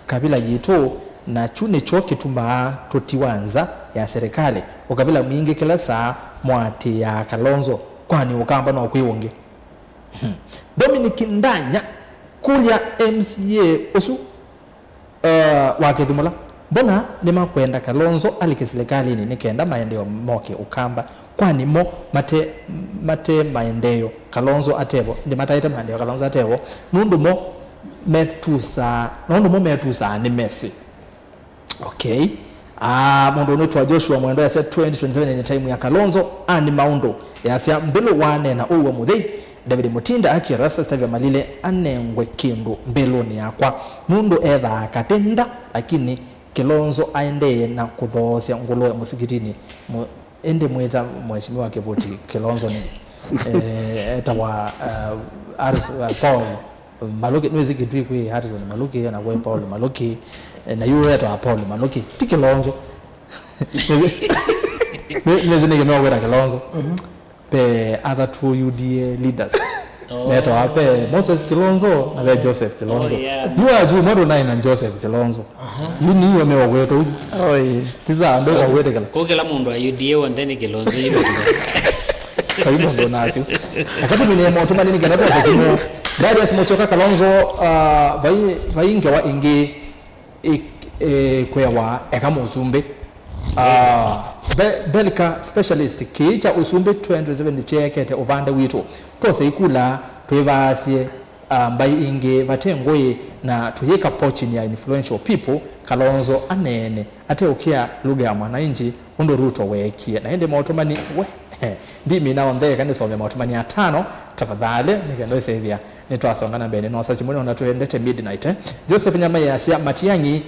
kabila yitu na chune choke tuma totiwanza ya serikali ukabila mwingi kila saa mwati ya Kalonzo kwani ukamba na ukwiwonge Dominic Ndanya kulia MCA usu wakethumula mbona nima kwenda Kalonzo alikisilikali ni nikenda maendeleo moke ukamba kwani mo mate maendeleo Kalonzo atebo ndi mataita maendeleo Kalonzo atebo nundu mo metusa ni Messi okay mundu unetwa Joshua mwendo ya 2027 ni time ya Kalonzo ani maundo yasia mbilo wane na uwe muthei David Mutinda akirasa stavya malile anengwe kindu mbeloni yakwa nundu etha akatenda lakini Kalonzo aendeye na kuthosya ngulo ya musikitini ende mweta mheshimiwa Kivoti Kalonzo ni etawa Paul Maluki nwezi kitui kwe Harrison Maluki na kwe Paul Maluki na yule etawa Paul Maluki ti Kalonzo nwezi nige wera Kalonzo pe other two UDA leaders neto ape Moses Kilonzo na Joseph Kilonzo you are you model 9 and Joseph Kilonzo you ni yo mewa weto tiza ndo wa wete kala ko kila mundu UDA wandeni Kilonzo yibo kayibo ndo nasi akati mine moto mani ngana kwa simo dadi asimosoka Kalonzo vai ngewa ingi kwewa ekamo Usumbe Belika specialist kicha Usumbe 2027 chekete ovanda wito tose ikula twevasie mbai inge vatengoye na tuyeka pochini ya influential people Kalonzo anene ate ukia lugha ya mwananchi undo Ruto wekie na ende mautomani ndimi na ondhe kani some mautomani ya 5 tafadhali nikendo sevia nitwasongana mbele no sasa simoni onatuendete midnight Joseph Nyama yasia Matiangi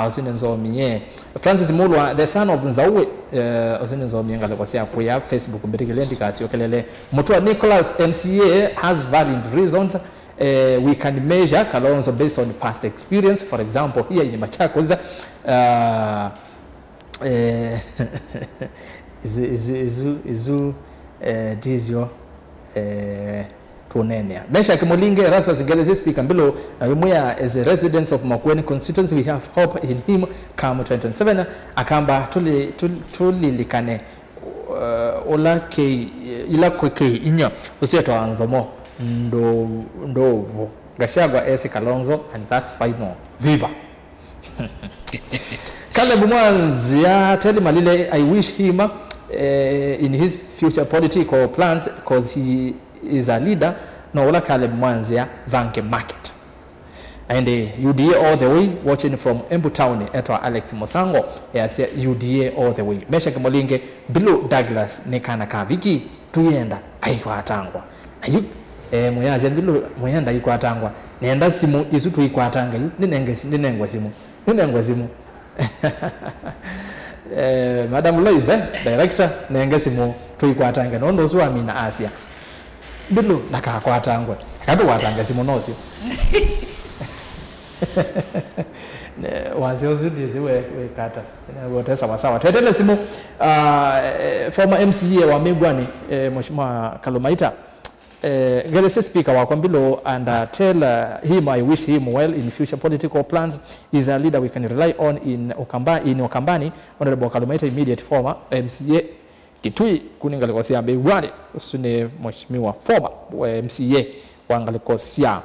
osinenzomie Francis Mulwa the son of Nzauwe osinenzomie ngalekosia kuya Facebook mbetikelendi kasi okelele mutwa Nicholas MCA has valid reasons we can measure Kalonzo based on past experience. For example, here in Machakos dizio tunenia Mesha Kimulinge Rasa Sigelezi speaker below Yumuya as a resident of Makueni constituency. We have hope in him come 2027 akamba tuli likane olake ila kweke inya usieto anzomo ndovo Gashagwa esi Kalonzo and that's final viva Caleb Mwanzia tell Malile I wish him in his future political plans because he is a leader. No, wala Caleb Mwanzia Vanke Market. And UDA all the way watching from Embu Town etwa Alex Mosango yes UDA all the way. Mesha Kimulinge below Douglas nekana kaviki tuyenda aikwatangwa. Ayu muyaze below muyenda ikwatangwa. Nenda simu isu tuikwatanga ninengwe simu. Madam Loise director nenge simu tuikwatanga nondo so amina Asia. Bilu naka kwatangwa kado watanga simu nozi wazio zidi we kata wote sawa twetele simu former MCA wa Migwani mheshimiwa Kalumaita Gelese speaker wa Kwambilo and tell him I wish him well in future political plans. Is a leader we can rely on in Okambani. Honorable Kalumaita immediate former MCA Kitui kuningalikosia Migwani usune mheshimiwa former MCA wangalikosia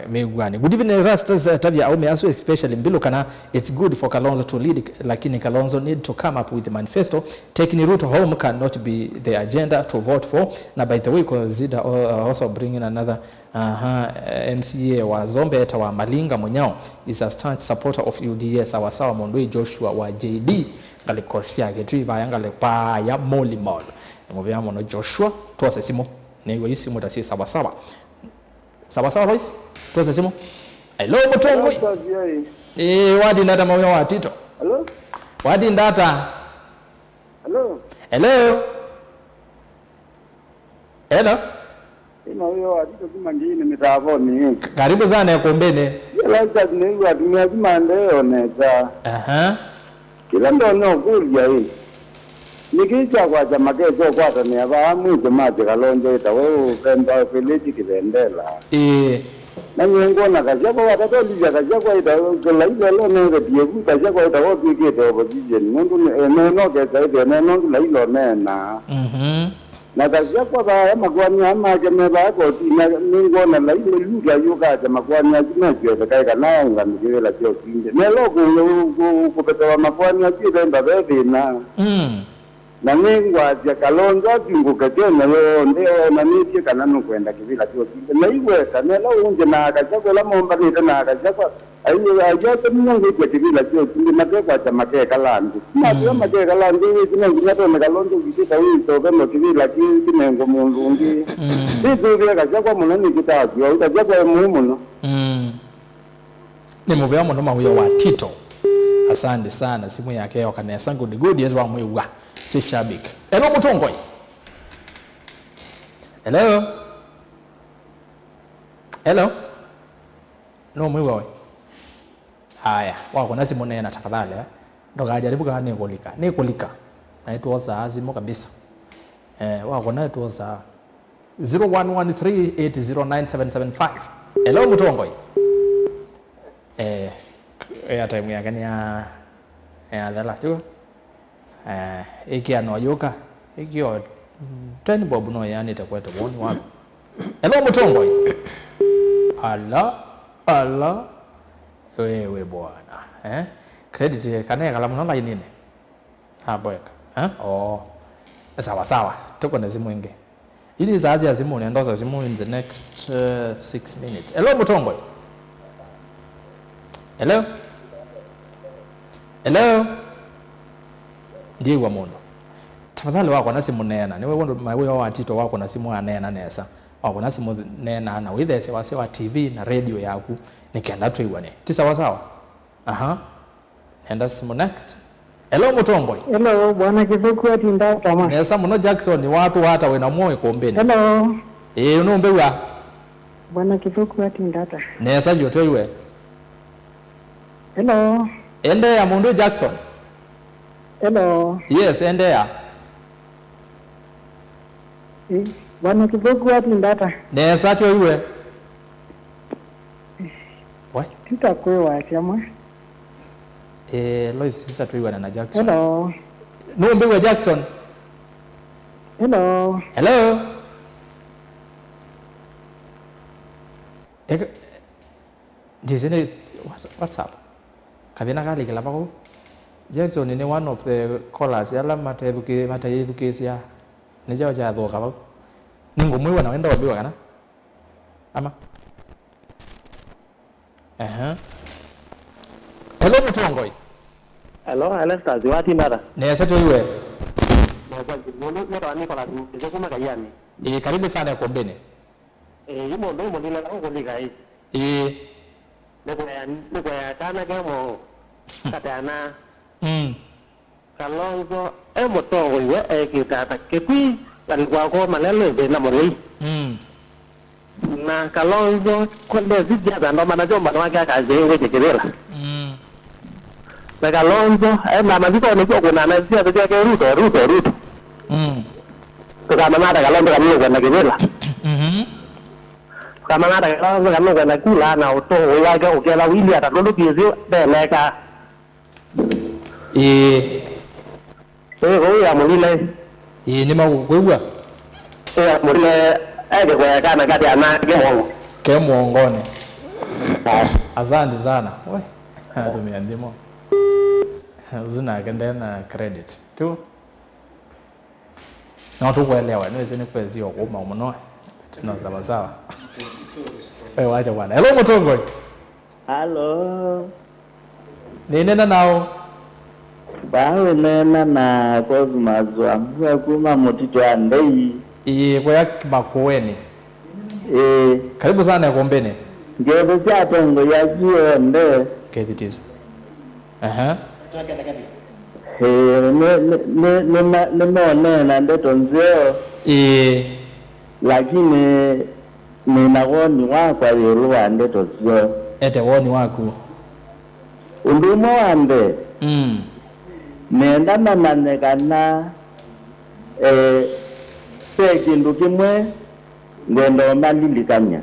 Migwani. Good evening Rastas Tavia Aume also especially Mbilokana. It's good for Kalonzo to lead, lakini Kalonzo need to come up with a manifesto. Taking Ruto home cannot be the agenda to vote for. Now by the way consider also bringing another MCA wa Zombe eta wa Malinga Munyao is a staunch supporter of UDA sawasawa Mondoi Joshua wa JD galikosia getwiva yangale pa ya Molimol muvya mono Joshua tuwase simo nego yisimu tasi sawasawa voice tuwase simo hello Mutongo wadi ndata mawya watito hello wadi ndata Hello. Hello. Hello. Ina huyo adito kimandini mitavoni. Karibu sana Kombeni. Lazima tunengu atumia kimandeo neta. Aha. Kila ndono kuja hii. Nikicha kwa chama kecho kwa tania ba mwito maji kalonjo itawe kenda village kibendela. Na nyengo na kaja kwa watoto lija kaja kwa itawe kila ile leo ndio diegu kaja kwa itawe kike opposition. Mungu no kesa ile no kila ile nena. Na kaja kwa ba magwani ama keme ba ko tina ningo na la ile luga yuka cha magwani azina kio kai kana ngani la kio kinde. Nelo ku peta magwani azina bebe na. Na ningwa ya kalonzo kinguka tena yo ndio na niki kana nukwenda kivila kio kinde. Na iwe kana la unje na kaja kwa la momba ni na kaja kwa ayo ajote mungu kwa kivila kio kinde na kwa chama ke kalandi. Na chama ke kalandi kina nginato na kalonzo kiti hivi to kama kivila kine ngo mungu ngi. Sisi vile kaja kwa munani kitaki au kaja kwa muhimu no. Ni muvya muno mahuyo wa Tito. Asante sana simu yake wakanesa good yes wa mwiwa. Si shabiki. Hello Mutongoi. Hello. Hello. No mwiwa. Haya, wako nasi mone na tafadhali ndo kajaribu ka nikulika. Na itu oza azimo kabisa. Wako na itu oza 0113809775. Hello Mutongoi. Time yake ni ya dala tu. Iki anoyoka. Iki o tani bobu no yani itakuwa toboni wapi. Hello Mutongoi. Ala. Wewe bwana. Credit kana kala mno line nini? Boyeka. Sawa. Tuko na simu ingi. Ili zazi ya simu nenda za simu in the next 6 minutes. Hello Mutongoi. Hello. Ndiye wa mundo. Tafadhali wako na simu nena. Niwe wondo mawe wa Tito wako na simu anena nesa. Wako na simu nena na withe wa TV na radio yaku nikienda tu iwane. Sawa. Aha. Nenda simu next. Hello Mutongoi. Hello bwana Kivuku ati ndata ma. Nesa muno Jackson ni watu hata wena moyo Kombeni. Hello. Unombe wa. Bwana Kivuku ati ndata. Nesa yote iwe. Hello. Ende ya Mundu Jackson. Hello. Yes, ende ya. Bwana Kivuku ati ndata. Nesa cho iwe. What? Tutakwewa chama. Lois sasa tu iwe na Jackson. Hello. Nombe wa Jackson. Hello. Jisene what's up? Kadina kali kila pako. Jackson ni one of the callers yala matedukesia. Nijawa cha dhoka pako. Ningo mwiwa na wenda wabiwa kana? Ama? Hello Mutongoi. Hello, Stars, wati ndara. Nesa tu iwe. Ndio Nicolas, ndio kama kayani. Karibu sana Kombeni. Imo ndo nila ko liga hii. Niko ya kana kemo katana. Kalonzo Mutongoi we kitata kepi alikuwa kwa malele na moli. Na Kalonzo kwende vijana ndo manajomba wake akaje wewe kekela. Na Kalonzo mama ziko ni kuna na zia zia ke ruto. Kama nada Kalonzo kama na kekela. Kama nada Kalonzo kama na kula na uto wake ukela wili atatondo kizio beleka. Huyu amulile. Ni magugwa. Amulile kwa kana kati ana kemuongone. Asante sana. Tumeandimo. Uzina kende na credit. Tu. Na tu kuelewa. Niweze ni kwezi okuma umuno. Tuna sawa. Wewe wacha bwana. Hello Mutongoi. Hello. Nenda nao. Bawe nena na Cosmas wa kuma mutito andei. Kwa Makueni. Karibu sana Kombeni. Ngebe cha tongo ya jionde. Keditizo. nimeonena ndeto nzeo lakini ninawoni wakwa yuluwa ndeto zio ete woni waku undumo wande nenda mananekana kindu kimwe ngendo malilikamya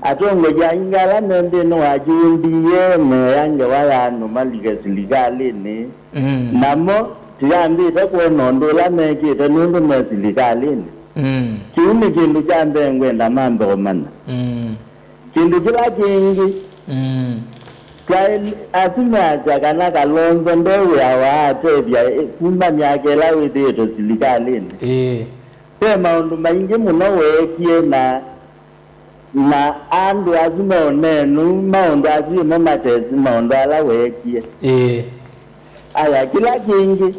atongo jangala nende no ajundiye meyange wayano malike silikalini namo tiyambite kuonondola mekite nundu mesilikalini kiuni kindu chambe ngwenda mambe omana kindu kila kingi asimacha kana Kalonzo ndewe awatebya kumba myakela witeto silikalini maundu maingi muno wekie na andu azimonenu maundu azimo matezi maundu ala wekie aya kila kingi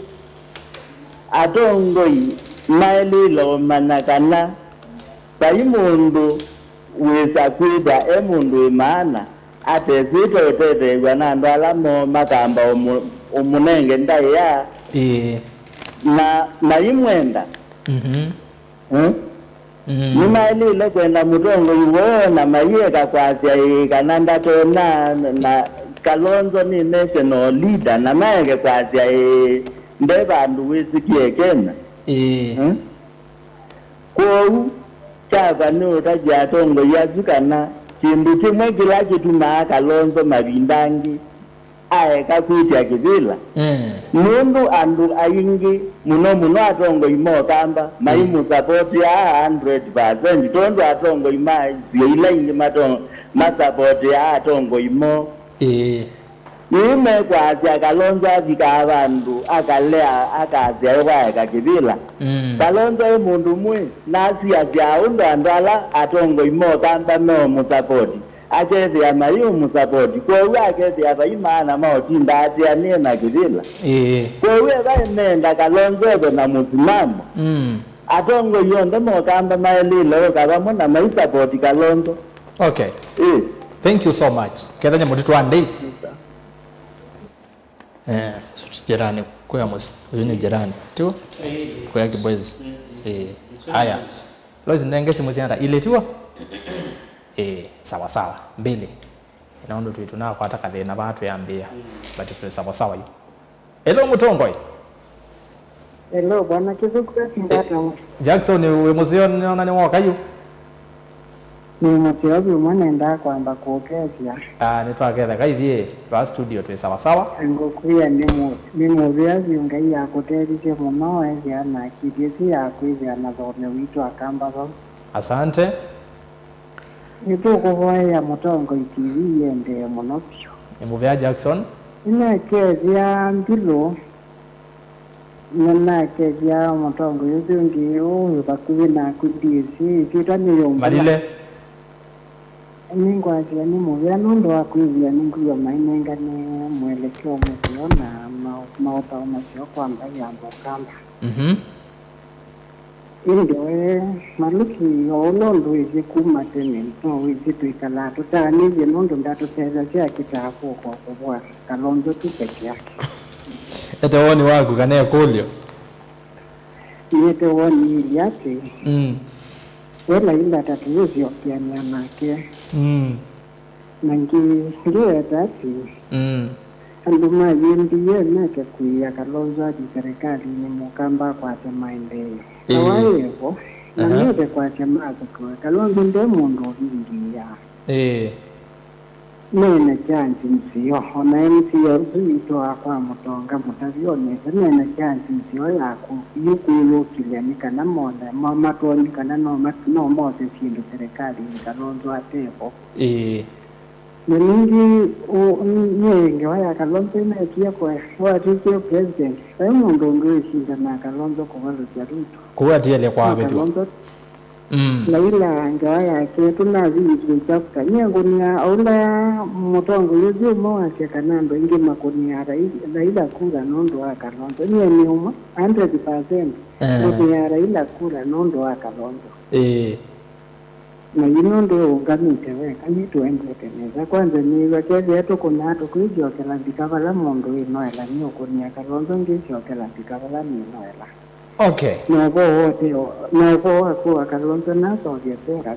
atongoi maelilo manakana pai mundu wisa kwida emundu imana atezito tete na andu ala mo makamba umunenge ndaya na imwenda nimaelile kwenda mutongo iwona mayeka kwasya ikananda tona na Kalonzo ni national leader na mayeke kwasya nde bandu wisikie kena kou chava nuta jatongo yazukana kindu kimwe kila kituma Kalonzo mabindangi aeka kwitya kivila mundu andu aingi muno atongo imo kamba maimu support ya 100% tondo atongo ima zila ingi support ya atongo imo ime kwa asya Kalonzo azika abandu akalea akasya ewaeka kivila Kalonzo mundu mwe nasi asya undu andala atongo imo kamba no support akezi ya mayu musapoti kwa akezi ya baimana maotinda ati anena kivila kwa baimenda Kalonzo na musimamo atongo yonde mokamba maelilo kabamo na maisapoti Kalonzo. Okay, thank you so much. Kenda nyamuti tuande jirani kwa musi ni jirani tu kwa kibwezi haya lozi ndengesi muzianda ile tu sawa sawa mbili inaondo tuitu nako hata kadhena watu yaambia but tu sawa sawa hiyo. Hello Mutongoi. Hello bwana kizukura kindata. Jackson we muzio naona ni mwaka hiyo. Ni muzio mwana nda kwamba kuokezia. Nitwaketha kaivie twa studio tu sawa sawa. Ngokuya ni muzio ngai yakoterishe muno ya na kidisi ya kwizia na zone witu akamba zo. Asante. Nitukuvoya Mutongo TV yende monopyo. Muvya Jackson. Inakezia mbilo. Ninakezia Mutongo yuzungi bakuvi na kudisi. Kitani yomba. Marile. Ningwazia ni muvya nondo wakuivia ninguyo mainenga ni mwelekeo muvyo na maopa umasyo kwa mbai ya mbokamba. Indoe maluki olondo izi kumatene no izi tuikala tutani je nondo ndato pesa cia kitako kwa kubwa Kalonzo tu peke yake ete woni wangu kana kulio ete woni yake wala ila tatuwezi okiania nake nangi ndio tati anduma yendiye nake kuya Kalonzo aji serikali ni mukamba kwa maendeleo Hawayevo, na nyote kwa chamaza kwa Kalonzo nde mundu vingi ya nene chansi msiyo na msiyo zuitoa kwa Mutonga mutavioneza nene chansi msiyo yaku yukulo kilianika na moda matuonika na no mose sindu serikali Kalonzo atepo Ningi nyenge waya Kalonzo imekia kwa watukia president kwa mundu ngwishinda na Kalonzo kuwazo ya Ruto kuwa tiele kwa wetu na ila ngawa yake tunazizi chapka nyengo ni aula Mutongo yuzi mwake kanando ingi makoni ya Raila kura nondo wa Kalonzo ni nyuma 100% ni ya Raila kura nondo wa Kalonzo na yino ndio ungamite weka ni tuendeteneza kwanza ni wakezi yetu kuna atu kuijokela ndikavala mundu inoela ni ukunia kalonzo ngijokela ndikavala ni inoela. Okay. Nako wakuwa kalonzo naso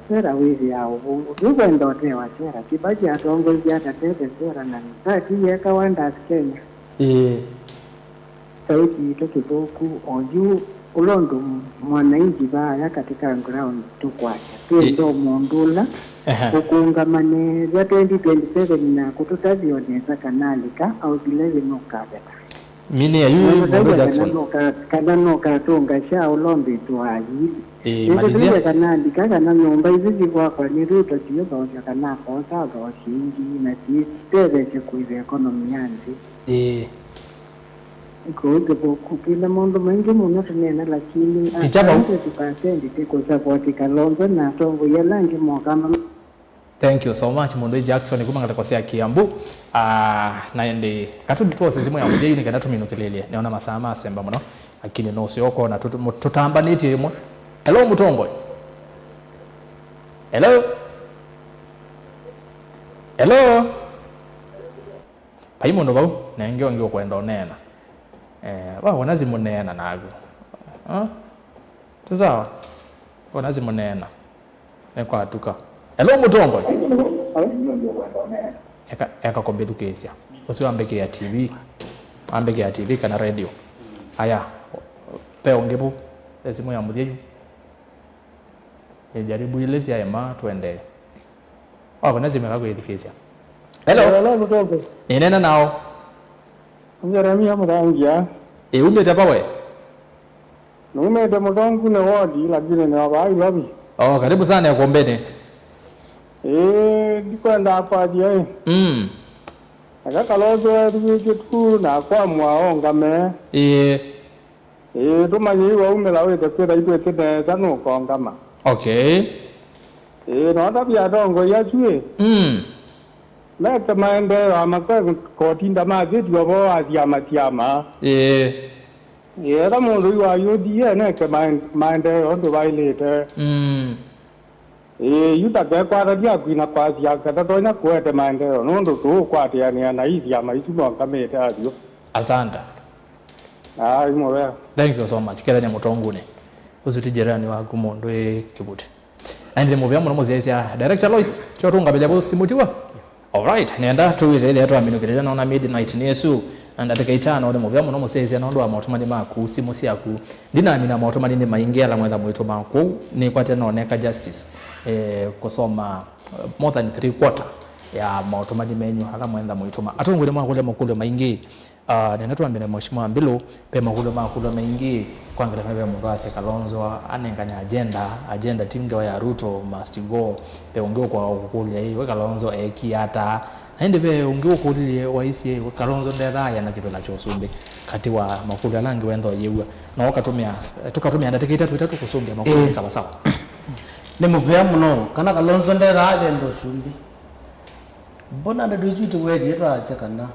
sera wizi ya ubungu tukwenda otewa sera kibaji atongozi atatete sera na nisaki yeka wanda Kenya. Sauti ito kidoku oju ulondo mwananchi baya katika ground tukwacha tuendo mondula ukungamane za 2027 na kututavioneza kanalika au vilevile nokabeta mini ya yu Mondo Jackson kana nokatunga sha ulombe tuaji malizia kanalika kana nyumba hizi kwa ni ruto tiyo baoja kana kosa ga shingi na teve kuive economy yanzi kukila mondo mengi muno tunena lakini tukasendi tiko support Kalonzo na tongo yalangi mokama. Thank you so much Mondo Jackson kuma ngatakosea Kiambu naende katubi tu sisimu ya mjeyi ni kadatu minukelele naona masama asemba muno lakini no sioko na tutamba niti yemo. Hello Mutongo. Hello Pai mondo bau na ngio kwenda onena wanazi munena nago tuzawa wanazi munena kwa tuka. Hello Mutongo eka kombetu kesia usiwa ambeke ya TV kana radio haya peo ngebu simu ya mudieju jaribu ile sia ema tuende wanazi mekago edikesia. Hello Mutongo inena nao Jeremia Mudangia. Umete hapa wewe? Umete Mutongo na wadi lakini ni wabai lobi. Karibu sana ya kuombeni. Ndikwenda hapa je. Aka Kalonzo tukitu na kwa mwaonga me. Tumanyi wa umela wewe kwenda itwe tete tano kongama. Okay. No tabia dongo ya chue. Leta maendeleo amakwa kotinda mageti wabo asiama. Kama mundu wa UDA na kama maendeleo ndo bailete. Yuta kwa radia kuina kwa asia kata na kuete maendeleo ndo tu kwa tiani na hizi ama hizo kama adio. Asante. Imowe. Thank you so much. Kila ni Mutongune. Usuti jirani wa Mondo Kibute. And the movie amu mozezia Director Lois chotunga bejabo simutiwa. Alright, nenda tuweze ile hatu aminukelele naona midnight nesu andateka itana ode movia muno musezia nondo amatomani maku simusi yaku ndina amina amatomani ni maingela mwenda mwito maku ni kwate noneka justice kusoma more than 3/4 ya amatomani menyu hala mwenda mwito ma atongule makule makule maingi nenda tuambile mheshimiwa Mbilu pe makule maingi kwangela kana mungase Kalonzo anenganya agenda timge ya Ruto must go pe ongeo kwa ukulia hii Kalonzo kiata ende be ongeo kulie waisi Kalonzo ndedha na kitu la chosumbe kati wa makule langi wendo yewa na wakatumia tukatumia ndatikita twitatu kusumbe makule sawa sawa ne mupya muno kana Kalonzo ndedha ndo sumbe bona ndujutu weje twa kana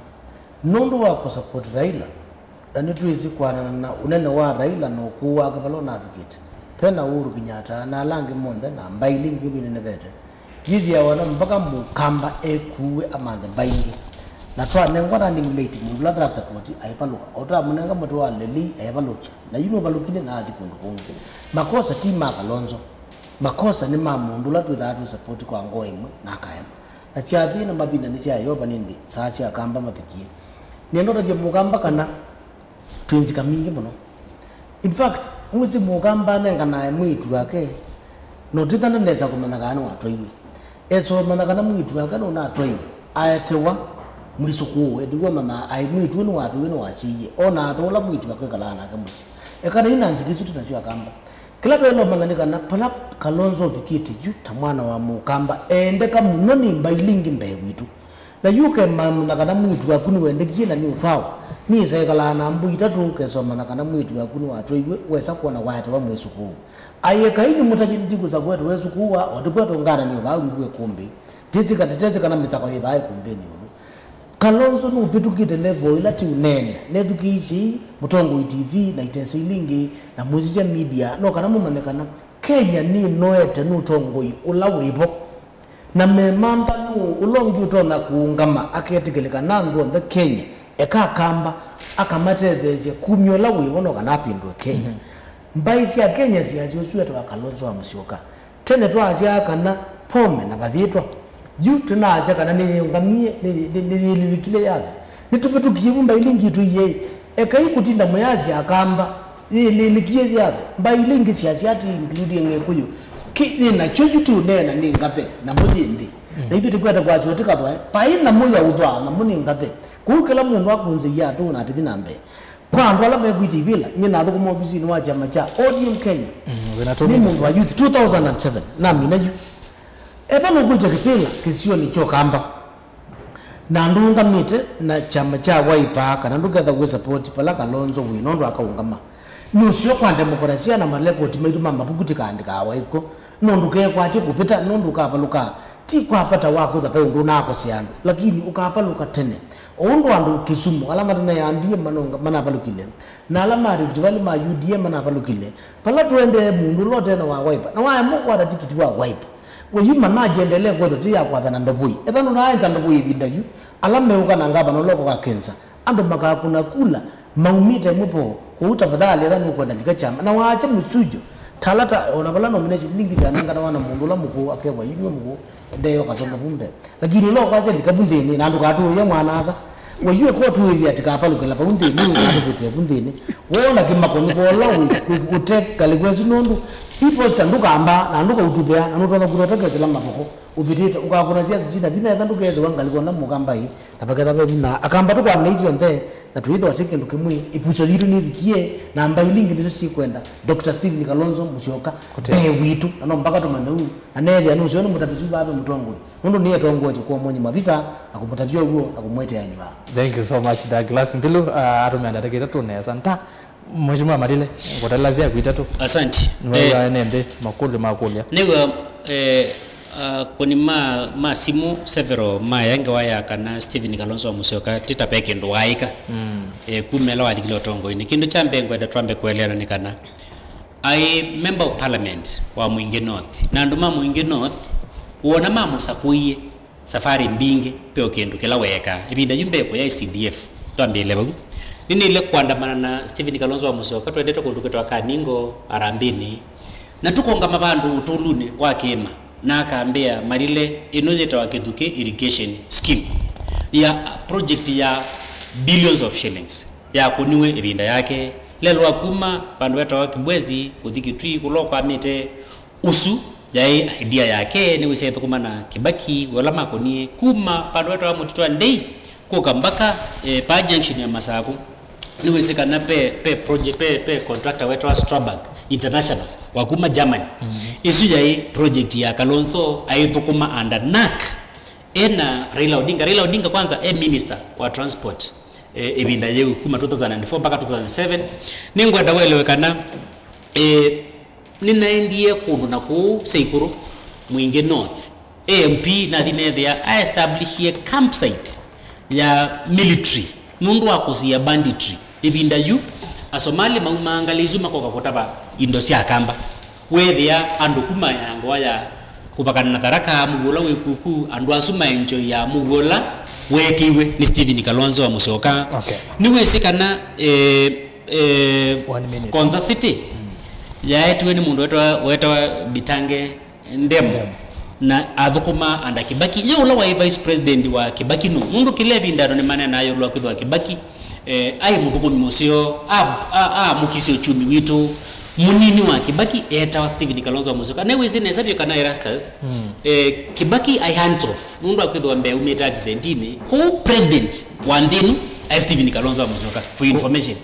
nundu wa kusupport Raila na tuizi kwana na unene wa Raila no kuwa kabalo na advocate pena Uhuru Kenyatta na langi monde na mbailingi binene bete yithia wana mpaka mukamba ekuwe amande mbaingi na twa nengwana ni mate mundula dra support aipaluka ota munenga mutu wa leli aipaluka na yuno balukine na adhikundu kungu makosa tima Kalonzo makosa ni mamundula twithatu support kwa ngoimwe na kaema na chiathi na mabina ni chia yoba nindi sacha akamba mapikie nendo je mugamba kana twinzika mingi muno. In fact umuzi mugamba nenga na mwitu wake no tithana neza kumana kana watoiwe eso mana kana mwitu wake no na atoiwe ayatewa mwisuku ediwa mama ai mwitu ni watu ni wachiye ona atola mwitu wake kala na kamusi ekana ina nzikitu tunachua kamba kila belo mangani kana pala Kalonzo bikiti yuta mwana wa mugamba ende ka munoni mbailingi mbewitu na yuke mamna kana mwitu wakuni wende kina ni utwawa ni sekala na mbu itatu kesoma na kana mwitu wakuni watu iwe wesa kuona watu wa mwisuku ayeka ini mutabidi kuza kwetu wesu kuwa odikwetu ngana ni ba ngwe kumbi tezi kana misako ye ba kumbeni ulu Kalonzo no pitukite level ila ti unene nedukichi Mutongo TV na itesilingi na muzija media no kana mumane kana Kenya ni noete nutongoi ula wibo na memamba nu ulongi utona kuungama aketegeleka nandu the Kenya eka kamba akamate theze kumyola wibo no kanapindwe Kenya mbaisi ya Kenya siyaziosue to Kalonzo Musyoka tene twasia kana pome na bathitwa yu tunacha kana ni ngamie ni lilikile yake nitupetu kiyumba ilingi tu ye ekai kutinda moyazi akamba lilikie yake bailingi siachati including ngekuyu ki na choju tu nena ni ngape na mujindi na hivi tukwata kwa chote ka pai na moya udwa na muni ngate kukela mundu akunze ya tu na tidinambe kwa ndwala megwiti bila nyina thuko ofisi ni wa chama cha ODM Kenya ni mundu wa youth 2007 na mina yu eba nukuja kipila kisio ni chokamba na ndunga mite na chama cha Wiper kana ndugetha gwe support pala Kalonzo winondo akaungama nusio kwa demokrasia na maleko timaitu mama bukuti kaandika waiko nonduke kwati kupita nonduka paluka ti kwa pata wako za peo nduna ako siano lakini ukapaluka tene ondo andu Kisumu alama tena ya ndiye manonga mana palukile na alama Rift Valley ma UDM mana palukile pala tuende mundu lote na wa Wiper na wa mo kwa tikiti wa Wiper weyuma najendelee kwetu tia kwa thana ndobui ethano naanza ndobui bidayu alame ukana ngaba no loko ka kenza ando maka kuna kula maumite mupo kuuta fadhali ethano kwenda ndikachama na waacha musujo talata onabala nomination ningi cyane ngana wana mundu la muko akewa yinyo muko ndeyo kasonda bumbe lakini lo kwaje likabunde ni nandu katu ye mwana asa weyue ko tuwe atikapalukela pabunde ni ngado kutia bunde ni wona kimakoni ko lawi kutek kaligwezu nondu iposta nduka amba na nduka utubea na nduka kurotaka zila maboko ubitita ukakuna zia zina bina ya nduka yedo wangali kona mugamba hii na bagada bina akamba tukwa mnaidi onde na tuido wateke ndukimwe ipuso litu ni bikie na amba ilingi ndizo si kwenda Dr. Stephen Kalonzo Musyoka be witu na mpaka tumanu aneli anu sioni mutabizu babe mutongwe ndo niye tongoje kwa mwenye mabisa na kumutabio huo na kumwete yani ba. Thank you so much Douglas Mbilu atumenda takita tunesa nta Mheshimiwa Marile ngotalazia kuitatu. Asante. Nembe makulia. Nego kuni simu several yange waya kana Stephen Kalonzo Musyoka tita peke ndo waika. Kumela walikilo tongo ini kindu chambe ngweda twambe kuelewana ni kana I member of parliament wa Mwingi North. Na nduma Mwingi North uona mama sakuye safari mbinge peo kindu kila weka. Ibinda yumbe ko ya CDF twambe lebagu. Nini ile kuandamana na Stephen Kalonzo Musyoka twendete kunduke wa Kaningo Arambini na tukonga mabandu utulune wakema na akaambia Marile inojeta wa Kithuke irrigation scheme ya project ya billions of shillings ya kuniwe ibinda yake lelo akuma bandu wetu wa Kibwezi kuthikitwi kulokwa mite usu ya idea yake ni wiseto kuma na Kibaki wala makonie kuma bandu wetu wa mututwa ndei kukambaka pa junction ya Masaku niwezeka na pe project pe contractor wetu wa Strabag International wakuma Germany isuja hii project ya Kalonzo aithukuma under NAC ena Raila Odinga kwanza minister wa transport ibinda yeu kuma 2004 mpaka 2007 ningwenda welewekana ninaendie kundu na ku Seikuru Mwingi North AMP na dinethia I establish a campsite ya military mundu wa kuzia banditry ibinda yu asomali maumangalizu makoka kotaba indosia kamba wethia andukuma yango ya kupakana na taraka mugola wekuku andu asuma enjo ya mugola wekiwe ni Stephen Kalonzo Musyoka niwesikana Konza City ya etwe ni mundu wetwa Bitange Ndemo na athukuma anda Kibaki ye ula wa vice president wa Kibaki no mundu kilebi ndaro ni manena nayo lwa kwithwa Kibaki ai muthukuni musio mukisio chumi witu munini wa Kibaki eta Stephen Kalonzo Musyoka na wezi nesabyo kana Erastus Kibaki I hands off mundu akwithwa mbe umeta accidentini ku president wa ndinu Stephen Kalonzo Musyoka for information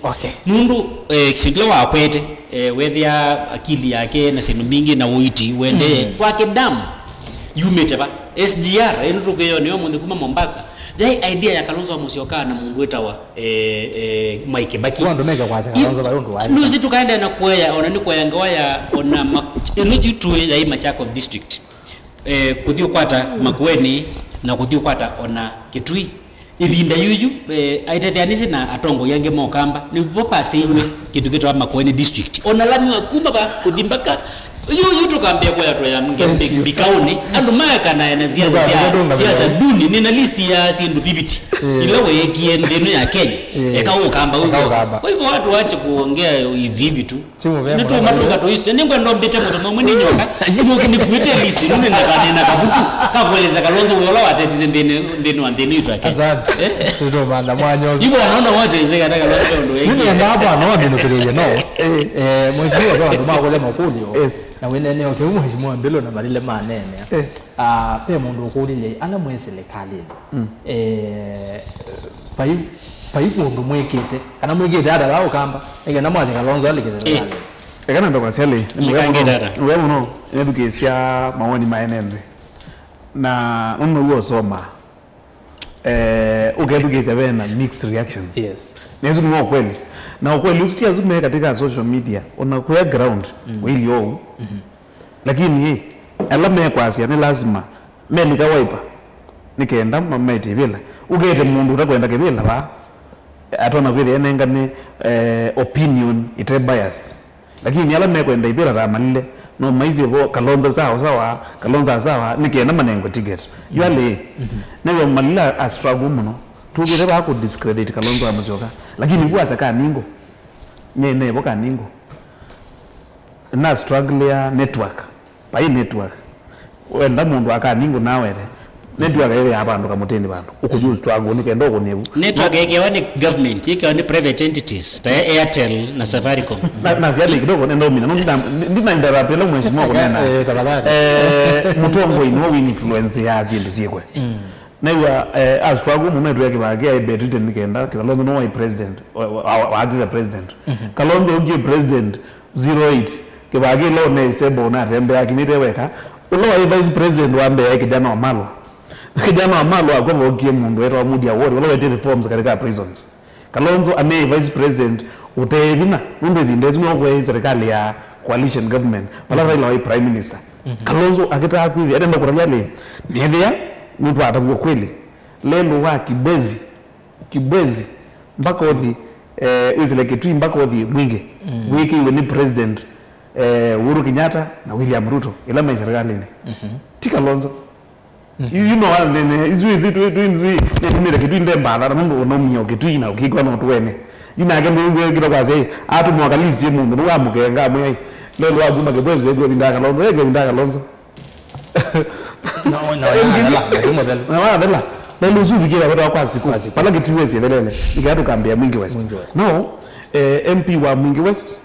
mundu kisindlo wa kwete wethia akili yake na sinu mingi na uiti wende kwake damu yumeteba SGR eno yo niyo mundu kuma Mombasa the idea ya Kalonzo Musyoka na mundu wetawa Mwai Kibaki ndo mega kwanza Kalonzo bayondo wa nduzi tukaenda na kuya ona ni kuya ngoya ona eluji tu ya Machakos district kuthio kwata Makueni na kuthio kwata ona Kitui ibinda yuju aitethanize na atongo yange mokamba ni popa seiwe kitu kitu wa Makueni district ona lami wakuma ba kuthimbaka Yo tukambia kwa watu ya mbikauni andu maka na siasa duni nina listi ya sindu pipiti ilawe kiendeno ya Kenya ekawukamba kwa hivyo watu waache kuongea hivi tu nitu matoka to history ningwa ndo mbete moto mwini nyoka nyoka ni kuite listi nune na kabuku kakueleza Kalonzo wola watatize ndeno andeni itu yake asante ndio banda mwanyo hiyo anaona wote zeka na Kalonzo ndo yake nini ndapo anaona ndio kile no mwisho kwa ndo mako lema kulio na wenene okay mheshimiwa mbelo na malile manene pe mundu kulile ana mwe serikali pai mundu mwekete ana mwekete ada lao kamba ege namwaje Kalonzo alikeze serikali ekana ndo kwa sele wewe no edukesia maoni maenende na uno soma ukedukesia bena mixed reactions yes nezo ni kweli na ukweli usitia zume katika social media unakuwa ground wili yo lakini alama kwa asia ni lazima meli ka wiper nikaenda mama itibila ugete mundu utakwenda kibila ba atona kweli enenga ni opinion ite biased lakini alama kwenda ibila ra malile no maize vo Kalonzo sawa nikaenda manengo ticket yale newe malila astragu muno tugire ba ku discredit Kalonzo amazoka lakini kwa saka ningo nene boka ningo na struggle ya network pai network wenda mundu akaningo nawere network yewe abantu kamuteni bantu ukujuza struggle nikenda okunebu network yake government yake ni private entities ta Airtel na Safaricom na ziali kidogo nenda mina ndina ndara pela mheshimiwa kunena mutongo ino influence ya zindu zikwe Newa as struggle moment wake bagia ibetite nikenda Kalonzo no president wa president Kalonzo ugie president 08 ke bagia lo ne stable na rembe akinite weka ulo wa vice president wa mbe kijana wa Malo akobo ugie mundu wetu wa mudi award ulo wete reforms katika prisons Kalonzo ame vice president utevina mundu bindezi no kwa serikali ya coalition government wala Raila prime minister Kalonzo akita akwivi enda kwa yale nivya mtu atakuwa kweli lelo wa kibezi mpaka odi izile kitu mpaka odi mwingi wiki ni president Uhuru Kenyatta na William Ruto ila mai serikali ni tika Kalonzo you know what izu ni kitu ndemba na mungu unomnyo kitu ina ukikwa na tuwene ina gambe ngwe kilo kwaze atu mwakalizi mundu wa mukenga mwe lelo wa juma kibezi wego binda Kalonzo lelo zuri kila watu kwa siku pala kitu wezi velele nikatu kambia Mwingi West no MP wa Mwingi West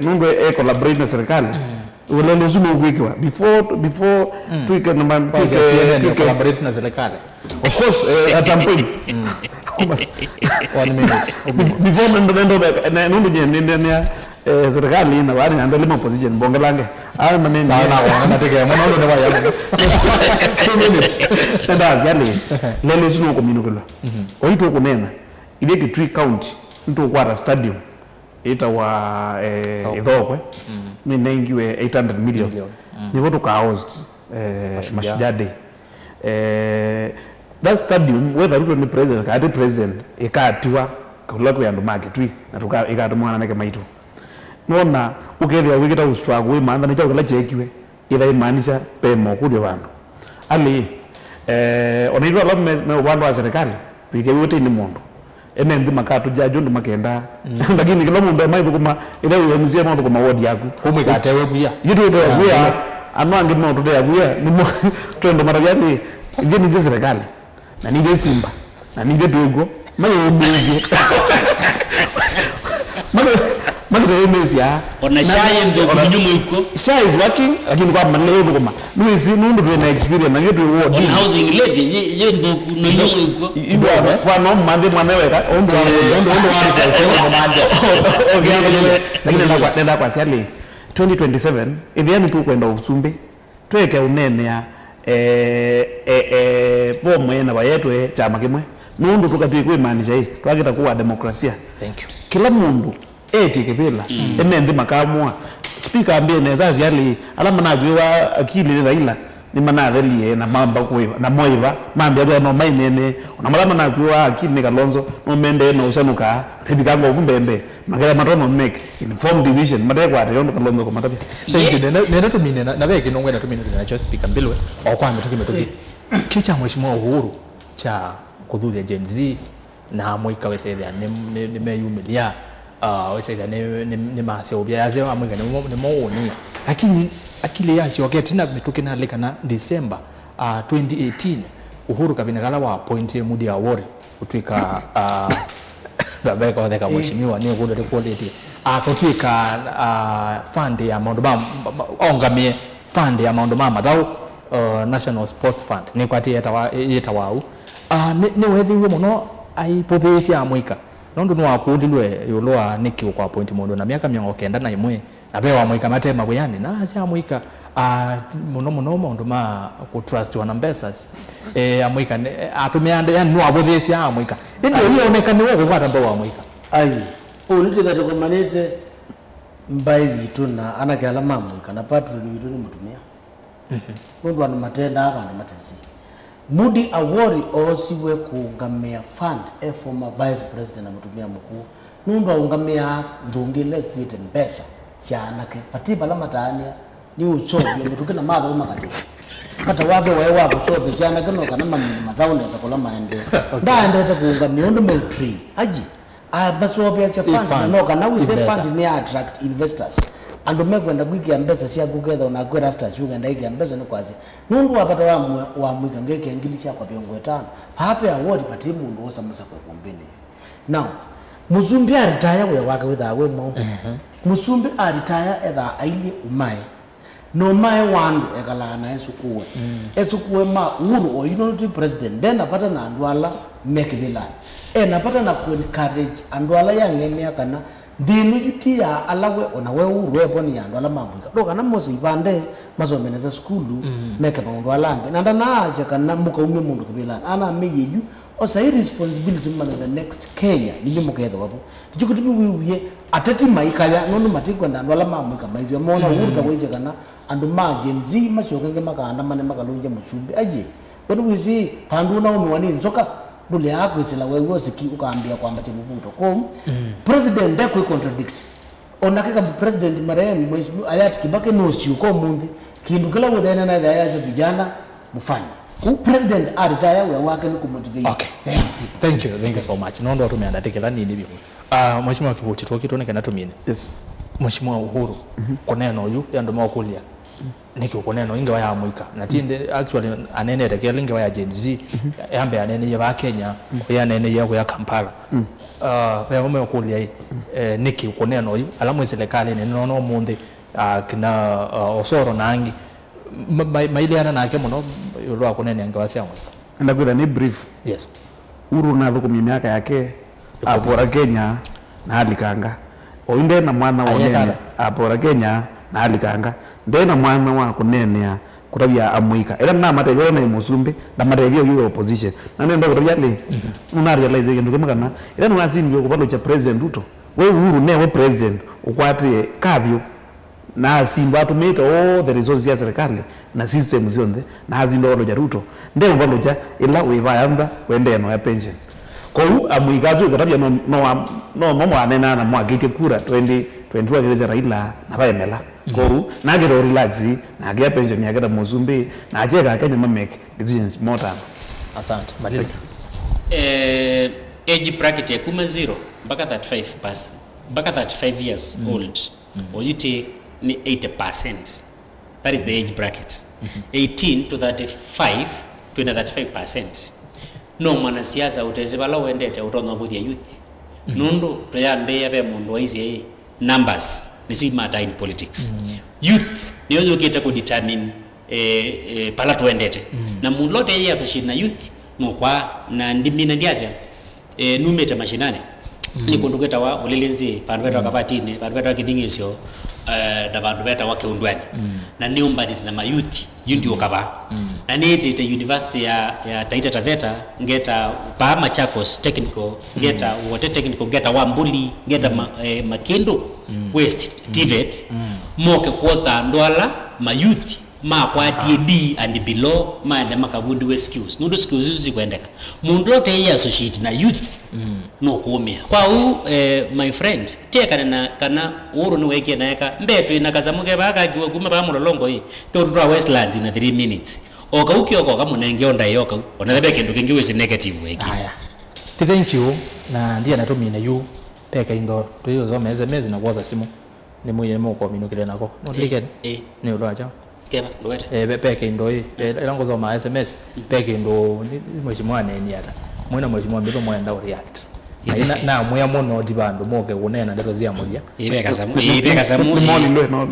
nungo collaborate na serikali lelo zuri ukiwa before tuike na man tuike collaborate na serikali of course at some point 1 minute before nendo ndio serikali na wari ndio lima position bongelange ay manene sana na tege mwana ndo waya ndazi yale lelo zino ko minukula oito kunena ile Kitui County nto kwa stadium ita wa idhokwe ni nengiwe 800 million ni voto ka host Mashujaa Day that stadium whether Ruto ni president ka president ikatiwa kulako ya ndumake Kitui na tuka ikatumwana nake maitu nona ukeria wikita uswago imanda ni chakula chekiwe ila imaanisha pemo kudi bantu ali onaitwa labda me bantu wa serikali wike wote ni mundu ene ndi makatu jajo ndo makenda lakini kila mundu amaithi kuma ile uwe mzee mundu kuma ward yako kumwe katewe kuya yitu ndo kuya anwangi mundu ndo kuya ni twendo marajani ngeni ndi serikali na ni Simba na ni dogo mali ubizi mali mezi ya ona shaye ndo kunyumu yuko shaye is working lakini kwa maneno ndo kama nuisi mundu tuna experience na yetu ward on housing levy ye ndo kunyumu yuko ibo kwa no mande mwanewe ka ondo wa sema mande okay lakini nenda kwa siali 2027 ndiani tu kwenda Usumbi tweke unene ya pomwe na bayetu chama kimwe mundu tukatwikwe maanisha hii twakita kuwa demokrasia thank you kila mundu kibila emendi makamwa speaker ambie neza ziali alama na biwa akili Raila ni manaveli na mamba kuiva na moiva mambe ya no mainene na malama na biwa akili ni Kalonzo no mende no usanuka bibikango kumbembe magera matono make informed decision made kwa yondo kalongo kwa matabi thank you nena tumine na beki nongwe na tumine na cho speaker mbilwe okwa metoki kicha mheshimiwa Uhuru cha kudhuria Gen Z na mwika wesethia ni meyumilia wesethia ni mase obia yaze amwika ni muoni lakini akili yacio getina mituki na leka na December 2018 Uhuru kabinagala wa appoint Mudi Awori utwika babeka wadeka mheshimiwa ni gundo de quality akotwika fund ya maundoma ongamie fund ya maundoma madau National Sports Fund ni kwati yetawau ni wethiwe muno aipothesi amwika nondo no akundilwe yulwa niki kwa point mondo na miaka 91 na bewa amwika matema buyani na asia amwika muno mondo ma ku trust wana mbesa amwika atumeande yani no abothesi amwika ndio lionekane wewe kwa tambo amwika ai ulinde that komanete mbayi tuna anakala mamwika na patron yitu ni mutumia mundu ana matenda abantu matesi Mudi Awori osiwe kuungamia fund former vice president na mutumia mkuu nundu aungamia ndungile kwite mbesa cyana ke patiba la matania ni uchobi mutuke na madho makatisi kata wake wae wako sobe cyana kano kana mamini mathaunda za kula maende ndaende kuungamia ndu military aji basobe cha fund na noka na with the fund ni attract investors ando mekwenda kwiki ambesa cia kugetha na kwera star chuga ndaiki ambesa ni kwazi nundu wapata wa mwika ngeke ngilisha kwa biongo 5 hape award pati mundu osa musa kwa kombeni now Musumbi aritaya we wake withawe mo Musumbi aritaya etha aili umai no mai wandu ekala na esukuwe ma Uhuru oyinoti president then apata na andwala make the land napata na encourage andwala yangemea kana dhinu jutia alawe onawe Uhuru eponi andwala mambwika doka na mose ibande masomeneza skulu meke pa alange nanda na acha kana muka ume mundu kibila ana meyeju osa responsibility man the next Kenya ninyo muketho wapo chikuti wiwiye atati maikaya nono matiko ndandwala mambwika maivyo mona Uhuru taweje kana andu Gen Z machokenge makanda mane makalunje Musumbi aje wenu wizi pandu na umwani nzoka dole yako isela wewe siki ukaambia kwamba timubuto kom president ndako contradict onakeka president marehemu mheshimiwa hayati Kibaki no si uko mundi kindu kila wodena na yaya vijana mfanye ku president aritaya we wake ni kumotivate okay thank you so much nondo tumeandatikela nini bio mheshimiwa Kivuchi twakitone kana tumine yes mheshimiwa Uhuru koneno yu yandu makulia niki ukoneno inge waya amwika na tinde actually anene rekele inge waya Gen Z yambe anene ya Kenya ya anene ya Kampala ya mume okulia niki ukoneno yu alamu serikali ne nono munde kina osoro nangi mailiana nake muno yulo akonene ange wasi amwika ndakwira ni brief yes Uhuru na thuku miaka yake apora Kenya na alikanga oinde na mwana wonene apora Kenya na alikanga ndena mwana wa kunenea kutabia amwika era na matebyo na Musumbi na matebyo yo opposition na nenda kutabia le una realize nduke makana era no azini yo kubalo cha president Ruto we Uhuru newe president ukwati kabyo na asimba atumita all the resources ya serikali na system zionde na azindo lo ja Ruto ndemo balo ja ila we bayanda wende no ya pension ko amwika tu kutabia no mwana na mwagike kura 2022 geleza Raila na bayemela ko na gero relax na gya pension ya gada Musumbi na ajeka Kenya make decisions more time asante madilika age bracket ya 0 mpaka 35 years old or you take ni 80%. That is the age bracket. 18 to 35 to 35%. No mwanasiasa utezebala uendete utono kuthia youth nundu toyambe yabe mundu waize numbers nisi matter in politics youth niyo yoketa ku determine pala tuendete na mundu lote yeye asashina youth no kwa na ndimina ndiaza numeta mashinane ni kundugeta wa ulilenzi pandu beta kapatine pandu beta kidingisyo na bantu beta wake undwani na niumbani na mayouth ndio kaba na nete university ya Taita Taveta ngeta pa Machakos technical ngeta wote technical ngeta Wambuli ngeta Makindu West TVET moke koza ndwala mayouth ma kwa D and below maende makabundi we skills nundo skills hizo zikwendeka mundu lote ya associate na youth no kuumia kwa my friend teka kana uru ni weke naeka mbeto inakazamuke baka kiwa kuma ba mulolongo hii to tutwa Westlands in 3 minutes oka ukioka kama unenge onda yoka onalebe kindu kingi we negative weki haya thank you na ndiye natumine you peka indo tuyo zo meze na kwaza simu ni muye mo ko minukile nako ndike ni ulwacha kema ndwete peka indo hii elango zo ma SMS peka indo mheshimiwa neni hata mwena mheshimiwa mbilo mwenda react na muya muno dibando moke kunena ndeto zia moja ibeka samu moni no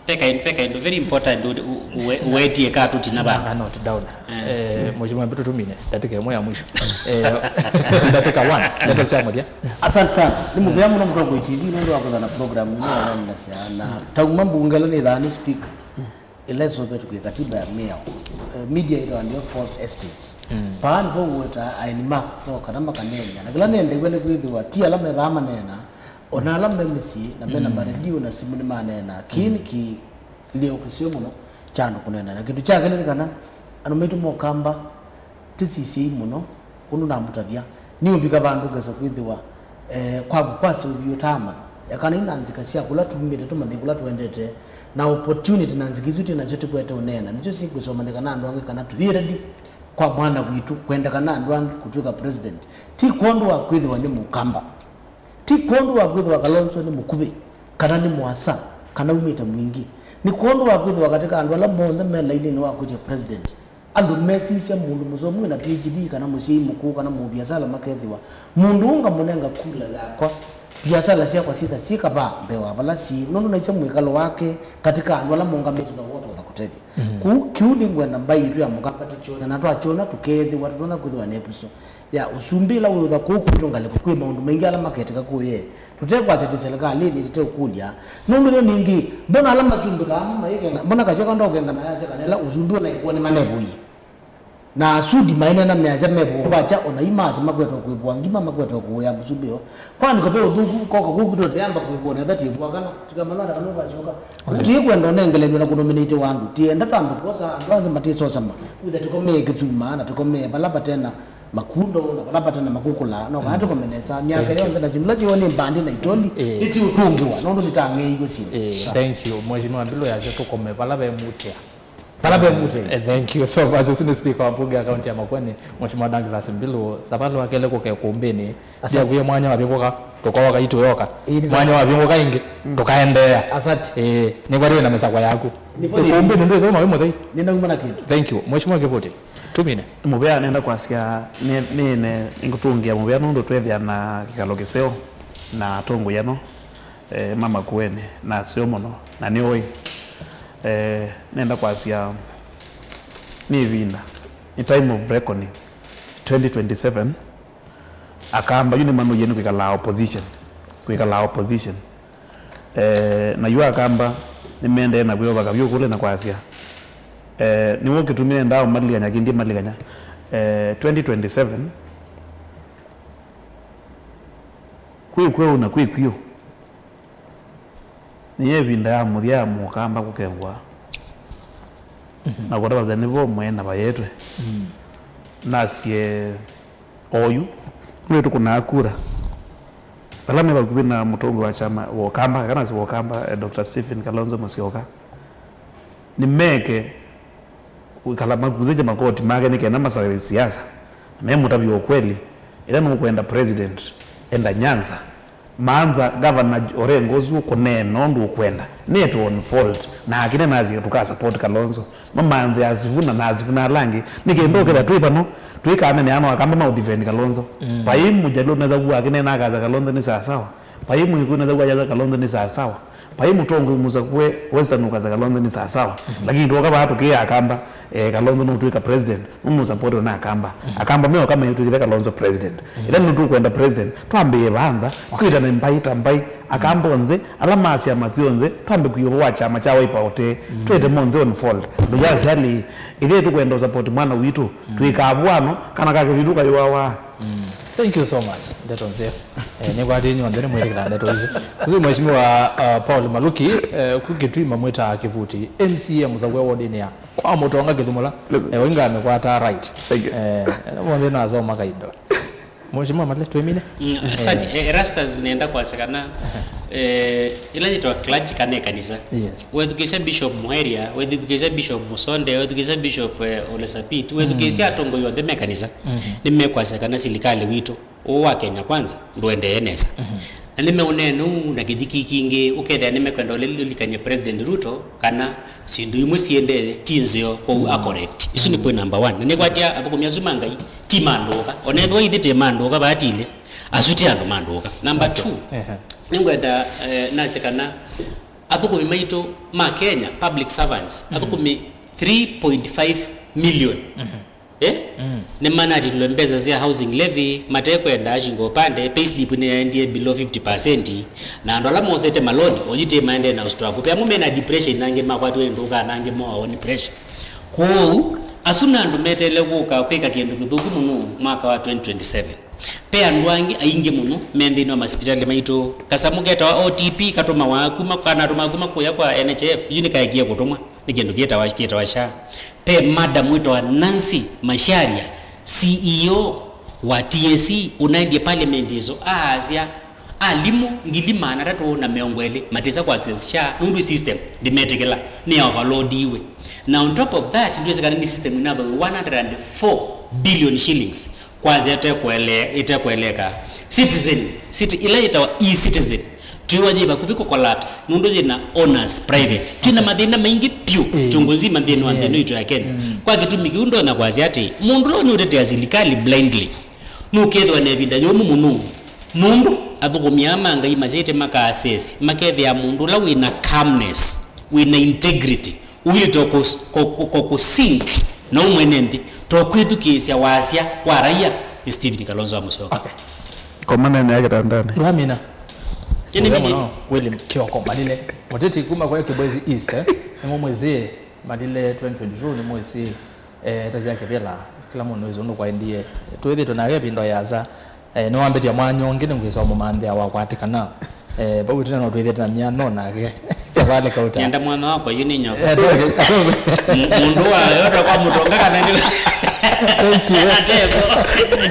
peka indo very important uwetie katu tinaba not down mheshimiwa mbilo tumine katika moya mwisho ndateka 1 ndeto zia moja asante sana ni mubya muno mtongo TV ndo wako na program ni na sana tauma mbungela ni dhani speaker elezo betu kwa katiba ya media ile ndio fourth estate pan bo wota ainima no kanamba kanenya na gilane ndegwele kwithiwa ti alama ba manena ona alama misi na mena radio na simu ni manena kini ki leo kisio muno chando kunena na kitu chake ni kana anometu mokamba tisisi muno unu na mutavya ni ubika bandu gasa kwithiwa kwasi ubiyotama yakana inanzika sia kula tumire tumathikula tuendete na opportunity nanzikizuti na zote kwete unena nicho sikusoma ndikana andu wange kana tuviredi kwa mwana witu kwenda kana andu wange kutuka president ti kondo wa kwithwa ni mukamba ti kondo wa kwithwa Kalonzo ni mukube kana ni mwasa kana umita mwingi ni kondo wa kwithwa katika andu ala bonde mela ile ni wa kuja president andu message mundu muzomu na PhD kana musi muku kana mu biasala makethiwa mundu unga munenga kula yakwa biasala sia kwa sika ba bewa bala si nono na icha mwekalo wake katika andu ala monga metu na wote watakutethi ku kiudi ngwena mbai tu ya mukapata chona na twa chona tukethi watu tona kwithwa ne episode ya usumbila we utha ku kutunga le kwi maundu mengi ala maketika kuye tutekwa sete serikali ni tete kulia nono ningi mbona ala machumbika ama yeke mbona kacheka ndo kenga na yacha kanela uzundu na ikuone manebuyi na sudi maina na myaja mebu kwacha ona imazi magweto kwibwa ngima magweto kuya msumbio kwani kope udhuku koko kukuto tayamba kwibona that ibwa kana tukamalana kanova choka utikwe ndo nengele ndo kunominate wandu tienda tambe kosa andu matiso sama with that tukome githuma na tukome balaba tena makundo na balaba tena makukula no kana tukomenesa miaka leo ndana jimla jione mbandi na itoli iti utungiwa nondo litange iko sini thank you mheshimiwa mbilo ya zetu kome balaba emutia thank you so much senior speaker wa bunge akaunti ya Makueni mheshimiwa Douglas Mbilu sabalo wakele kwa kumbeni sia kuye mwanya wa bikoka tokoa kaitu yoka mwanya wa bikoka ingi tokaendea asante ni bari na mesa kwa yako kumbeni ndio sema wewe mdai nenda kumana kitu thank you mheshimiwa Kivuti tumine mubya nenda kwasikia ne ingutungia mubya ndo twethia na kikalokeseo na tongo yano mama Kueni na sio mono na ni oi nenda kwasia ni vinda in time of reckoning 2027 akamba yuni manu yenu kwikala opposition na yu akamba nimende na kuyo baka kule na kwasia ni woke tumine ndao maliganya kindi maliganya 2027 kwikwe una kwikyo niye vinda ya muthia mukamba kukengwa na kwa sababu nivo mwena bayetwe nasie oyu wetu kuna akura alama ba kubina mutongo wa chama wa kamba kana si wa kamba Dr. Stephen Kalonzo Musyoka ni meke kalama kuzeje makoti mage ni kana masawe siasa mimi mtabio kweli ila nukwenda president enda Nyanza maanza governor Orengo zuko neno ndo kwenda neto on fault na akine nazi tuka support Kalonzo mama anze azivuna nazivuna langi nikendo kila tuipano tuikana ni ano akamba ma defend Kalonzo paimu jalo naza kuwa akine na kaza Kalonzo ni sawa paimu iko naza kuwa jaza Kalonzo ni sawa paimu tongo muza kwe western ukaza Kalonzo ni sawa lakini ndo kama hapo kia akamba Kalonzo no tuika president mumu support na akamba meo kama yetu kile Kalonzo president ila ndo kwenda president twambe banda kwita na mbai akamba onze alama asia mathionze twambe kuyo wa chama cha Wiper ote twete monde on fold ndo ya sali ile tu kwenda support mwana witu tuika abwano kana kake viduka yowa Thank you so much. Ndeto nzeo. Ningwa dinyo ndene mwelekela ndeto hizo. Kuzi mheshimiwa Paul Maluki kugitwima mweta kivuti MCM za ward ya kwa motonga githumula winga amekwata right. Mwende nazo makaindo. Mheshimiwa Matle twemine. Asante. Rastas nenda kwa sekana ila jitwa clergy kanisa. Yes. Wedukisha Bishop Muheria, wedukisha Bishop Musonde, wedukisha Bishop Olesapit, wedukisha atongo yote mekanisa. Nimekwa sekana silikali wito wa Kenya kwanza nduende enesa. Na nimeonenu na gidiki kinge ukenda nimekwenda ulikanye President Ruto kana sindu imusiende tinzio kwa correct. Isu ni point number 1. Ne kwatia atukumya zumangai timandoka. Onendo idite mandoka batile asuti ando mandoka. Number 2. Ningwenda nasekana atukumi maito ma Kenya public servants atukumi 3.5 million. Ne manati lwembeza zia housing levy mateko enda ashingo pande payslip ne ndiye below 50% na ndola mozete maloni ojite maende na struggle pya mume na depression nange makwatu enduka nange mo on pressure ko asuna ndo metele kuka kweka kiendo kithuku muno mwaka wa 2027 pea ndwangi ainge muno mende no hospital maito kasamugeta wa OTP katoma waku makana tuma kuma kuya kwa NHF unika ikia kutomwa nikiendo kieta washa pe madam mwito wa Nancy Masharia CEO wa TSC unaendie parliament hizo azia alimu ngilima na tatu na meongwele matisa kwa accessha nundu system dimetekela ni overload iwe na on top of that ndio sekani system inabo 104 billion shillings kwanza itakueleka city ila itawa e-citizen tuwajiba kupiko collapse nundu jina owners private tuna madhina maingi pio chongozi madhina wa ndeno ito ya Kenya kwa kitu mikiundo na kwazi ati mundu lo ni utete azilikali blindly nukedwa nebinda yomu munu mundu athukumia manga imazete maka assess makethe ya mundu la wina calmness wina integrity uito ko sink na umwenendi to kwithukisia wasia kwa raia ni Stephen Kalonzo wa Musyoka. Okay. Komanda ni yake ndani. Ramina. Yeni mimi William Kioko madile moteti kuma kwa Kibwezi East ngo mwezi madile 2022 ni mwezi tazi yake bila kila mtu wezo ndo kwa ndiye tuwethi tunaye bindo yaza no ambeti ya mwanyo ngine ngwiso mu mande ya wakwatikana babu tena no tuwethi na myano nake savale kauta yenda mwana wako yuni nyo mundu wa yote kwa mutonga kana ndio.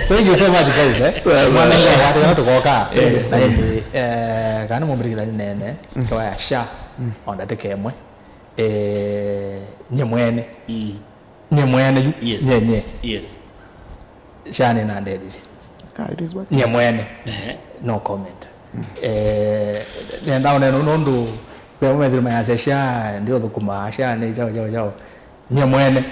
Thank you so much guys mwana ndio watu koka na ndi kana mumbirikira nene kwa yasha onda tekemwe nyemwene nyemwene yes shane na ndezi it is what nyemwene no comment nenda one nundu kwa mwezi mayasha ndio thukuma sha ne jao nyemwene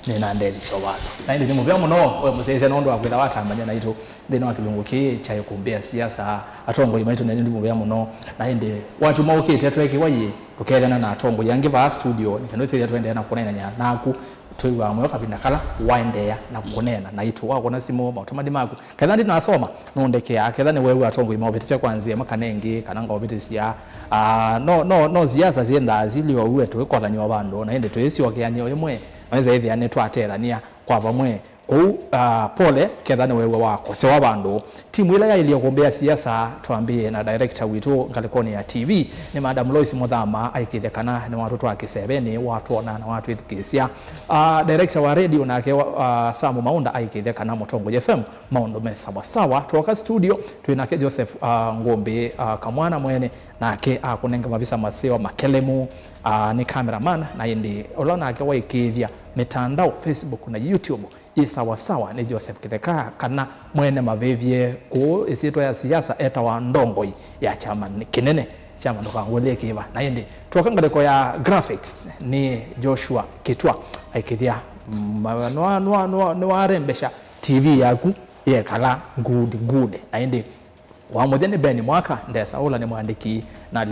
nina ndeli so watu na ndi muvya muno we musese nondo akwira watambanya na ito ndino akilungu ki chayo kumbea siasa atongo imaito na ndi muvya muno na ndi watu maukete atweke waye tukegana na atongo yange ba studio nikano sisi twende na kunena nya naku tuiwa mwe kabina kala waendeya na kunena na ito wako na simo automati maku kadha ndi nasoma nondeke yake kadha ni wewe atongo imaubetitia kwanzia makanenge kananga obetisia no siasa zienda aziliwa uwe tuwe nywa bando na ndi twesi wakianyo yemwe waweza hivi anetwaterania kwa bamwe ku pole kedhani wewe wako sewa bandu timu ile iliyogombea siasa tuambie na director witu ngalikoni ya TV ni Madam Lois Muthama aikithekana ni watu wake 7 watu ona na watu ithikisia director wa radio nake Samu Maunda aikithekana Mutongo FM Maundo mesawa sawa tuoka studio tuinake Joseph Ngombe kamwana mwene nake akunenga mabisa maseo makelemu ni cameraman na indi olona ake waikithia mitandao Facebook na YouTube isawa sawa ni Joseph Kitheka kana mwene mavevye ku isitwa ya siasa eta wa ndongoi ya chama kinene chama ndo kangole kiba na indi tukangaleko ya graphics ni Joshua Kitwa aikithia no warembesha TV yaku yekala good na indi wa modene beni mwaka ndesa ula ni mwandiki na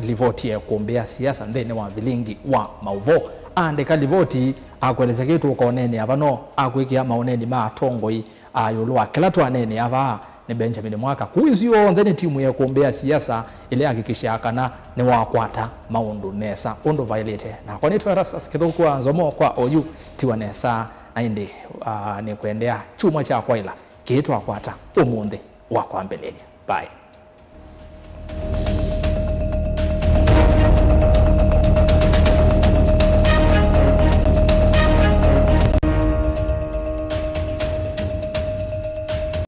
livoti ya kuombea siasa ndene wa vilingi wa mauvo andika livoti akweleza kitu ukonene abano akwikia maoneni ma tongoi ayulwa kila tu anene ava ni Benjamin Mwaka kuizio ndene timu ya kuombea siasa ile hakikisha kana ni wakwata maundu nesa ondo violate na kwa nitwa Rasas kidogo kwa nzomo kwa oyu tiwa nesa na indi ni kuendea chuma cha kwaila kitwa kwata umunthe wa kwambelenia bye.